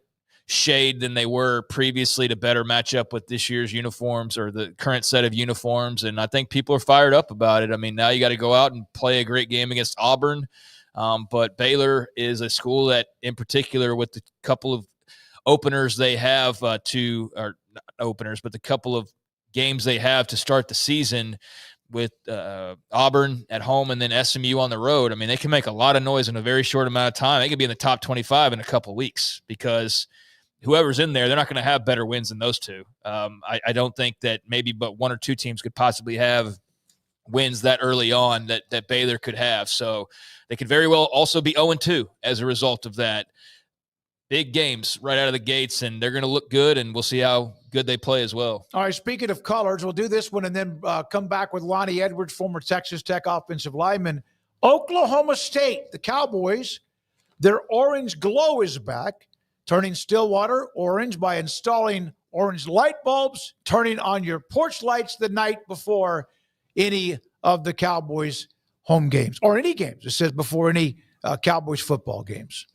shade than they were previously to better match up with this year's uniforms or the current set of uniforms. And I think people are fired up about it. I mean, now you got to go out and play a great game against Auburn. But Baylor is a school that in particular with the couple of openers they have or not openers, but the couple of games they have to start the season with Auburn at home and then SMU on the road. I mean, they can make a lot of noise in a very short amount of time. They could be in the top 25 in a couple of weeks because whoever's in there, they're not going to have better wins than those two. I don't think that maybe but one or two teams could possibly have wins that early on that Baylor could have. So they could very well also be 0-2 as a result of that. Big games right out of the gates, and they're going to look good, and we'll see how good they play as well. All right, speaking of colors, we'll do this one and then come back with Lonnie Edwards, former Texas Tech offensive lineman. Oklahoma State, the Cowboys, their orange glow is back, turning Stillwater orange by installing orange light bulbs, turning on your porch lights the night before any of the Cowboys home games, or any games. It says before any Cowboys football games.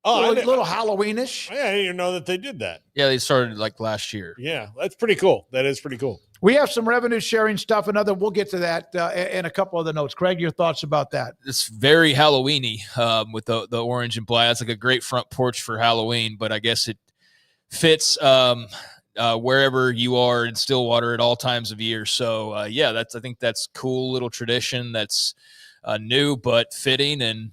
Oh, a little Halloweenish. I didn't even know that they did that. Yeah, they started like last year. Yeah, that's pretty cool. That is pretty cool. We have some revenue sharing stuff. We'll get to that in a couple of the notes. Craig, your thoughts about that? It's very Halloween-y with the orange and black. It's like a great front porch for Halloween, but I guess it fits wherever you are in Stillwater at all times of year. So yeah, I think that's cool little tradition. That's new but fitting, and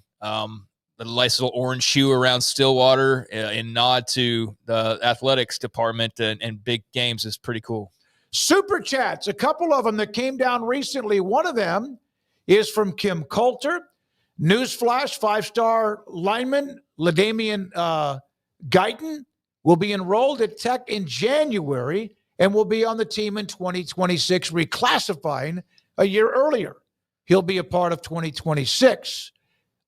the nice little orange shoe around Stillwater in nod to the athletics department and big games is pretty cool. Super chats, a couple of them that came down recently. One of them is from Kim Coulter. Newsflash, 5-star lineman LaDamian Guyton will be enrolled at Tech in January and will be on the team in 2026, reclassifying a year earlier. he'll be a part of 2026.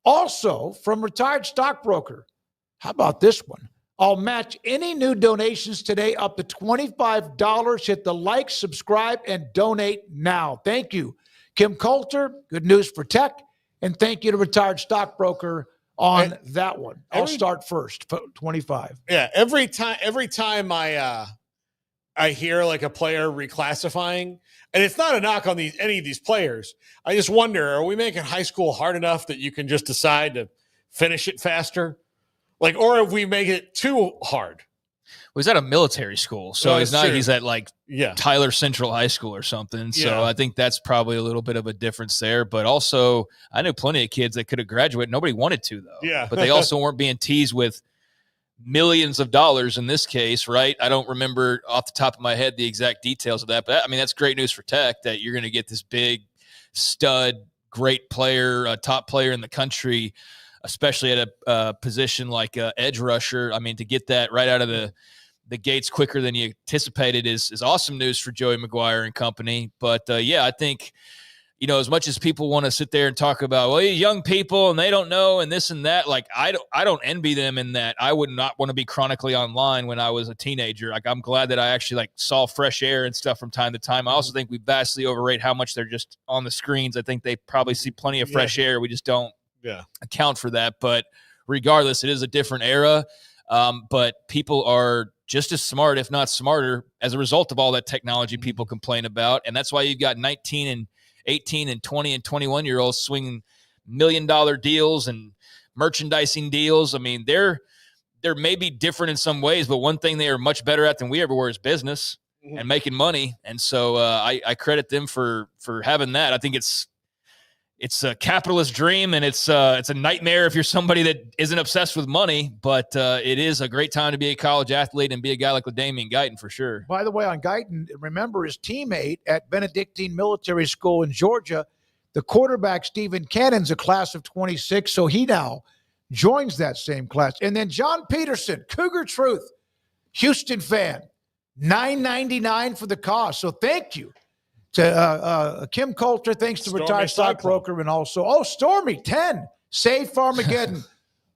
Also, from retired stockbroker, how about this one? I'll match any new donations today up to $25. Hit the like, subscribe, and donate now. Thank you, Kim Coulter. Good news for Tech. And thank you to retired stockbroker on that one. I'll start first, 25. Yeah, every time I hear like a player reclassifying, and it's not a knock on any of these players. I just wonder, are we making high school hard enough that you can just decide to finish it faster? Like, or if we make it too hard. Well, he's at a military school, so No, he's not. true. He's at like Tyler Central High School or something. So Yeah. I think that's probably a little bit of a difference there. But also, I knew plenty of kids that could have graduated. Nobody wanted to, though. Yeah. But they also weren't being teased with millions of dollars in this case, right? I don't remember off the top of my head the exact details of that. But, I mean, that's great news for Tech that you're going to get this big stud, great player, top player in the country, especially at a position like edge rusher. I mean, to get that right out of the gates quicker than you anticipated is awesome news for Joey McGuire and company. But, yeah, I think, as much as people want to sit there and talk about, well, young people and they don't know and this and that, like I don't envy them in that. I would not want to be chronically online when I was a teenager. Like, I'm glad that I actually saw fresh air and stuff from time to time. I also think we vastly overrate how much they're just on the screens. I think they probably see plenty of fresh air. We just don't account for that. But regardless, it is a different era. But people are just as smart, if not smarter, as a result of all that technology people complain about. And that's why you've got 19 and 18 and 20 and 21-year-olds swinging $1 million deals and merchandising deals. I mean, they're maybe different in some ways, but one thing they are much better at than we ever were is business and making money. And so I credit them for having that. I think it's a capitalist dream, and it's a nightmare if you're somebody that isn't obsessed with money, but it is a great time to be a college athlete and be a guy like LaDainian Guyton for sure. By the way, on Guyton, remember his teammate at Benedictine Military School in Georgia, the quarterback Stephen Cannon's a class of 26, so he now joins that same class. And then John Peterson, Cougar Truth, Houston fan, $9.99 for the cost. So thank you to Kim Coulter, thanks to retired stockbroker, and also, Stormy, 10, save Farmageddon.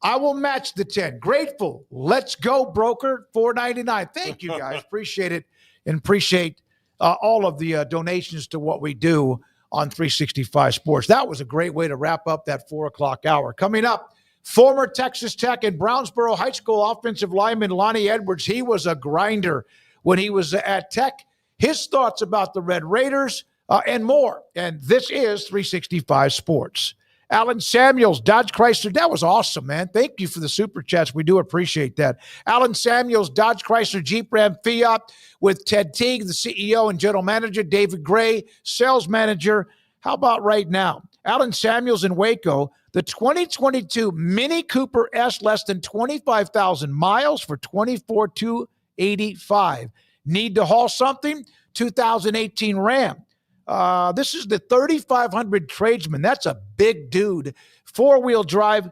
I will match the 10. Grateful. Let's go, broker, $4.99. Thank you, guys. Appreciate it, and appreciate all of the donations to what we do on 365 Sports. That was a great way to wrap up that 4 o'clock hour. Coming up, former Texas Tech and Brownsboro High School offensive lineman Lonnie Edwards. He was a grinder when he was at Tech. His thoughts about the Red Raiders and more. And this is 365 Sports. Alan Samuels, Dodge Chrysler. That was awesome, man. Thank you for the super chats. We do appreciate that. Alan Samuels, Dodge Chrysler, Jeep Ram Fiat with Ted Teague, the CEO and general manager, David Gray, sales manager. How about right now? Alan Samuels in Waco, the 2022 Mini Cooper S, less than 25,000 miles for $24,285. Need to haul something? 2018 Ram. This is the 3500 Tradesman. That's a big dude. Four-wheel drive,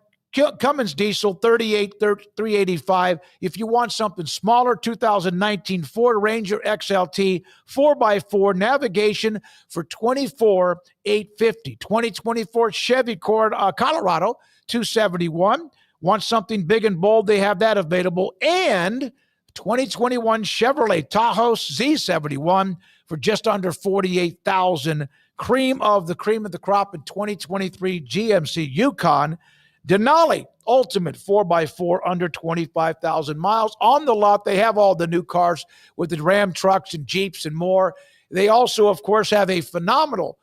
Cummins diesel, $38,385. If you want something smaller, 2019 Ford Ranger XLT 4x4 navigation for $24,850. 2024 Chevy Colorado, $271. Want something big and bold? They have that available. And 2021 Chevrolet Tahoe Z71 for just under $48,000. Cream of the crop in 2023 GMC Yukon. Denali Ultimate 4x4 under 25,000 miles. On the lot, they have all the new cars with the Ram trucks and Jeeps and more. They also, of course, have a phenomenal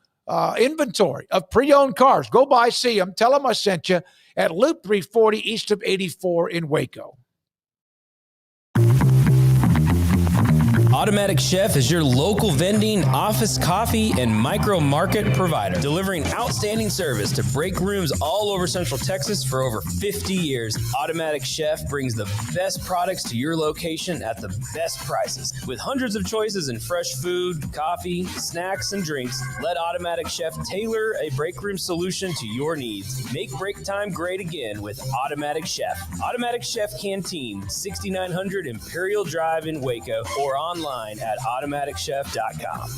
inventory of pre-owned cars. Go by, see them, tell them I sent you at Loop 340 east of 84 in Waco. Automatic Chef is your local vending, office coffee, and micro market provider, delivering outstanding service to break rooms all over Central Texas for over 50 years. Automatic Chef brings the best products to your location at the best prices. With hundreds of choices in fresh food, coffee, snacks, and drinks, let Automatic Chef tailor a break room solution to your needs. Make break time great again with Automatic Chef. Automatic Chef Canteen, 6900 Imperial Drive in Waco, or online at automaticchef.com.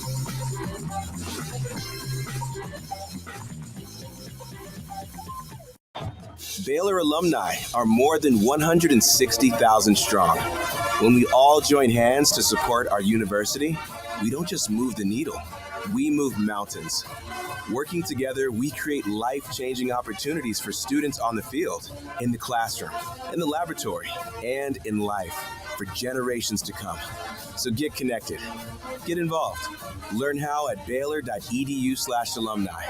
Baylor alumni are more than 160,000 strong. When we all join hands to support our university, we don't just move the needle, we move mountains. Working together, we create life-changing opportunities for students on the field, in the classroom, in the laboratory, and in life for generations to come. So get connected, get involved. Learn how at baylor.edu/alumni.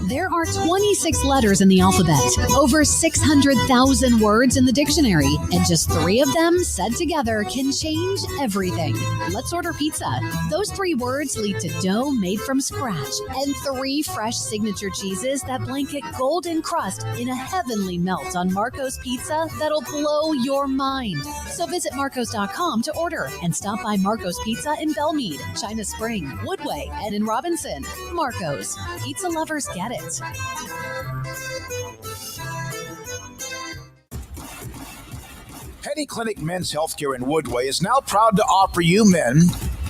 There are 26 letters in the alphabet, over 600,000 words in the dictionary, and just 3 of them said together can change everything. Let's order pizza. Those 3 words lead to dough made from scratch and 3 fresh signature cheeses that blanket golden crust in a heavenly melt on Marco's Pizza that'll blow your mind. So visit marcos.com to order and stop by Marco's Pizza in Belmead, China Spring, Woodway, and in Robinson. Marco's. Pizza lovers get it. Penny Clinic Men's Healthcare in Woodway is now proud to offer you men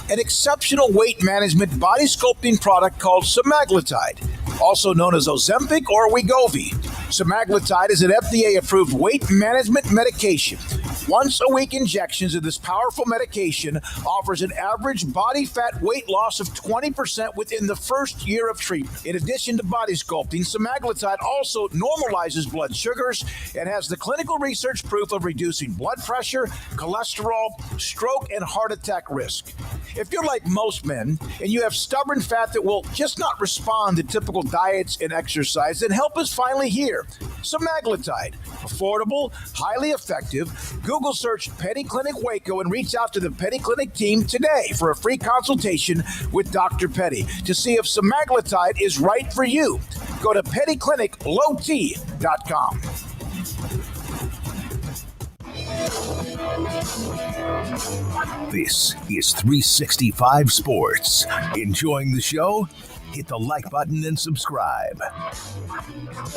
an exceptional weight management body sculpting product called semaglutide, also known as Ozempic or Wegovy. Semaglutide is an FDA-approved weight management medication. Once-a-week injections of this powerful medication offers an average body fat weight loss of 20% within the first year of treatment. In addition to body sculpting, semaglutide also normalizes blood sugars and has the clinical research proof of reducing blood pressure, cholesterol, stroke, and heart attack risk. If you're like most men and you have stubborn fat that will just not respond to typical diets and exercise, then help is finally here. Semaglutide, affordable, highly effective. Google search Penny Clinic Waco and reach out to the Penny Clinic team today for a free consultation with Dr. Petty to see if semaglutide is right for you. Go to pennycliniclowt.com. This is 365 Sports. Enjoying the show? Hit the like button and subscribe.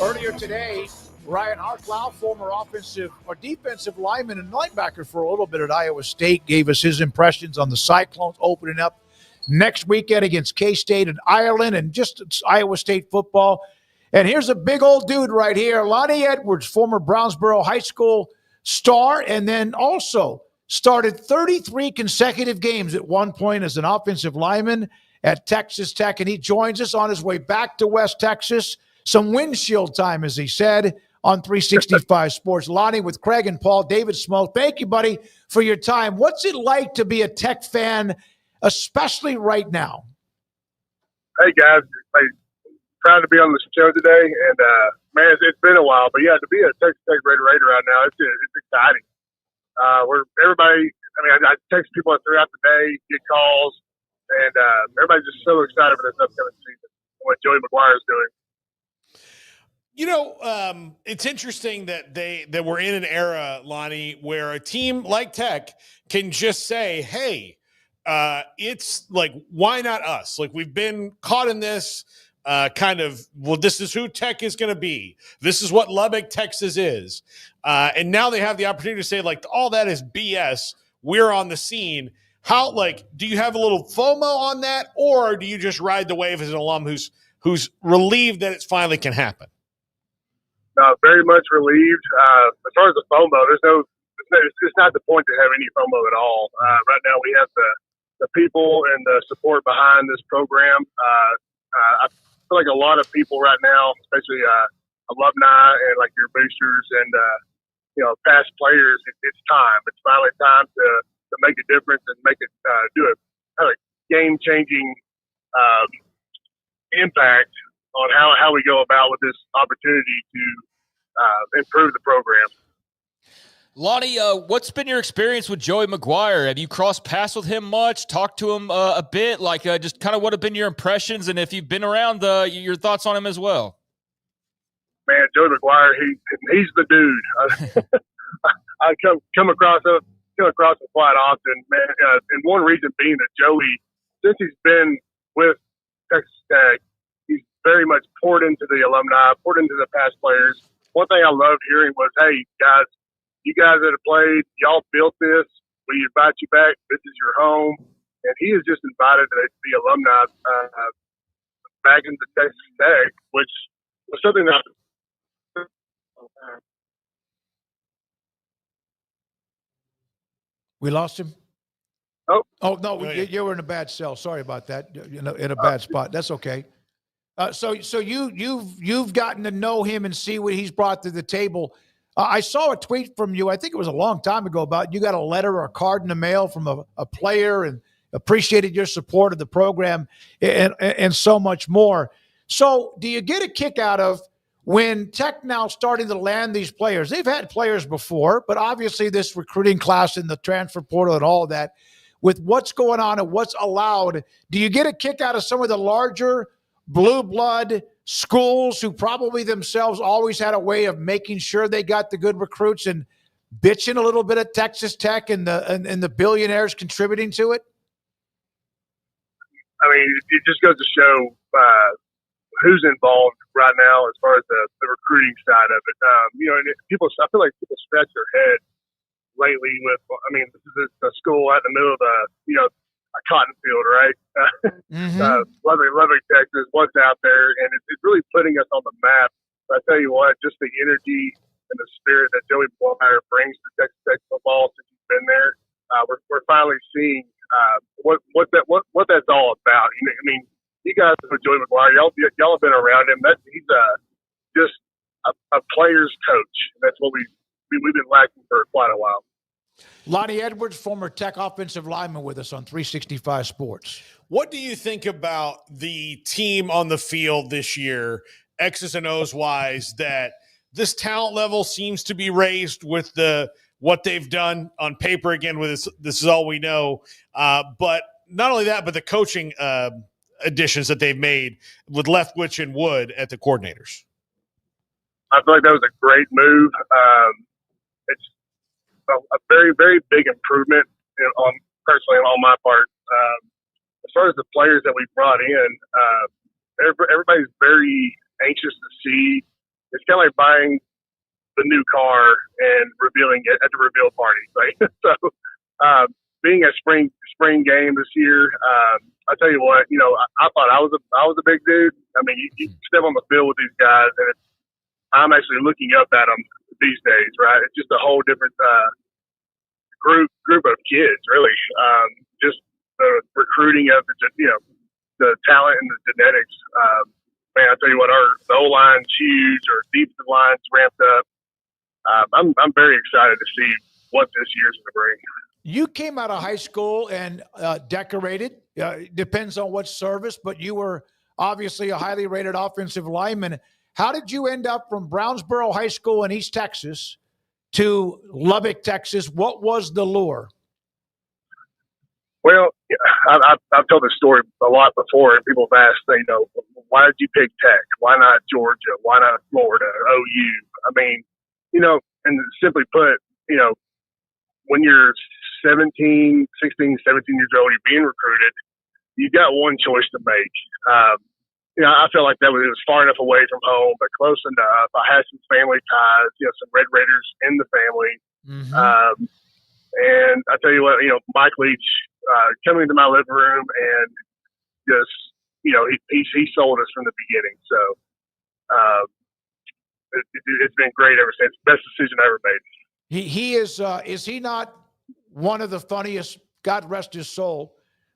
Earlier today, Ryan Harklau, former offensive or defensive lineman and linebacker for a little bit at Iowa State, gave us his impressions on the Cyclones opening up next weekend against K-State and Ireland and just Iowa State football. And here's a big old dude right here, Lonnie Edwards, former Brownsboro High School star, and then also started 33 consecutive games at one point as an offensive lineman at Texas Tech, and he joins us on his way back to West Texas. Some windshield time, as he said, on 365 Sports. Lonnie with Craig and Paul, David Smoak. Thank you, buddy, for your time. What's it like to be a Tech fan, especially right now? Hey, guys. Hey, proud to be on the show today. And, man, it's been a while. But, yeah, to be a Texas Tech Red Raider right now, it's exciting. I text people throughout the day, get calls, and everybody's just so excited for this upcoming season and what Joey McGuire is doing. You know, it's interesting that we're in an era, Lonnie, where a team like Tech can just say, hey, it's like, why not us? Like, we've been caught in this this is who Tech is going to be. This is what Lubbock, Texas is. And now they have the opportunity to say, like, all that is BS. We're on the scene. How, like, do you have a little FOMO on that, or do you just ride the wave as an alum who's relieved that it finally can happen? Very much relieved. As far as the FOMO, it's not the point to have any FOMO at all. Right now we have the people and the support behind this program. I feel like a lot of people right now, especially alumni and like your boosters and past players, it's time. It's finally time to make a difference and make it do a game-changing impact on how we go about with this opportunity to improve the program. Lonnie, what's been your experience with Joey McGuire? Have you crossed paths with him much? Talked to him a bit? Just kind of what have been your impressions, and if you've been around, your thoughts on him as well? Man, Joey McGuire, he's the dude. I come across him quite often, man. And one reason being that Joey, since he's been with Texas Tech, he's very much poured into the alumni, poured into the past players. One thing I loved hearing was, hey, guys, you guys that have played, y'all built this. We invite you back. This is your home. And he has just invited the alumni back into Texas Tech, which was something that. We lost him. Oh no, you were in a bad cell. Sorry about that. In a bad spot. That's okay. So you've gotten to know him and see what he's brought to the table. I saw a tweet from you. I think it was a long time ago about you got a letter or a card in the mail from a player and appreciated your support of the program and so much more. So do you get a kick out of when Tech now starting to land these players? They've had players before, but obviously this recruiting class and the transfer portal and all of that, with what's going on and what's allowed, do you get a kick out of some of the larger blue blood schools who probably themselves always had a way of making sure they got the good recruits and bitching a little bit at Texas Tech and the billionaires contributing to it? I mean, it just goes to show who's involved right now as far as the recruiting side of it. And I feel like people scratch their head lately with, this is a school out in the middle of a cotton field, right? Lubbock, Texas, what's out there, and it's really putting us on the map. But I tell you what, just the energy and the spirit that Joey Boyer brings to Texas Tech football since he's been there, we're finally seeing what that's all about. You guys with Joey McGuire, y'all have been around him. He's just a player's coach. That's what we've been lacking for quite a while. Lonnie Edwards, former Tech offensive lineman, with us on 365 Sports. What do you think about the team on the field this year, X's and O's wise, that this talent level seems to be raised with what they've done on paper? Again, with this is all we know. But not only that, but the coaching additions that they've made with Leftwich and Wood at the coordinators. I feel like that was a great move. It's a very, very big improvement personally on my part. As far as the players that we brought in, everybody's very anxious to see. It's kind of like buying the new car and revealing it at the reveal party. Right? So being a spring game this year, I tell you what, I thought I was a big dude. You step on the field with these guys, and I'm actually looking up at them these days, right? It's just a whole different group of kids, really. Just the recruiting of the talent and the genetics. Man, I tell you what, the O-line's huge, our defensive line's ramped up. I'm very excited to see what this year's going to bring. You came out of high school and decorated. Depends on what service, but you were obviously a highly rated offensive lineman. How did you end up from Brownsboro High School in East Texas to Lubbock, Texas? What was the lure? Well, I've told this story a lot before, and people have asked, why did you pick Tech? Why not Georgia? Why not Florida, OU? And simply put, when you're 16, 17 years old, you're being recruited, you've got one choice to make. I felt like it was far enough away from home, but close enough. I had some family ties, some Red Raiders in the family. Mm-hmm. And I tell you what, Mike Leach coming into my living room and just, he sold us from the beginning. So it's been great ever since. Best decision I ever made. He is he not one of the funniest, God rest his soul,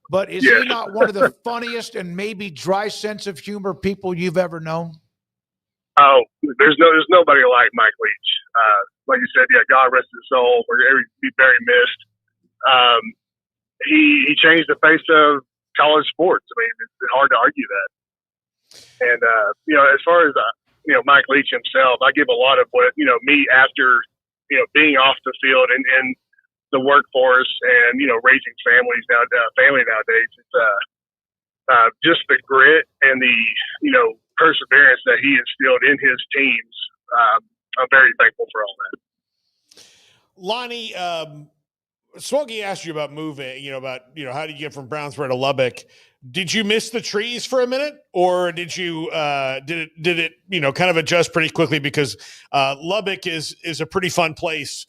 but is he not one of the funniest and maybe dry sense of humor people you've ever known? Oh, there's nobody like Mike Leach. Like you said, God rest his soul. He'd be very missed. He changed the face of college sports. It's hard to argue that. And as far as Mike Leach himself, I give a lot of what me after being off the field and the workforce and raising family nowadays. It's just the grit and the perseverance that he instilled in his teams. I'm very thankful for all that. Lonnie, Smokey asked you about moving. About how do you get from Brownsboro to Lubbock? Did you miss the trees for a minute, or did you did it kind of adjust pretty quickly? Because Lubbock is a pretty fun place,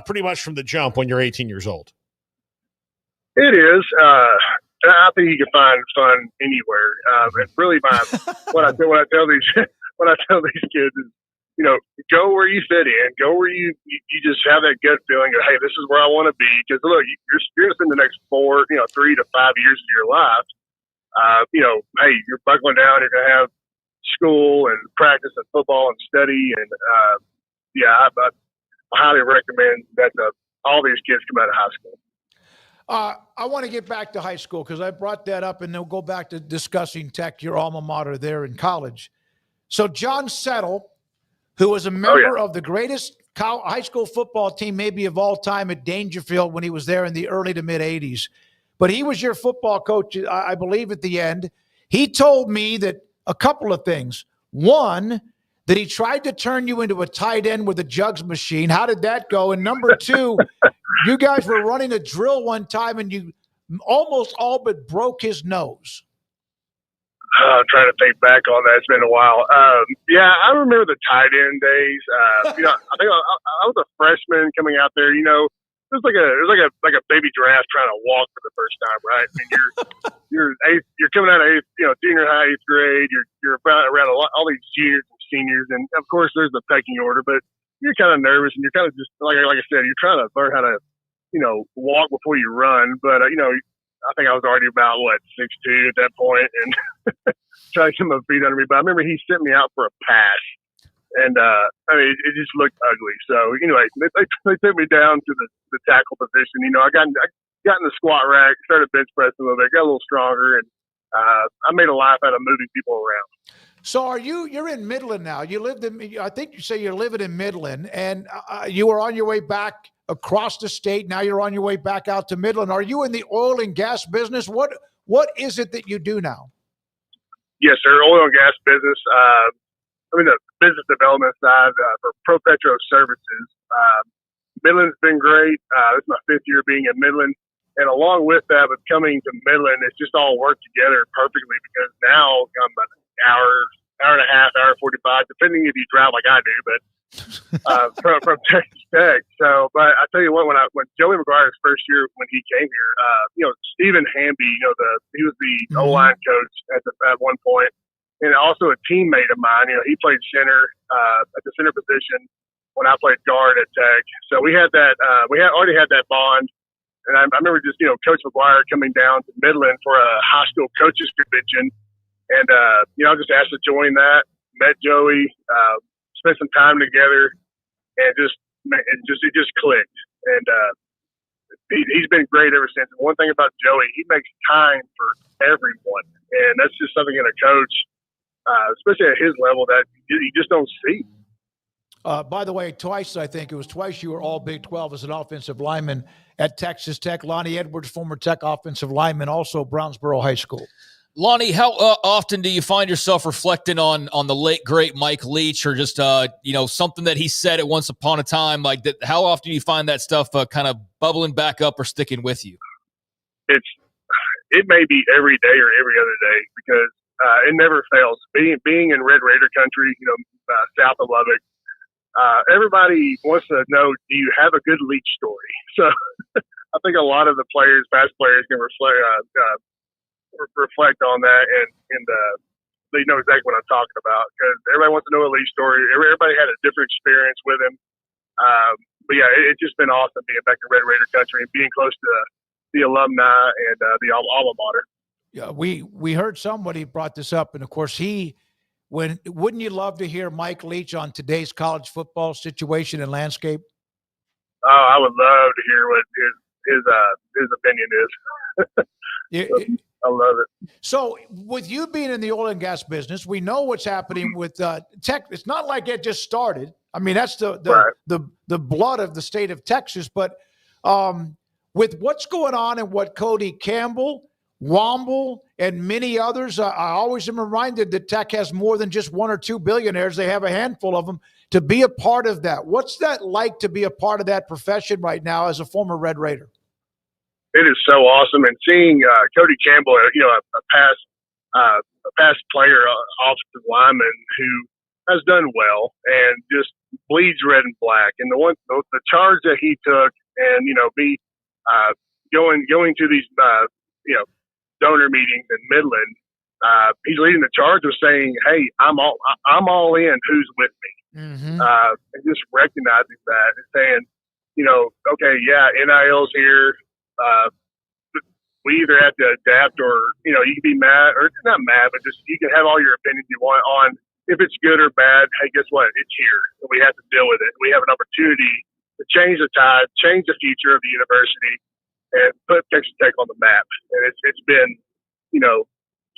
pretty much from the jump when you're 18 years old. It is. I think you can find fun anywhere. And really, what I tell these kids is, go where you fit in, go where you just have that gut feeling of, hey, this is where I want to be. Because look, you're going to spend the next 3 to 5 years of your life. Hey, you're buckling down. You're going to have school and practice and football and study. And I highly recommend that all these kids come out of high school. I want to get back to high school because I brought that up, and then we'll go back to discussing Tech, your alma mater there in college. So John Settle, who was a member of the greatest high school football team maybe of all time at Dangerfield when he was there in the early to mid-'80s. But he was your football coach, I believe, at the end. He told me that a couple of things. One, that he tried to turn you into a tight end with a jugs machine. How did that go? And number two, you guys were running a drill one time and you almost all but broke his nose. I'm trying to think back on that. It's been a while. I remember the tight end days. I think I was a freshman coming out there. It was like a baby giraffe trying to walk for the first time, right? I mean, you're coming out of junior high, 8th grade. You're around all these juniors and seniors, and of course there's the pecking order. But you're kind of nervous, and you're kind of just like I said, you're trying to learn how to walk before you run. But I think I was already about 6'2" at that point, and trying to get my feet under me. But I remember he sent me out for a pass. And, it just looked ugly. So, anyway, they took me down to the tackle position. I got in the squat rack, started bench pressing a little bit, got a little stronger, and I made a life out of moving people around. So you're in Midland now. I think you say you're living in Midland, and you were on your way back across the state. Now you're on your way back out to Midland. Are you in the oil and gas business? What is it that you do now? Yes, sir. Oil and gas business. The business development side for ProPetro Services. Midland's been great. This is my 5th year being in Midland. And along with that, with coming to Midland, it's just all worked together perfectly because now I'm an hour and a half, hour 45, depending if you drive like I do, but from Texas Tech. So, but I tell you what, when Joey McGuire's first year when he came here, Stephen Hamby, he was the O-line coach at one point. And also a teammate of mine, he played center at the center position when I played guard at Tech. So we had that, already had that bond. And I remember just, Coach McGuire coming down to Midland for a high school coaches convention. And, I was just asked to join that, met Joey, spent some time together, and it just clicked. And he's been great ever since. And one thing about Joey, he makes time for everyone. And that's just something in a coach, especially at his level, that you just don't see. By the way, twice you were all Big 12 as an offensive lineman at Texas Tech. Lonnie Edwards, former Tech offensive lineman, also Brownsboro High School. Lonnie, how often do you find yourself reflecting on the late, great Mike Leach, or just, something that he said at once upon a time like that? How often do you find that stuff kind of bubbling back up or sticking with you? It may be every day or every other day because it never fails. Being in Red Raider country, south of Lubbock, everybody wants to know, do you have a good Leach story? So I think a lot of the past players can reflect on that, and they know exactly what I'm talking about because everybody wants to know a Leach story. Everybody had a different experience with him. But yeah, it's just been awesome being back in Red Raider country and being close to the alumni and the alma mater. Yeah, we heard somebody brought this up, and of course wouldn't you love to hear Mike Leach on today's college football situation and landscape? Oh, I would love to hear what his opinion is. I love it. So with you being in the oil and gas business, we know what's happening with Tech. It's not like it just started. I mean, that's the blood of the state of Texas. But with what's going on and what Cody Campbell, Womble, and many others, I always am reminded that Tech has more than just one or two billionaires. They have a handful of them. To be a part of that, what's that like to be a part of that profession right now as a former Red Raider? It is so awesome, and seeing Cody Campbell, a past player, offensive lineman who has done well and just bleeds red and black. And the charge that he took, and be going to these donor meetings in Midland, he's leading the charge of saying, "Hey, I'm all in. Who's with me?" Mm-hmm. And just recognizing that and saying, okay, yeah, NIL's here. We either have to adapt, or you can be mad, or not mad, but just you can have all your opinions you want on if it's good or bad. Hey, guess what? It's here, and we have to deal with it. We have an opportunity to change the tide, change the future of the university, and put Texas Tech on the map. And it's been,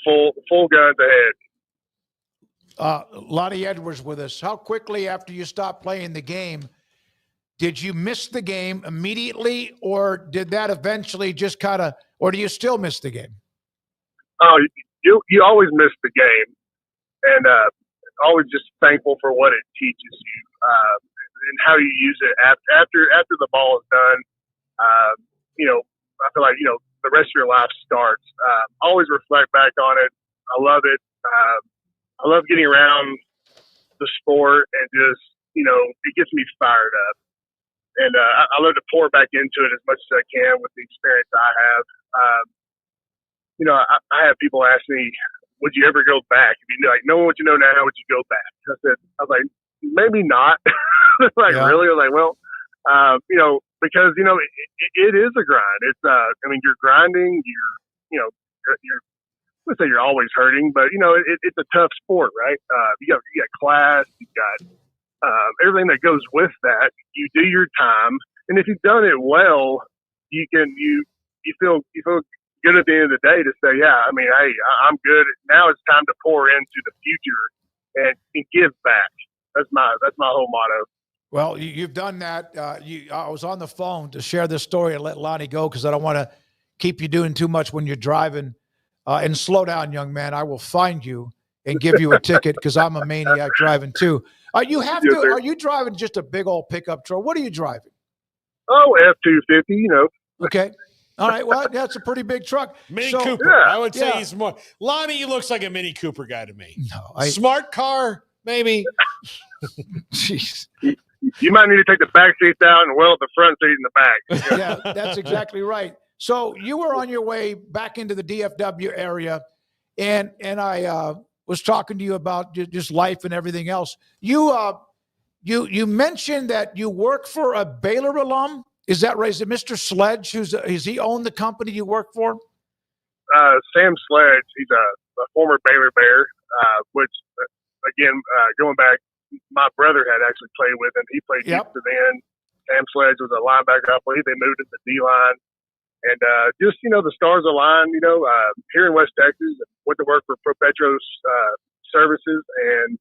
full guns ahead. Lonnie Edwards with us. How quickly after you stopped playing the game did you miss the game immediately, or did that eventually just or do you still miss the game? Oh, you always miss the game, and always just thankful for what it teaches you and how you use it after the ball is done. I feel like the rest of your life starts. Always reflect back on it. I love it. I love getting around the sport, and just it gets me fired up. And I love to pour back into it as much as I can with the experience I have. I have people ask me, would you ever go back? If you knowing what you know now, would you go back? I was like, maybe not. Really? I was like, well, because, it is a grind. It's, you're grinding, you're let's say you're always hurting, but it's a tough sport, right? You got class, you've got everything that goes with that. You do your time, and if you've done it well, you feel good at the end of the day to say, yeah, hey, I'm good. Now it's time to pour into the future and give back. That's my whole motto. Well, you've done that. I was on the phone to share this story and let Lonnie go because I don't want to keep you doing too much when you're driving. And slow down, young man. I will find you and give you a ticket because I'm a maniac driving too. Are you driving just a big old pickup truck? What are you driving? Oh, F-250, Okay. All right. Well, that's a pretty big truck. Mini Cooper. Yeah. I would say he's more. Lonnie looks like a Mini Cooper guy to me. No, Smart car, maybe. Jeez. You might need to take the back seats out and weld the front seat in the back. Yeah, that's exactly right. So you were on your way back into the DFW area, and I was talking to you about just life and everything else. You mentioned that you work for a Baylor alum. Is that right? Is it Mr. Sledge? Has he owned the company you work for? Sam Sledge. He's a former Baylor Bear, which, again, going back, my brother had actually played with him. He played defensive end. Sam Sledge was a linebacker. I believe they moved him to D-line. And just, the stars aligned, here in West Texas. Went to work for ProPetro's services. And,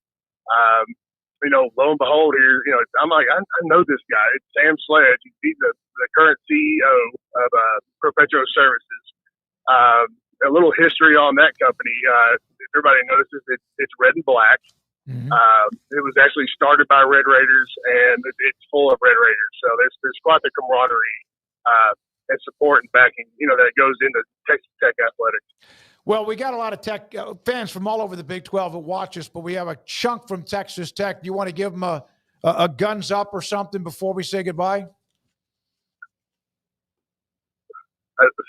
lo and behold here, I'm like, I know this guy. It's Sam Sledge. He's the current CEO of ProPetro Services. A little history on that company. Everybody notices it's red and black. Mm-hmm. It was actually started by Red Raiders, and it's full of Red Raiders. So there's quite the camaraderie and support and backing, that goes into Texas Tech athletics. Well, we got a lot of Tech fans from all over the Big 12 that watch us, but we have a chunk from Texas Tech. Do you want to give them a guns up or something before we say goodbye?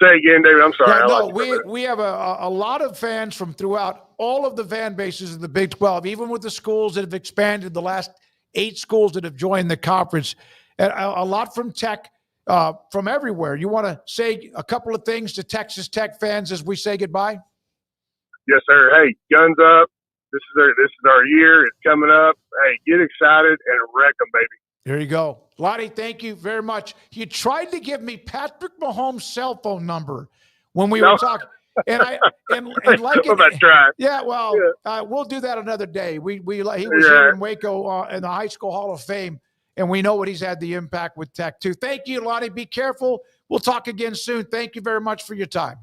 Say again, David. I'm sorry. No, we have a lot of fans from throughout all of the fan bases of the Big 12, even with the schools that have expanded, the last 8 schools that have joined the conference, and a lot from Tech, from everywhere. You want to say a couple of things to Texas Tech fans as we say goodbye? Yes, sir. Hey, guns up. This is our year. It's coming up. Hey, get excited and wreck them, baby. There you go. Lonnie, thank you very much. You tried to give me Patrick Mahomes' cell phone number when we were talking. And like it, yeah, well, we'll do that another day. He was here in Waco in the High School Hall of Fame, and we know what he's had the impact with Tech too. Thank you, Lonnie. Be careful. We'll talk again soon. Thank you very much for your time.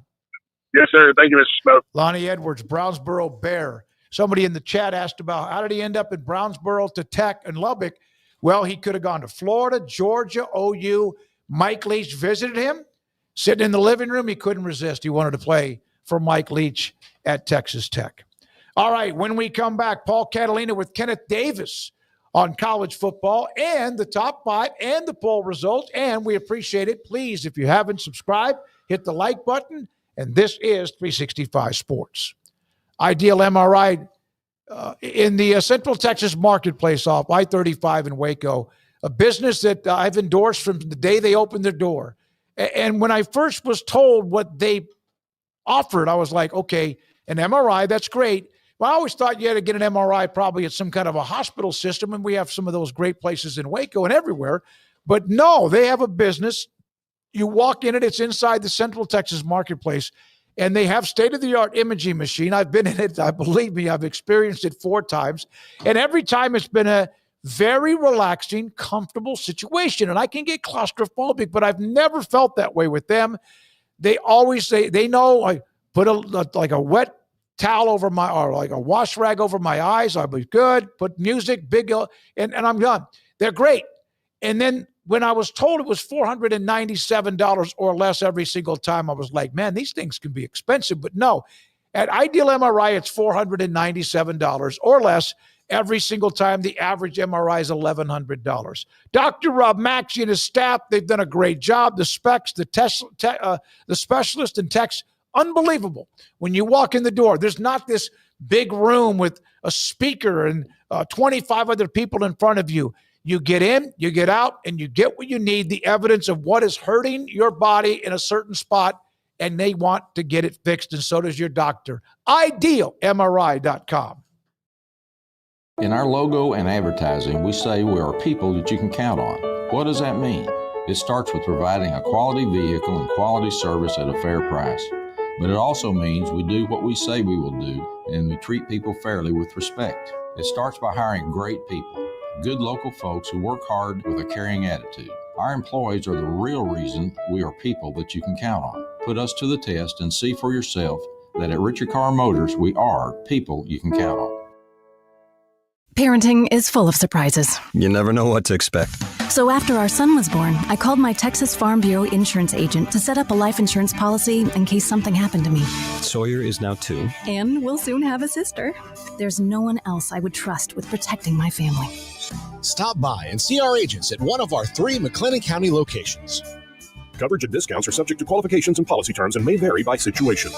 Yes, sir. Thank you, Mr. Smoak. Lonnie Edwards, Brownsboro Bear. Somebody in the chat asked about how did he end up in Brownsboro to Tech and Lubbock. Well, he could have gone to Florida, Georgia, OU. Mike Leach visited him. Sitting in the living room, he couldn't resist. He wanted to play for Mike Leach at Texas Tech. All right, when we come back, Paul Catalina with Kenneth Davis on college football and the top 5 and the poll results. And we appreciate it. Please, if you haven't subscribed, hit the like button And this is 365 Sports. Ideal MRI in the Central Texas marketplace off I-35 in Waco, a business that I've endorsed from the day they opened their door. And when I first was told what they offered, I was like, okay, an MRI, that's great. But I always thought you had to get an MRI probably at some kind of a hospital system, and we have some of those great places in Waco and everywhere. But no, they have a business. You walk in it, it's inside the Central Texas marketplace, and they have state-of-the-art imaging machine. I've been in it. Believe me, I've experienced it 4 times. And every time it's been a very relaxing, comfortable situation. And I can get claustrophobic, but I've never felt that way with them. They always say, they know, I put a wet towel over my, or like a wash rag over my eyes. I'll be good. Put music, big, and I'm done. They're great. And then when I was told it was $497 or less every single time, I was like, man, these things can be expensive. But no, at Ideal MRI, it's $497 or less every single time. The average MRI is $1,100. Dr. Rob Maxey and his staff, they've done a great job. The specs, the specialist and techs, unbelievable. When you walk in the door, there's not this big room with a speaker and 25 other people in front of you. You get in, you get out, and you get what you need, the evidence of what is hurting your body in a certain spot, and they want to get it fixed, and so does your doctor. IdealMRI.com. In our logo and advertising, we say we are people that you can count on. What does that mean? It starts with providing a quality vehicle and quality service at a fair price. But it also means we do what we say we will do, and we treat people fairly with respect. It starts by hiring great people, good local folks who work hard with a caring attitude. Our employees are the real reason we are people that you can count on. Put us to the test and see for yourself that at Richard Carr Motors, we are people you can count on. Parenting is full of surprises. You never know what to expect. So after our son was born, I called my Texas Farm Bureau insurance agent to set up a life insurance policy in case something happened to me. Sawyer is now 2. And we'll soon have a sister. There's no one else I would trust with protecting my family. Stop by and see our agents at one of our 3 McLennan County locations. Coverage and discounts are subject to qualifications and policy terms and may vary by situation.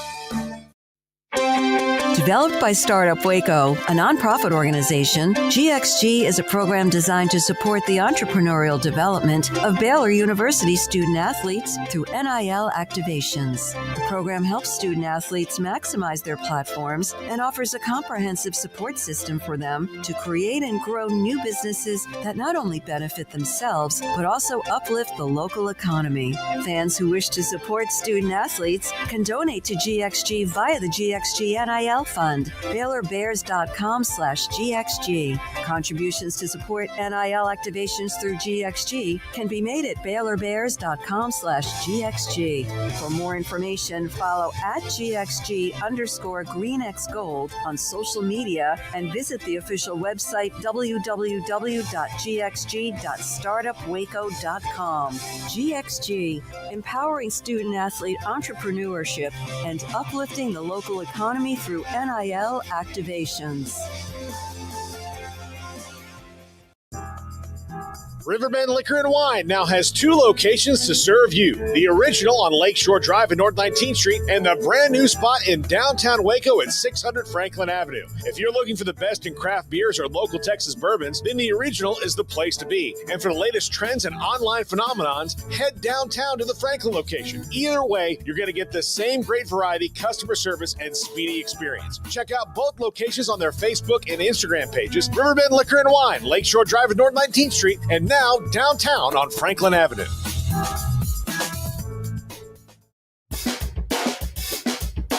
Developed by Startup Waco, a nonprofit organization, GXG is a program designed to support the entrepreneurial development of Baylor University student-athletes through NIL activations. The program helps student-athletes maximize their platforms and offers a comprehensive support system for them to create and grow new businesses that not only benefit themselves, but also uplift the local economy. Fans who wish to support student-athletes can donate to GXG via the GXG NIL Fund, BaylorBears.com/GXG. Contributions to support NIL activations through GXG can be made at BaylorBears.com/GXG. For more information, follow at GXG_GreenXGold on social media and visit the official website www.gxg.startupwaco.com. GXG, empowering student-athlete entrepreneurship and uplifting the local economy through NIL activations. Riverbend Liquor and Wine now has 2 locations to serve you. The original on Lakeshore Drive at North 19th Street and the brand new spot in downtown Waco at 600 Franklin Avenue. If you're looking for the best in craft beers or local Texas bourbons, then the original is the place to be. And for the latest trends and online phenomenons, head downtown to the Franklin location. Either way, you're going to get the same great variety, customer service, and speedy experience. Check out both locations on their Facebook and Instagram pages, Riverbend Liquor and Wine, Lakeshore Drive at North 19th Street, and now downtown on Franklin Avenue.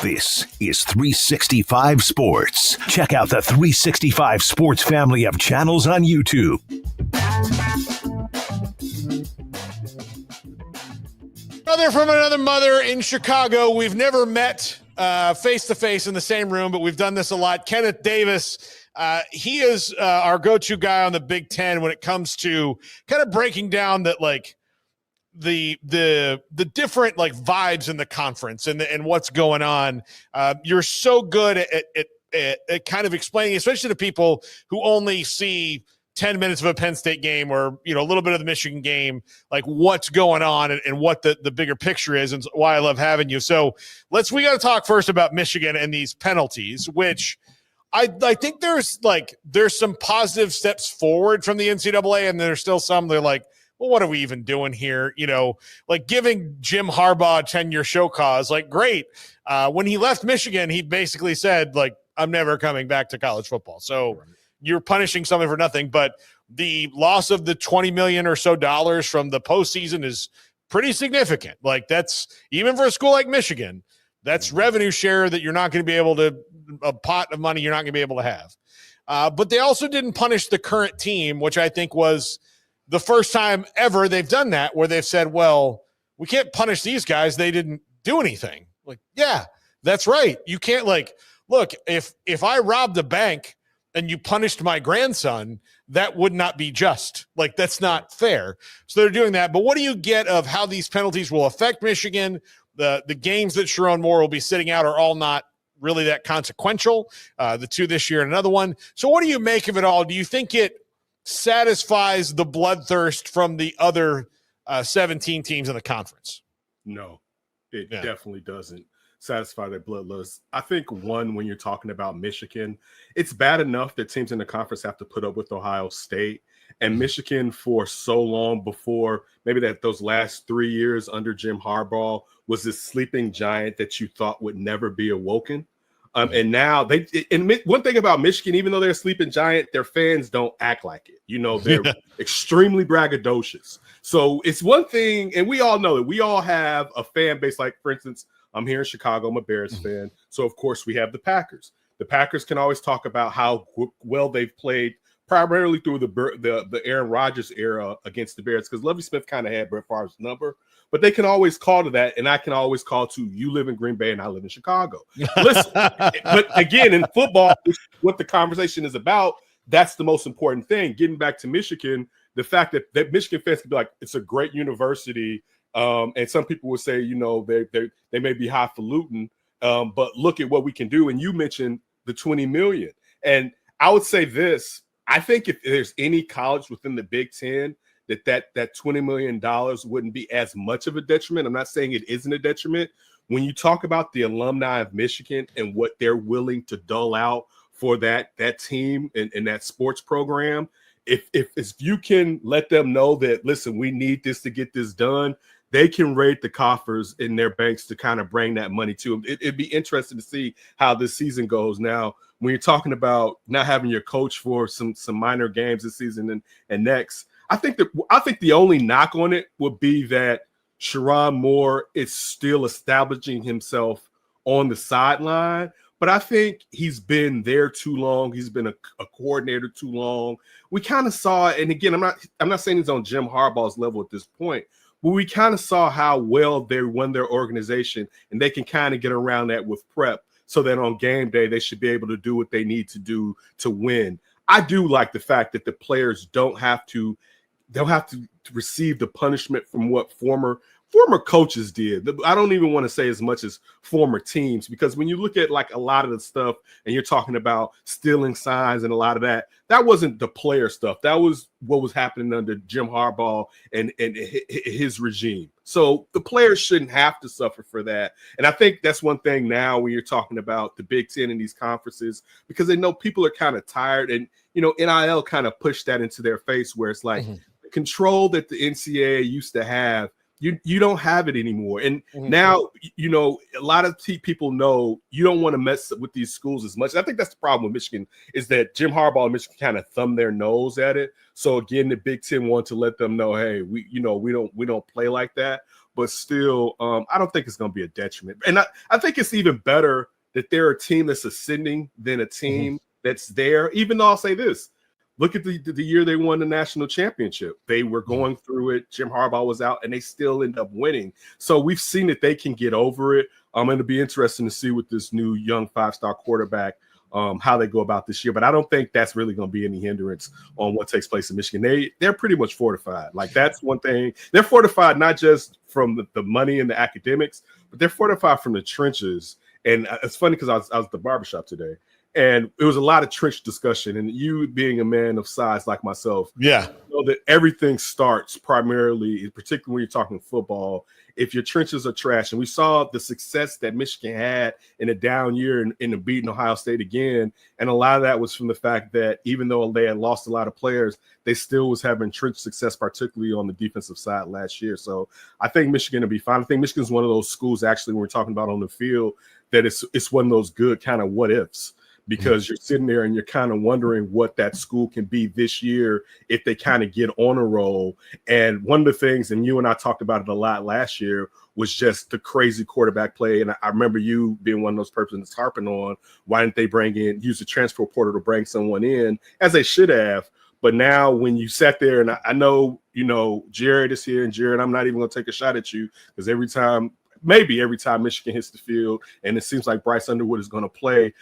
This is 365 Sports. Check out the 365 Sports family of channels on YouTube. Brother from another mother in Chicago. We've never met face-to-face in the same room, but we've done this a lot. Kenneth Davis. He is our go-to guy on the Big Ten when it comes to kind of breaking down that, like, the different, like, vibes in the conference and what's going on. You're so good at kind of explaining, especially to people who only see 10 minutes of a Penn State game or, a little bit of the Michigan game, like what's going on and what the bigger picture is and why I love having you. So we got to talk first about Michigan and these penalties, which I think there's some positive steps forward from the NCAA, and there's still some they're like, well, what are we even doing here? Like giving Jim Harbaugh a 10-year show cause, like great. When he left Michigan, he basically said, like, I'm never coming back to college football. So you're punishing something for nothing. But the loss of the $20 million or so from the postseason is pretty significant. Like that's, even for a school like Michigan, that's revenue share that you're not going to be able to, a pot of money you're not going to be able to have. But they also didn't punish the current team, which I think was the first time ever they've done that, where they've said, well, we can't punish these guys. They didn't do anything. Like, yeah, that's right. You can't look, if I robbed a bank and you punished my grandson, that would not be just. Like, that's not fair. So they're doing that. But what do you get of how these penalties will affect Michigan? The games that Sharon Moore will be sitting out are all not really that consequential. The 2 this year and another one. So what do you make of it all? Do you think it satisfies the bloodthirst from the other 17 teams in the conference? No, it definitely doesn't satisfy their bloodlust. I think when you're talking about Michigan, it's bad enough that teams in the conference have to put up with Ohio State, and Michigan for so long before maybe those last 3 years under Jim Harbaugh was this sleeping giant that you thought would never be awoken. And now one thing about Michigan, even though they're a sleeping giant, their fans don't act like it. They're extremely braggadocious. So it's one thing, and we all know that we all have a fan base. Like, for instance, I'm here in Chicago. I'm a Bears fan. So, of course, we have the Packers. The Packers can always talk about how well they've played primarily through the Aaron Rodgers era against the Bears, because Lovie Smith kind of had Brett Favre's number. But they can always call to that, and I can always call to, you live in Green Bay and I live in Chicago. Listen, but again, in football, what the conversation is about, that's the most important thing. Getting back to Michigan, the fact that Michigan fans can be like, it's a great university, and some people would say, they may be highfalutin, but look at what we can do. And you mentioned the $20 million. And I would say this, I think if there's any college within the Big Ten that $20 million wouldn't be as much of a detriment. I'm not saying it isn't a detriment. When you talk about the alumni of Michigan and what they're willing to dole out for that team and that sports program, if you can let them know that, listen, we need this to get this done, they can raid the coffers in their banks to kind of bring that money to them. It'd be interesting to see how this season goes. Now, when you're talking about not having your coach for some minor games this season and next, I think the only knock on it would be that Sharon Moore is still establishing himself on the sideline. But I think he's been there too long. He's been a coordinator too long. We kind of saw, and again, I'm not saying he's on Jim Harbaugh's level at this point, but we kind of saw how well they run their organization, and they can kind of get around that with prep, so that on game day they should be able to do what they need to do to win. I do like the fact that the players don't have to receive the punishment from what former coaches did. I don't even want to say as much as former teams, because when you look at like a lot of the stuff and you're talking about stealing signs and a lot of that wasn't the player stuff. That was what was happening under Jim Harbaugh and his regime. So the players shouldn't have to suffer for that. And I think that's one thing now when you're talking about the Big Ten and these conferences, because they know people are kind of tired, and, NIL kind of pushed that into their face, where it's like the control that the NCAA used to have, you don't have it anymore. And now, a lot of people know you don't want to mess up with these schools as much. I think that's the problem with Michigan, is that Jim Harbaugh and Michigan kind of thumb their nose at it. So again, the Big Ten want to let them know, hey, we don't play like that. But still, I don't think it's going to be a detriment. And I think it's even better that they're a team that's ascending than a team that's there. Even though I'll say this, look at the year they won the national championship. They were going through it. Jim Harbaugh was out, and they still end up winning. So we've seen that they can get over it. It'll be interesting to see with this new young 5-star quarterback how they go about this year. But I don't think that's really going to be any hindrance on what takes place in Michigan. They're pretty much fortified. Like, that's one thing. They're fortified not just from the money and the academics, but they're fortified from the trenches. And it's funny because I was at the barbershop today, And it was a lot of trench discussion. And you being a man of size like myself, yeah, you know that everything starts primarily, particularly when you're talking football, if your trenches are trash. And we saw the success that Michigan had in a down year in the beating Ohio State again. And a lot of that was from the fact that even though they had lost a lot of players, they still was having trench success, particularly on the defensive side last year. So I think Michigan will be fine. I think Michigan's one of those schools, actually, when we're talking about on the field, that it's one of those good kind of what ifs. Because you're sitting there and you're kind of wondering what that school can be this year if they kind of get on a roll. And one of the things, and you and I talked about it a lot last year, was just the crazy quarterback play. And I remember you being one of those persons harping on, why didn't they use the transfer portal to bring someone in, as they should have. But now when you sat there, and I know, Jared is here, and Jared, I'm not even going to take a shot at you, because every time Michigan hits the field and it seems like Bryce Underwood is going to play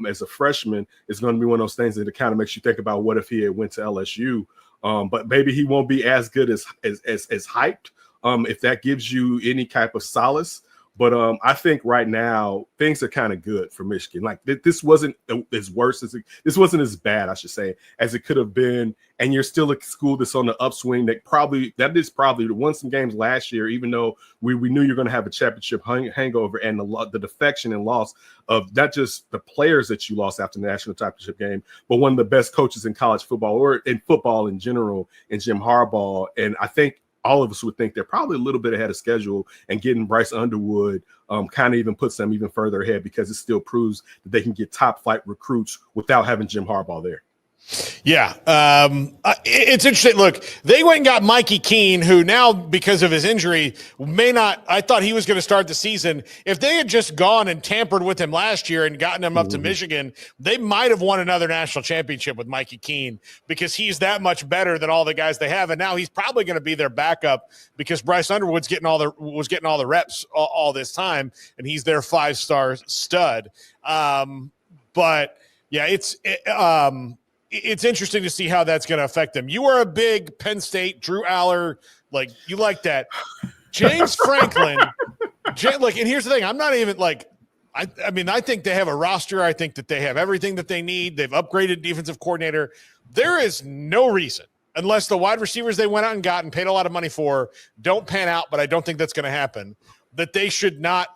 as a freshman, it's going to be one of those things that it kind of makes you think about what if he had went to LSU. But maybe he won't be as good as hyped, if that gives you any type of solace. But I think right now things are kind of good for Michigan. Like this wasn't as worse as this wasn't as bad, I should say, as it could have been. And you're still a school that's on the upswing. That is probably won some games last year, even though we knew you're going to have a championship hangover, and the defection and loss of not just the players that you lost after the national championship game, but one of the best coaches in college football or in football in general, in Jim Harbaugh. And I think all of us would think they're probably a little bit ahead of schedule, and getting Bryce Underwood kind of even puts them even further ahead, because it still proves that they can get top flight recruits without having Jim Harbaugh there. Yeah. It's interesting. Look, they went and got Mikey Keene, who now, because of his injury, I thought he was going to start the season. If they had just gone and tampered with him last year and gotten him up to Michigan, they might have won another national championship with Mikey Keene, because he's that much better than all the guys they have. And now he's probably going to be their backup, because Bryce Underwood's was getting all the reps all this time, and he's their 5-star stud. But yeah, it's interesting to see how that's going to affect them. You are a big Penn State, Drew Aller, like you like that. James Franklin, and here's the thing. I'm not even I think they have a roster. I think that they have everything that they need. They've upgraded defensive coordinator. There is no reason, unless the wide receivers they went out and got and paid a lot of money for don't pan out, but I don't think that's going to happen, that they should not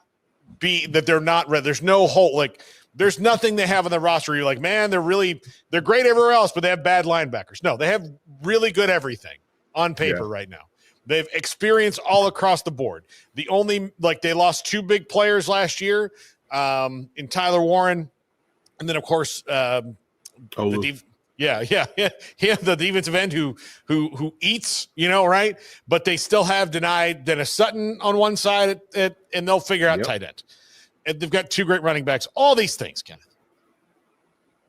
be, that they're not, there's no hole. There's nothing they have on the roster. You're like, man, they're great everywhere else, but they have bad linebackers. No, they have really good everything on paper right now. They've experienced all across the board. The only, they lost 2 big players last year in Tyler Warren. And then, of course, the defensive end who eats, right? But they still have denied Dennis Sutton on one side, and they'll figure out tight end. And they've got 2 great running backs. All these things, Kenneth.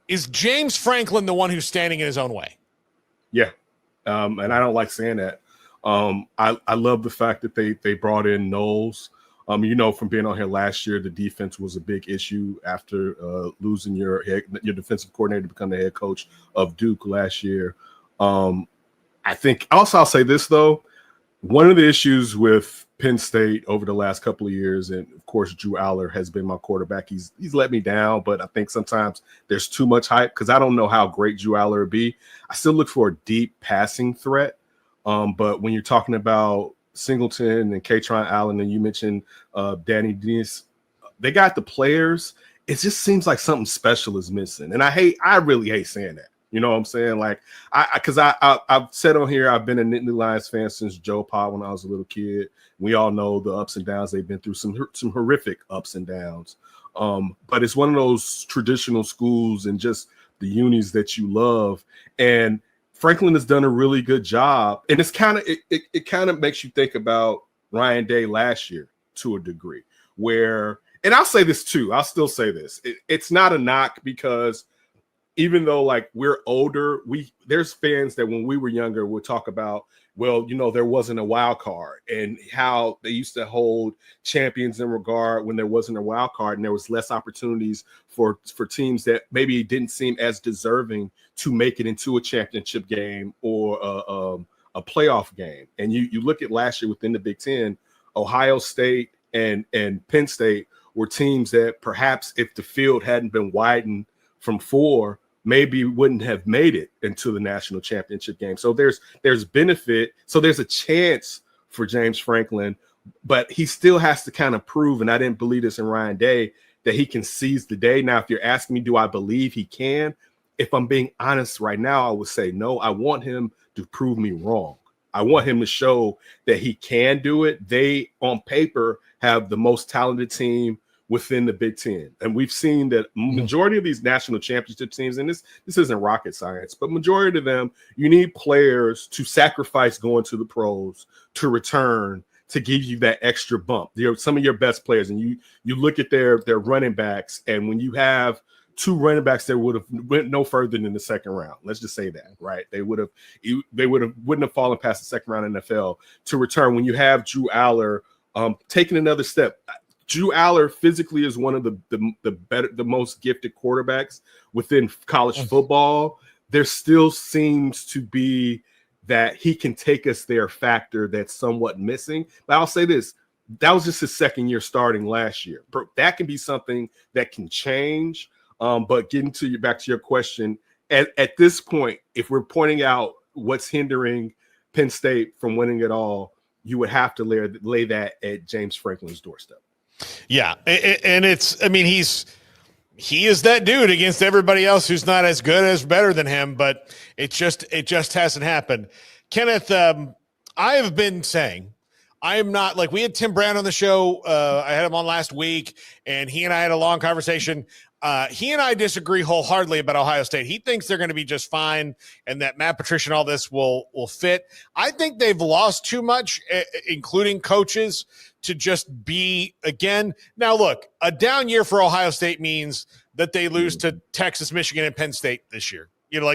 Is James Franklin the one who's standing in his own way? Yeah, and I don't like saying that. I love the fact that they brought in Knowles. From being on here last year, the defense was a big issue after losing your defensive coordinator to become the head coach of Duke last year. I think also I'll say this, though. One of the issues with Penn State over the last couple of years, and of course Drew Aller has been my quarterback. He's let me down, but I think sometimes there's too much hype, because I don't know how great Drew Aller would be. I still look for a deep passing threat, but when you're talking about Singleton and Katron Allen, and you mentioned Danny Dennis, they got the players. It just seems like something special is missing, and I really hate saying that. You know what I'm saying? Because I've said on here, I've been a Nittany Lions fan since Joe Pa when I was a little kid. We all know the ups and downs. They've been through some horrific ups and downs. But it's one of those traditional schools and just the unis that you love. And Franklin has done a really good job. And it's it kind of makes you think about Ryan Day last year to a degree, where, and I'll say this too, I'll still say this. It's not a knock, because even though we're older, there's fans that when we were younger would talk about, well, there wasn't a wild card, and how they used to hold champions in regard when there wasn't a wild card, and there was less opportunities for teams that maybe didn't seem as deserving to make it into a championship game or a playoff game. And you look at last year within the Big Ten, Ohio State and Penn State were teams that perhaps if the field hadn't been widened from 4 maybe wouldn't have made it into the national championship game. So there's benefit. So there's a chance for James Franklin, but he still has to kind of prove, and I didn't believe this in Ryan Day, that he can seize the day. Now, if you're asking me, do I believe he can? If I'm being honest right now, I would say no. I want him to prove me wrong. I want him to show that he can do it. They, on paper, have the most talented team within the Big Ten. And we've seen that majority of these national championship teams, and this isn't rocket science, but majority of them, you need players to sacrifice going to the pros to return to give you that extra bump. Some of your best players, and you look at their running backs, and when you have 2 running backs that would have went no further than the second round. Let's just say that, right? They wouldn't have fallen past the second round in the NFL to return. When you have Drew Aller taking another step, Drew Aller physically is one of the most gifted quarterbacks within college football. There still seems to be that he can take us there factor that's somewhat missing. But I'll say this. That was just his second year starting last year. That can be something that can change. But getting back to your question, at this point, if we're pointing out what's hindering Penn State from winning it all, you would have to lay that at James Franklin's doorstep. Yeah, and he is that dude against everybody else who's not as good as better than him, but it just hasn't happened. Kenneth, I have been saying, I am not like, we had Tim Brown on the show. I had him on last week, and he and I had a long conversation. He and I disagree wholeheartedly about Ohio State. He thinks they're going to be just fine and that Matt Patricia and all this will fit. I think they've lost too much, including coaches, to just be again. Now, look, a down year for Ohio State means that they lose to Texas, Michigan, and Penn State this year.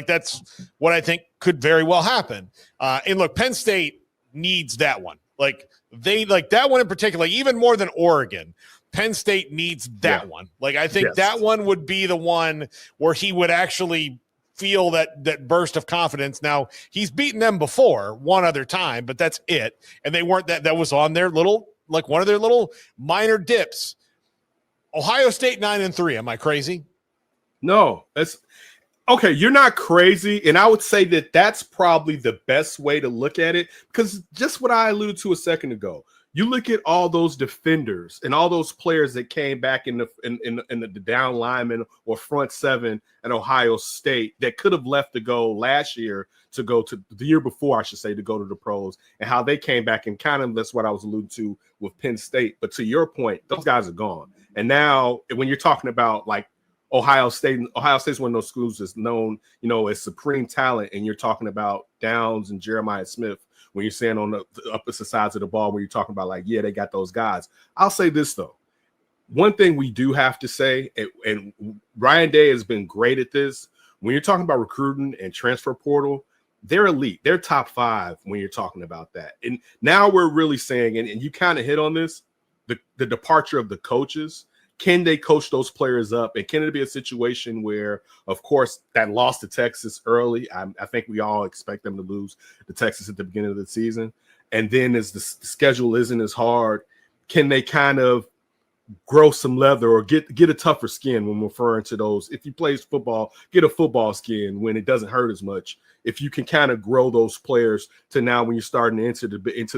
That's what I think could very well happen. And look, Penn State needs that one. That one in particular, even more than Oregon. Penn State needs that one. I think that one would be the one where he would actually feel that burst of confidence. Now, he's beaten them before one other time, but that's it. And they weren't that was on their little, one of their little minor dips. Ohio State 9-3. Am I crazy? No, that's okay. You're not crazy. And I would say that that's probably the best way to look at it, because just what I alluded to a second ago, you look at all those defenders and all those players that came back in the down lineman or front 7 at Ohio State that could have left to go last year to go to the year before, I should say, to go to the pros, and how they came back, and kind of that's what I was alluding to with Penn State. But to your point, those guys are gone. And now when you're talking about Ohio State's one of those schools that's known, as supreme talent, and you're talking about Downs and Jeremiah Smith. When you're saying on the opposite sides of the ball, where you're talking about they got those guys. I'll say this, though. One thing we do have to say, and Ryan Day has been great at this, when you're talking about recruiting and transfer portal, they're elite. They're top 5 when you're talking about that. And now we're really saying, and you kind of hit on this, the departure of the coaches. Can they coach those players up? And can it be a situation where, of course, that loss to Texas early, I think we all expect them to lose to Texas at the beginning of the season. And then as the schedule isn't as hard, can they kind of grow some leather or get a tougher skin when referring to those? If you play football, get a football skin when it doesn't hurt as much. If you can kind of grow those players to now when you're starting to enter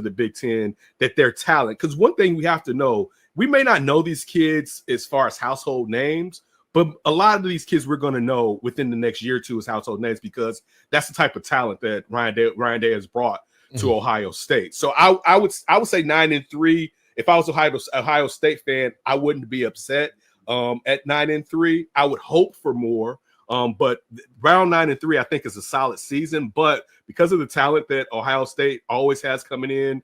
the Big Ten, that they're talent. Because one thing we have to know, we may not know these kids as far as household names, but a lot of these kids we're going to know within the next year or two as household names, because that's the type of talent that Ryan Day has brought to Ohio State. So I would say 9-3. If I was Ohio State fan, I wouldn't be upset at 9-3. I would hope for more. But round 9-3, I think, is a solid season. But because of the talent that Ohio State always has coming in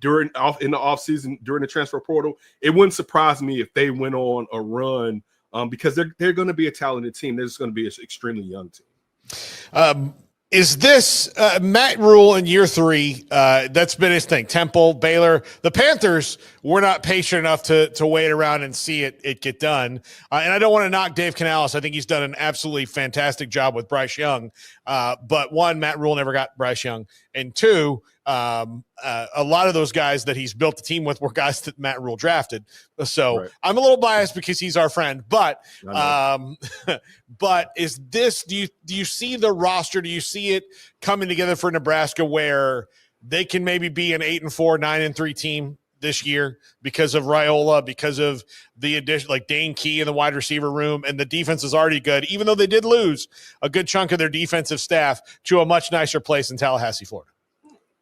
in the offseason during the transfer portal, it wouldn't surprise me if they went on a run because they're going to be a talented team. They're just going to be an extremely young team. Is this Matt Rule in year 3? That's been his thing. Temple, Baylor, the Panthers we're not patient enough to wait around and see it get done. And I don't want to knock Dave Canales. I think he's done an absolutely fantastic job with Bryce Young. But one, Matt Rule never got Bryce Young, and two, a lot of those guys that he's built the team with were guys that Matt Rule drafted. So I'm a little biased because he's our friend, but but is this, do you see the roster? Do you see it coming together for Nebraska where they can maybe be an 8-4, 9-3 team this year because of Raiola, because of the addition, like Dane Key in the wide receiver room, and the defense is already good, even though they did lose a good chunk of their defensive staff to a much nicer place in Tallahassee, Florida?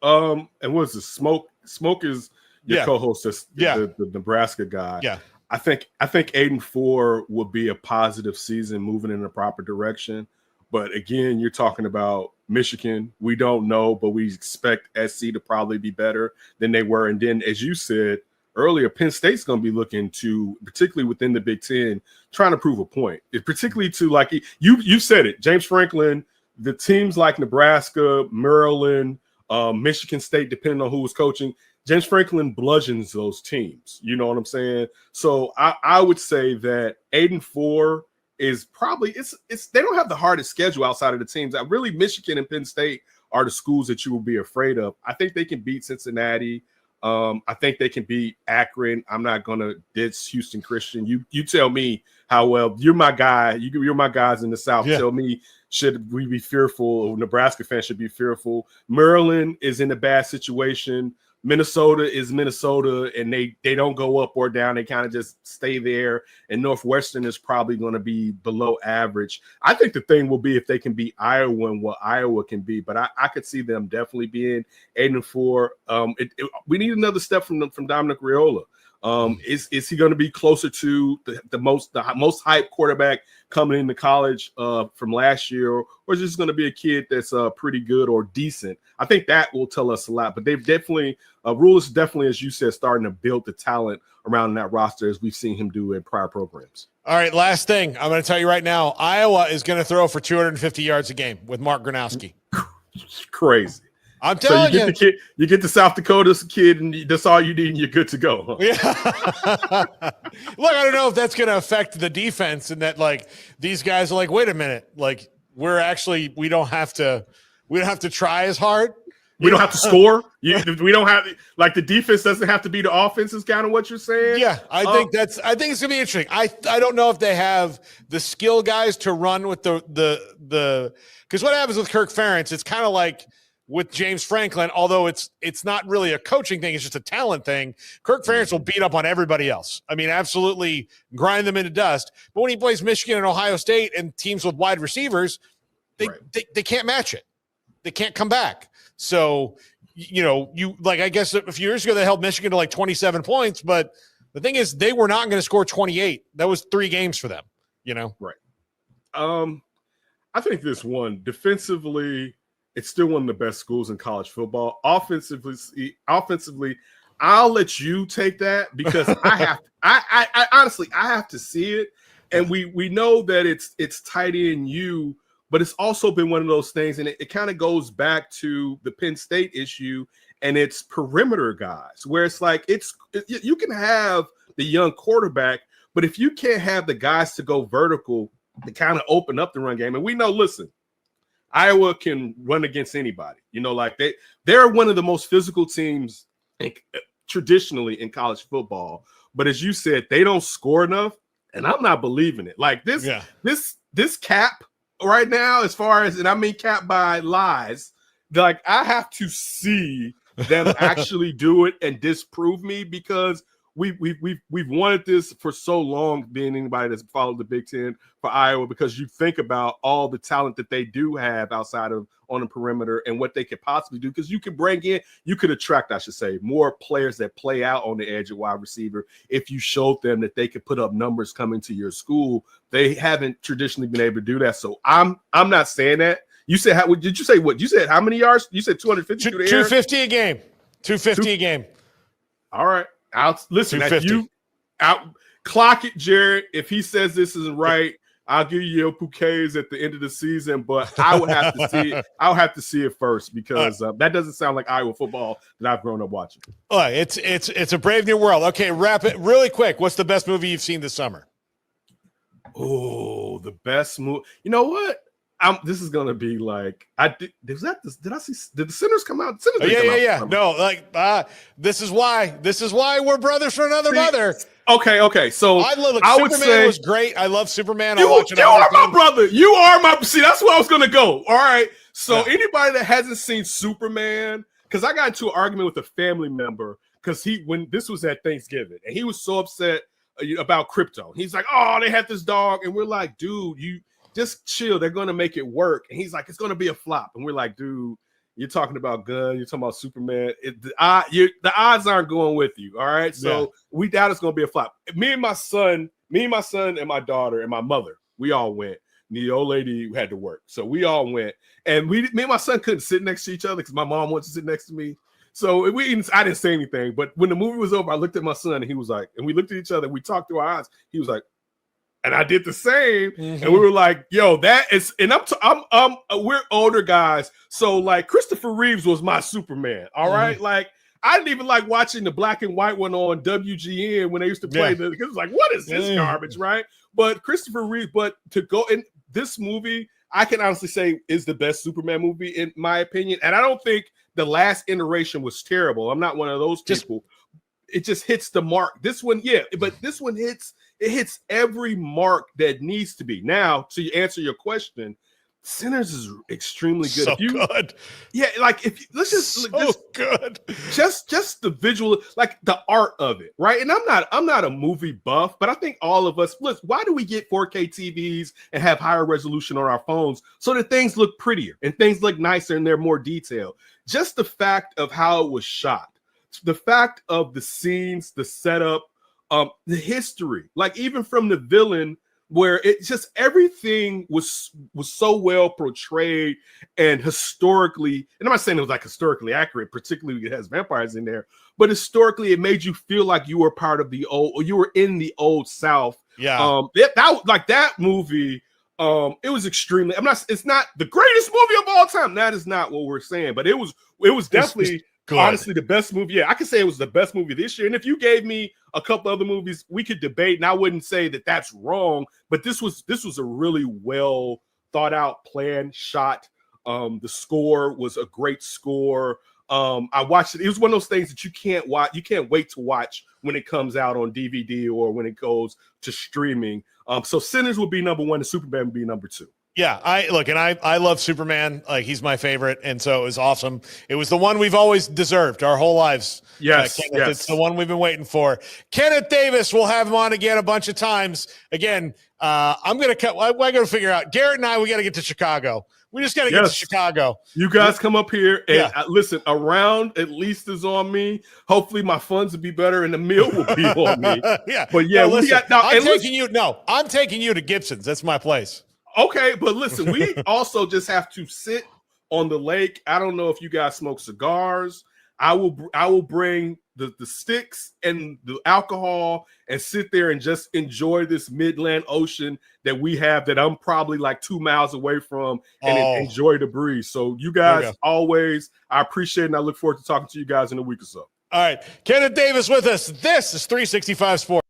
And what's the Smoak? Smoak is your co-host, the Nebraska guy. Yeah. I think 8-4 would be a positive season moving in the proper direction. But again, you're talking about Michigan. We don't know, but we expect SC to probably be better than they were. And then, as you said earlier, Penn State's going to be looking to, particularly within the Big Ten, trying to prove a point. Particularly to, like you said it, James Franklin, the teams like Nebraska, Maryland, Michigan State, depending on who was coaching, James Franklin bludgeons those teams. You know what I'm saying? So I would say that 8-4 is probably it's they don't have the hardest schedule outside of the teams. Really, Michigan and Penn State are the schools that you will be afraid of. I think they can beat Cincinnati. I think they can beat Akron. I'm not gonna diss Houston Christian. You tell me how well. You're my guy. You're my guys in the South. Yeah. Tell me, should we be fearful? Or Nebraska fans should be fearful. Maryland is in a bad situation. Minnesota is Minnesota, and they don't go up or down. They kind of just stay there. And Northwestern is probably going to be below average. I think the thing will be if they can beat Iowa and what Iowa can be. But I could see them definitely being 8-4. We need another step from Dominic Raiola. Is he going to be closer to the most hyped quarterback coming into college from last year, or is this going to be a kid that's pretty good or decent? I think that will tell us a lot. But they've definitely Rule is definitely, as you said, starting to build the talent around that roster as we've seen him do in prior programs. All right, last thing I'm going to tell you right now: Iowa is going to throw for 250 yards a game with Mark Gronowski. Crazy. I'm telling you. You get to South Dakota's kid, and that's all you need, and you're good to go. Huh? Yeah. Look, I don't know if that's going to affect the defense, and that like these guys are like, wait a minute, like we don't have to try as hard. We don't have to score. We don't have like the defense doesn't have to be the offense. Is kind of what you're saying. Yeah, I think it's going to be interesting. I don't know if they have the skill guys to run with the because what happens with Kirk Ferentz, it's kind of like with James Franklin, although it's not really a coaching thing, it's just a talent thing. Kirk Ferentz will beat up on everybody else. I mean, absolutely grind them into dust. But when he plays Michigan and Ohio State and teams with wide receivers, they can't match it. They can't come back. So, I guess a few years ago they held Michigan to like 27 points, but the thing is they were not going to score 28. That was 3 games for them, Right. I think this one defensively, it's still one of the best schools in college football. Offensively, I'll let you take that because I honestly have to see it. And we know that it's tight end you, but it's also been one of those things, and it kind of goes back to the Penn State issue, and it's perimeter guys, where it's like you can have the young quarterback, but if you can't have the guys to go vertical to kind of open up the run game, and we know, listen, Iowa can run against anybody. They're one of the most physical teams traditionally in college football. But as you said, they don't score enough, and I'm not believing it. Like this cap right now, as far as, and I mean cap by lies, like I have to see them actually do it and disprove me, because we've wanted this for so long, being anybody that's followed the Big Ten, for Iowa, because you think about all the talent that they do have outside of on the perimeter and what they could possibly do, because you could attract, I should say, more players that play out on the edge of wide receiver if you showed them that they could put up numbers coming to your school. They haven't traditionally been able to do that. So I'm not saying that. You said, did you say what? You said how many yards? You said 250 through the air? 250 a game. 250 a game. All right. Listen, if you clock it, Jared. If he says this isn't right, I'll give you your bouquets at the end of the season, but I would have to see it. I'll have to see it first because that doesn't sound like Iowa football that I've grown up watching. All right, it's a brave new world. Okay, wrap it really quick. What's the best movie you've seen this summer? Oh, the best movie. You know what? This is gonna be like did the Sinners come out? Sinners Yeah. No, this is why we're brothers from another mother. Okay. So I would say was great. I love Superman. You are my brother. You are my. See, that's where I was gonna go. All right. So anybody that hasn't seen Superman, because I got into an argument with a family member because when this was at Thanksgiving and he was so upset about crypto. He's like, "Oh, they had this dog," and we're like, "Dude, you." Just chill. They're going to make it work. And he's like, it's going to be a flop. And we're like, dude, you're talking about gun. You're talking about Superman. The odds aren't going with you. All right. So we doubt it's going to be a flop. Me and my son and my daughter and my mother, we all went. The old lady had to work. So we all went. And me and my son couldn't sit next to each other because my mom wanted to sit next to me. So I didn't say anything. But when the movie was over, I looked at my son and he was like, and we looked at each other. We talked through our eyes. He was like, and I did the same, and we were like, "Yo, that is." And we're older guys, so like Christopher Reeves was my Superman. All right, like I didn't even like watching the black and white one on WGN when they used to play because it was like, "What is this garbage?" Right? But Christopher Reeves, to go in this movie, I can honestly say is the best Superman movie in my opinion, and I don't think the last iteration was terrible. I'm not one of those people. It just hits the mark. This one, but this one hits every mark that needs to be. Now, to answer your question, Sinners is extremely good. So good. Yeah, like good. Just the visual, like the art of it, right? And I'm not a movie buff, but I think all of us, look, why do we get 4K TVs and have higher resolution on our phones so that things look prettier and things look nicer and they're more detailed? Just the fact of how it was shot. The fact of the scenes, the setup, the history, like even from the villain, where it just everything was so well portrayed and historically, and I'm not saying it was like historically accurate, particularly it has vampires in there, but historically it made you feel like you were part of the old, or you were in the old South. Yeah. That movie. It was extremely. It's not the greatest movie of all time. That is not what we're saying, but it was definitely. Honestly, the best movie. Yeah, I could say it was the best movie this year. And if you gave me a couple other movies, we could debate, and I wouldn't say that that's wrong. But this was a really well thought out plan, shot. The score was a great score. I watched it. It was one of those things that you can't watch. You can't wait to watch when it comes out on DVD or when it goes to streaming. So Sinners would be number one, and Superman would be number two. Yeah, I love Superman. Like, he's my favorite, and so it was awesome. It was the one we've always deserved our whole lives. Yes, It's the one we've been waiting for. Kenneth Davis, we'll have him on again a bunch of times. Again, I'm going to cut. I got to figure out. Garrett and I, we got to get to Chicago. We just got to get to Chicago. You guys come up here and listen. A round at least is on me. Hopefully, my funds will be better, and the meal will be on me. But I'm taking you to Gibson's. That's my place. Okay, but listen, we also just have to sit on the lake. I don't know if you guys smoke cigars. I will bring the sticks and the alcohol and sit there and just enjoy this Midland Ocean that we have that I'm probably like 2 miles away from and enjoy the breeze. So you guys always, I appreciate it, and I look forward to talking to you guys in a week or so. All right, Kenneth Davis with us. This is 365 Sports.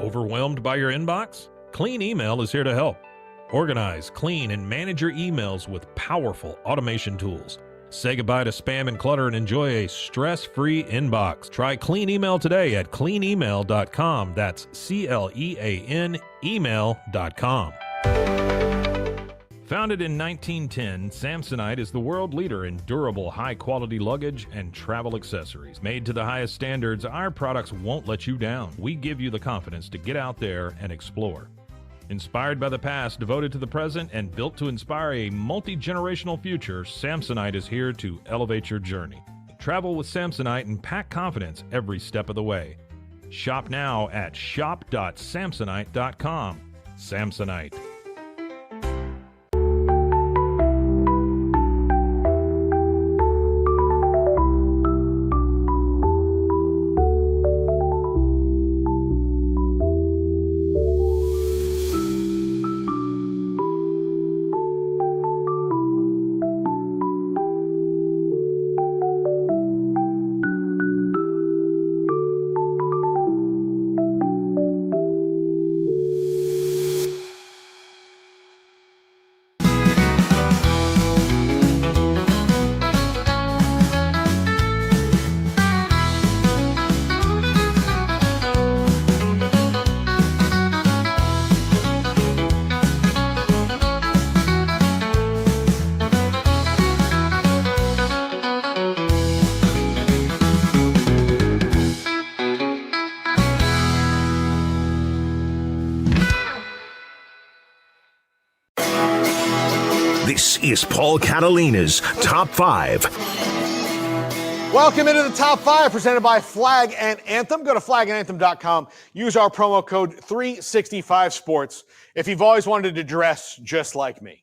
Overwhelmed by your inbox? Clean Email is here to help. Organize, clean, and manage your emails with powerful automation tools. Say goodbye to spam and clutter and enjoy a stress-free inbox. Try Clean Email today at cleanemail.com. That's CLEAN email.com. Founded in 1910, Samsonite is the world leader in durable, high-quality luggage and travel accessories. Made to the highest standards, our products won't let you down. We give you the confidence to get out there and explore. Inspired by the past, devoted to the present, and built to inspire a multi-generational future, Samsonite is here to elevate your journey. Travel with Samsonite and pack confidence every step of the way. Shop now at shop.samsonite.com. Samsonite. This is Paul Catalina's Top 5. Welcome into the Top 5 presented by Flag and Anthem. Go to flagandanthem.com. Use our promo code 365sports if you've always wanted to dress just like me.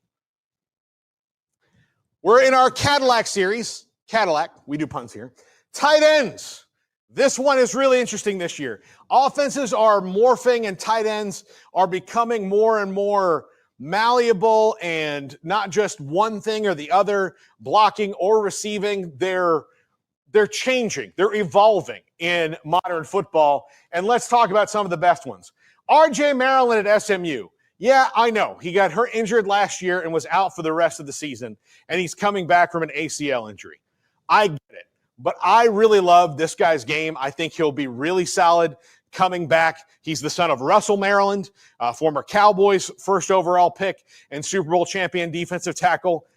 We're in our Cadillac series. Cadillac, we do puns here. Tight ends. This one is really interesting this year. Offenses are morphing and tight ends are becoming more and more malleable and not just one thing or the other, blocking or receiving. They're changing. They're evolving in modern football. And let's talk about some of the best ones. R.J. Maryland at SMU. Yeah, I know. He got hurt injured last year and was out for the rest of the season, and he's coming back from an ACL injury. I get it. But I really love this guy's game. I think he'll be really solid coming back. He's the son of Russell Maryland, former Cowboys first overall pick and Super Bowl champion defensive tackle.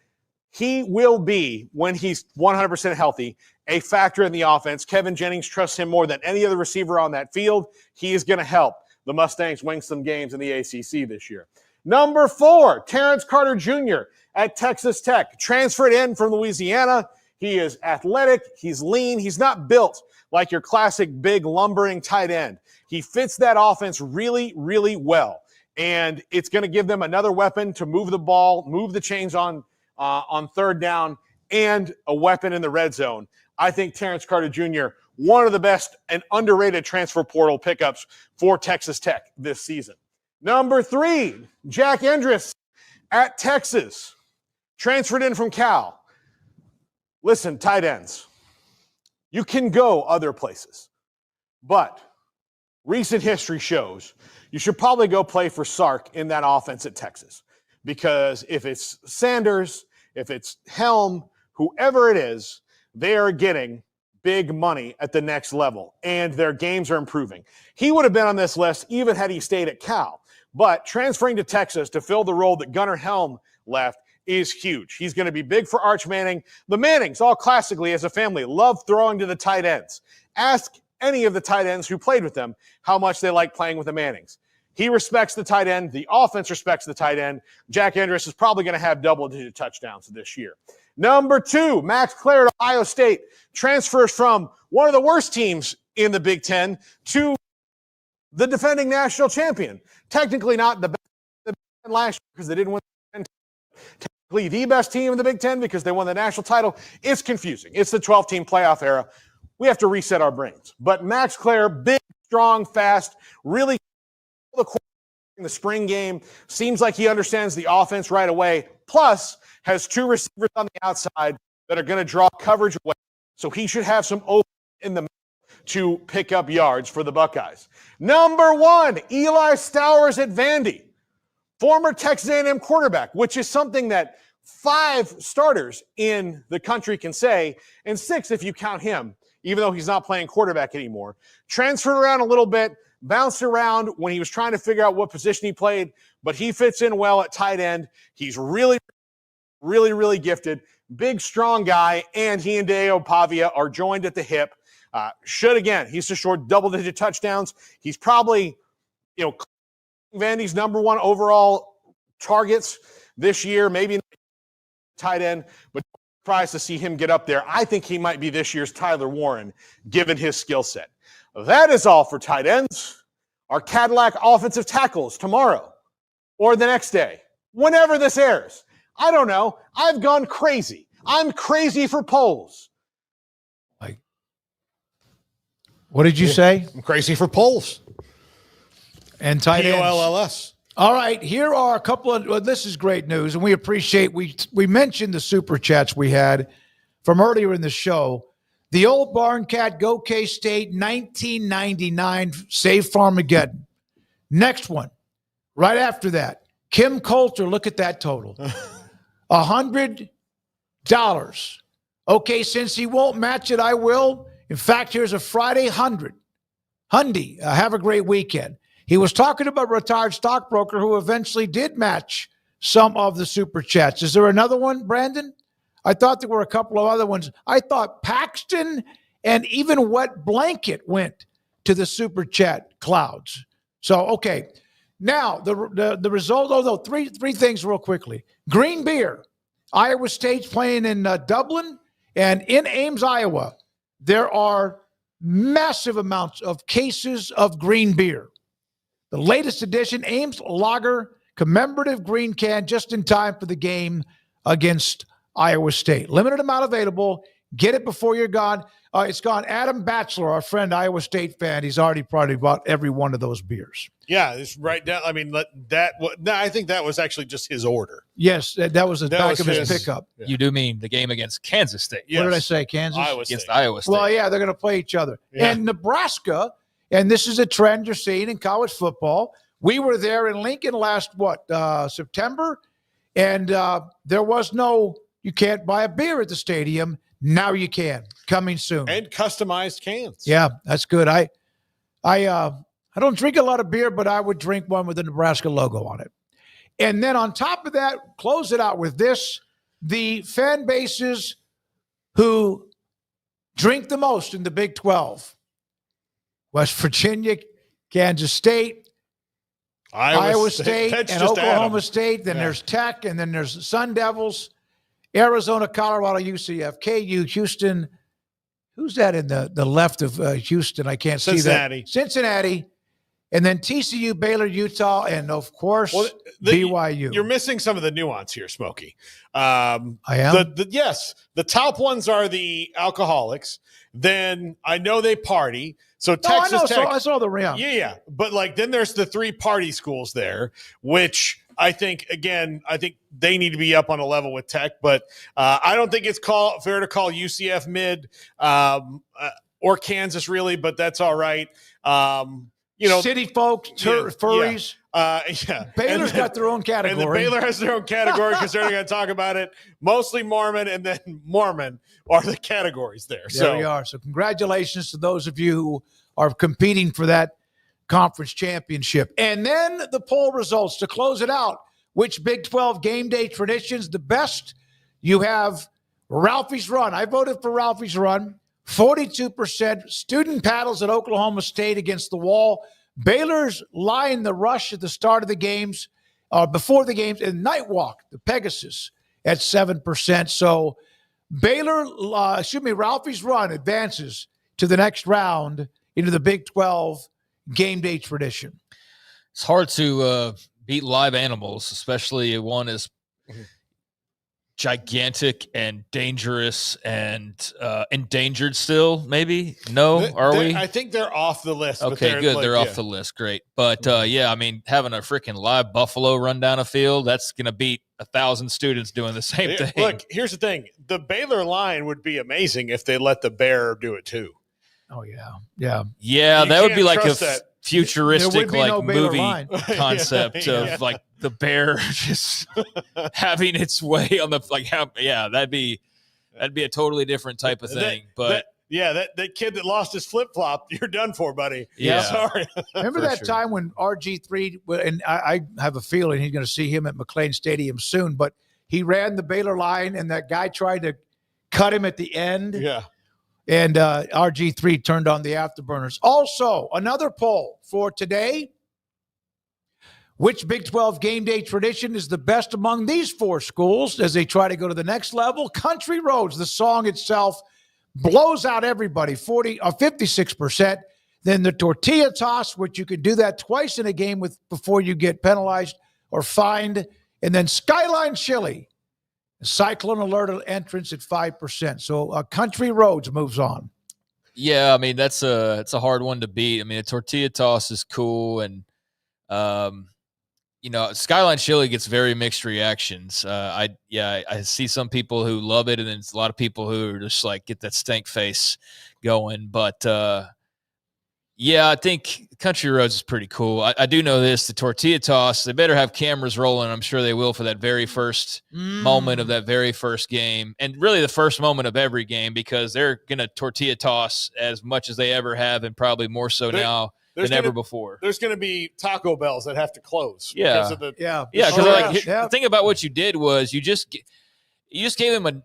He will be, when he's 100% healthy, a factor in the offense. Kevin Jennings trusts him more than any other receiver on that field. He is going to help the Mustangs win some games in the ACC this year. Number 4, Terrence Carter Jr. at Texas Tech. Transferred in from Louisiana. He is athletic. He's lean. He's not built like your classic big lumbering tight end. He fits that offense really, really well. And it's going to give them another weapon to move the ball, move the chains on third down, and a weapon in the red zone. I think Terrence Carter Jr., one of the best and underrated transfer portal pickups for Texas Tech this season. Number 3, Jack Endress at Texas. Transferred in from Cal. Listen, tight ends, you can go other places, but recent history shows you should probably go play for Sark in that offense at Texas, because if it's Sanders, if it's Helm, whoever it is, they are getting big money at the next level, and their games are improving. He would have been on this list even had he stayed at Cal, but transferring to Texas to fill the role that Gunnar Helm left is huge. He's going to be big for Arch Manning. The Mannings, all classically as a family, love throwing to the tight ends. Ask any of the tight ends who played with them how much they like playing with the Mannings. He respects the tight end. The offense respects the tight end. Jack Endress is probably going to have double-digit touchdowns this year. Number 2, Max Clare at Ohio State. Transfers from one of the worst teams in the Big Ten to the defending national champion. Technically not the best last year because they didn't win the Big Ten. Technically the best team in the Big Ten because they won the national title. It's confusing. It's the 12-team playoff era. We have to reset our brains. But Max Clare, big, strong, fast, really in the spring game, seems like he understands the offense right away, plus has 2 receivers on the outside that are going to draw coverage away. So he should have some open in the middle to pick up yards for the Buckeyes. Number 1, Eli Stowers at Vandy. Former Texas A&M quarterback, which is something that 5 starters in the country can say, and 6 if you count him, even though he's not playing quarterback anymore. Transferred around a little bit, bounced around when he was trying to figure out what position he played, but he fits in well at tight end. He's really, really, really gifted. Big, strong guy, and he and Deo Pavia are joined at the hip. He's to short double-digit touchdowns. He's probably, Vandy's number one overall targets this year, maybe tight end, but surprised to see him get up there. I think he might be this year's Tyler Warren, given his skill set. That is all for tight ends. Our Cadillac offensive tackles tomorrow or the next day, whenever this airs. I don't know. I've gone crazy. I'm crazy for polls. What did you say? I'm crazy for polls. And tight ends. POLLS. All right, here are a couple of, well, this is great news, and we appreciate, we mentioned the super chats we had from earlier in the show. The old Barn Cat, Go K-State, 1999, Save Farmageddon. Next one, right after that, Kim Coulter, look at that total. $100. Okay, since he won't match it, I will. In fact, here's a Friday 100. Hundy, have a great weekend. He was talking about a retired stockbroker who eventually did match some of the super chats. Is there another one, Brandon? I thought there were a couple of other ones. I thought Paxton and even Wet Blanket went to the super chat clouds. So, okay. Now, the result, although three things real quickly. Green beer. Iowa State's playing in Dublin, and in Ames, Iowa, there are massive amounts of cases of green beer. The latest edition, Ames Lager commemorative green can, just in time for the game against Iowa State. Limited amount available. Get it before you're gone. It's gone. Adam Batchelor, our friend, Iowa State fan, he's already probably bought every one of those beers. Yeah, it's right down. I mean, I think that was actually just his order. Yes, that was the back of his pickup. Yeah. You do mean the game against Kansas State. Yes. What did I say, Kansas? Against Iowa State. Well, yeah, they're going to play each other. Yeah. And Nebraska, and this is a trend you're seeing in college football. We were there in Lincoln last, September, and there was no, you can't buy a beer at the stadium. Now you can. Coming soon. And customized cans. Yeah, that's good. I don't drink a lot of beer, but I would drink one with the Nebraska logo on it. And then on top of that, close it out with this. The fan bases who drink the most in the Big 12. West Virginia, Kansas State, Iowa State and Oklahoma State. Then there's Tech, and then there's Sun Devils, Arizona, Colorado, UCF, KU, Houston. Who's that in the left of Houston? I can't see that. Cincinnati. And then TCU, Baylor, Utah, and, of course, BYU. You're missing some of the nuance here, Smokey. I am? Yes. The top ones are the alcoholics. Then I know they party. So Texas Tech. I saw the rim. Yeah. But, then there's the 3 party schools there, which – I think they need to be up on a level with Tech, but I don't think it's fair to call UCF mid or Kansas really, but that's all right. City folks, furries. Yeah. Baylor's got their own category. And Baylor has their own category because they're going to talk about it. Mostly Mormon, and then Mormon are the categories there. There we are. So congratulations to those of you who are competing for that conference championship. And then the poll results to close it out. Which Big 12 game day traditions the best? You have Ralphie's Run. I voted for Ralphie's Run. 42%. Student paddles at Oklahoma State against the wall. Baylor's Line the Rush at the start of the games, before the games, and Night Walk, the Pegasus, at 7%. So Ralphie's Run advances to the next round into the Big 12 game day tradition. It's hard to beat live animals, especially one as gigantic and dangerous and endangered still, maybe? No? Are we? I think they're off the list. Okay, good. They're off the list. Great. But, having a freaking live buffalo run down a field, that's going to beat 1,000 students doing the same thing. Look, here's the thing. The Baylor line would be amazing if they let the bear do it too. Oh, yeah. Yeah. Yeah, that would be like a futuristic no movie concept of the bear just having its way on the that'd be a totally different type of thing. But that kid that lost his flip flop, you're done for, buddy. Yeah, sorry. Remember that time when RG3, and I have a feeling he's going to see him at McLean Stadium soon, but he ran the Baylor line and that guy tried to cut him at the end. Yeah. And RG3 turned on the afterburners. Also, another poll for today. Which Big 12 game day tradition is the best among these four schools as they try to go to the next level? Country Roads, the song itself, blows out everybody, 56%. Then the tortilla toss, which you can do that twice in a game before you get penalized or fined. And then Skyline Chili, Cyclone Alert entrance at 5%. So Country Roads moves on. Yeah, I mean, it's a hard one to beat. I mean, a tortilla toss is cool, and Skyline Chili gets very mixed reactions. I see some people who love it, and then a lot of people who are just like get that stank face going. But I think Country Roads is pretty cool. I do know this: the tortilla toss. They better have cameras rolling. I'm sure they will for that very first moment of that very first game, and really the first moment of every game, because they're gonna tortilla toss as much as they ever have, and probably more so now than ever before. There's going to be Taco Bells that have to close. Yeah, Because the thing about what you did was you just gave him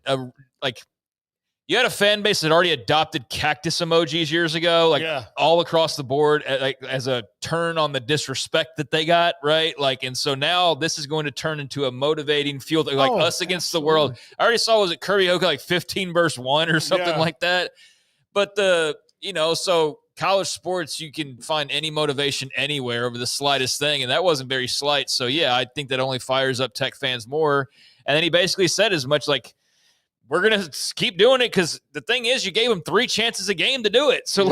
you had a fan base that already adopted cactus emojis years ago, all across the board, as a turn on the disrespect that they got, right? And so now this is going to turn into a motivating fuel, us against the world. I already saw, was it Kirby Hoka 15 versus 1 or something like that? But so college sports, you can find any motivation anywhere over the slightest thing, and that wasn't very slight. So I think that only fires up Tech fans more. And then he basically said as much we're going to keep doing it, because the thing is, you gave them 3 chances a game to do it. So,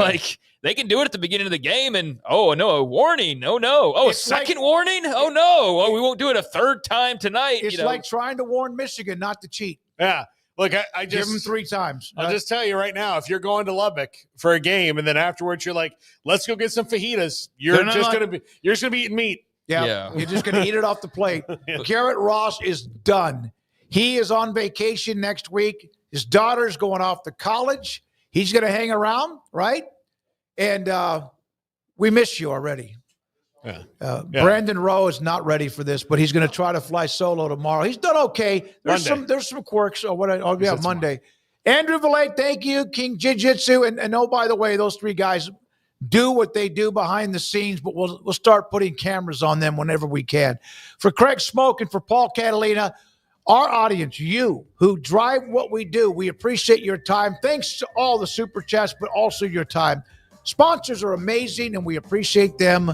they can do it at the beginning of the game, and, a warning. Oh, no. Oh, it's a second warning? Oh, no. Oh, we won't do it a third time tonight. It's like trying to warn Michigan not to cheat. Yeah. Look, I just give them 3 times. I'll just tell you right now, if you're going to Lubbock for a game and then afterwards you're like, let's go get some fajitas, you're just going to be eating meat. Yeah. You're just going to eat it off the plate. Garrett Ross is done. He is on vacation next week. His daughter's going off to college. He's going to hang around, right? And we miss you already. Brandon Rowe is not ready for this, but he's going to try to fly solo tomorrow. He's done okay. There's some quirks. Monday. Andrew Valet, thank you. King Jiu-Jitsu. And by the way, those 3 guys do what they do behind the scenes, but we'll start putting cameras on them whenever we can. For Craig Smoak and for Paul Catalina, our audience, you who drive what we do, we appreciate your time. Thanks to all the super chats, but also your time. Sponsors are amazing, and we appreciate them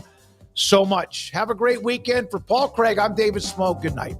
so much. Have a great weekend. For Paul Craig, I'm David Smoak. Good night.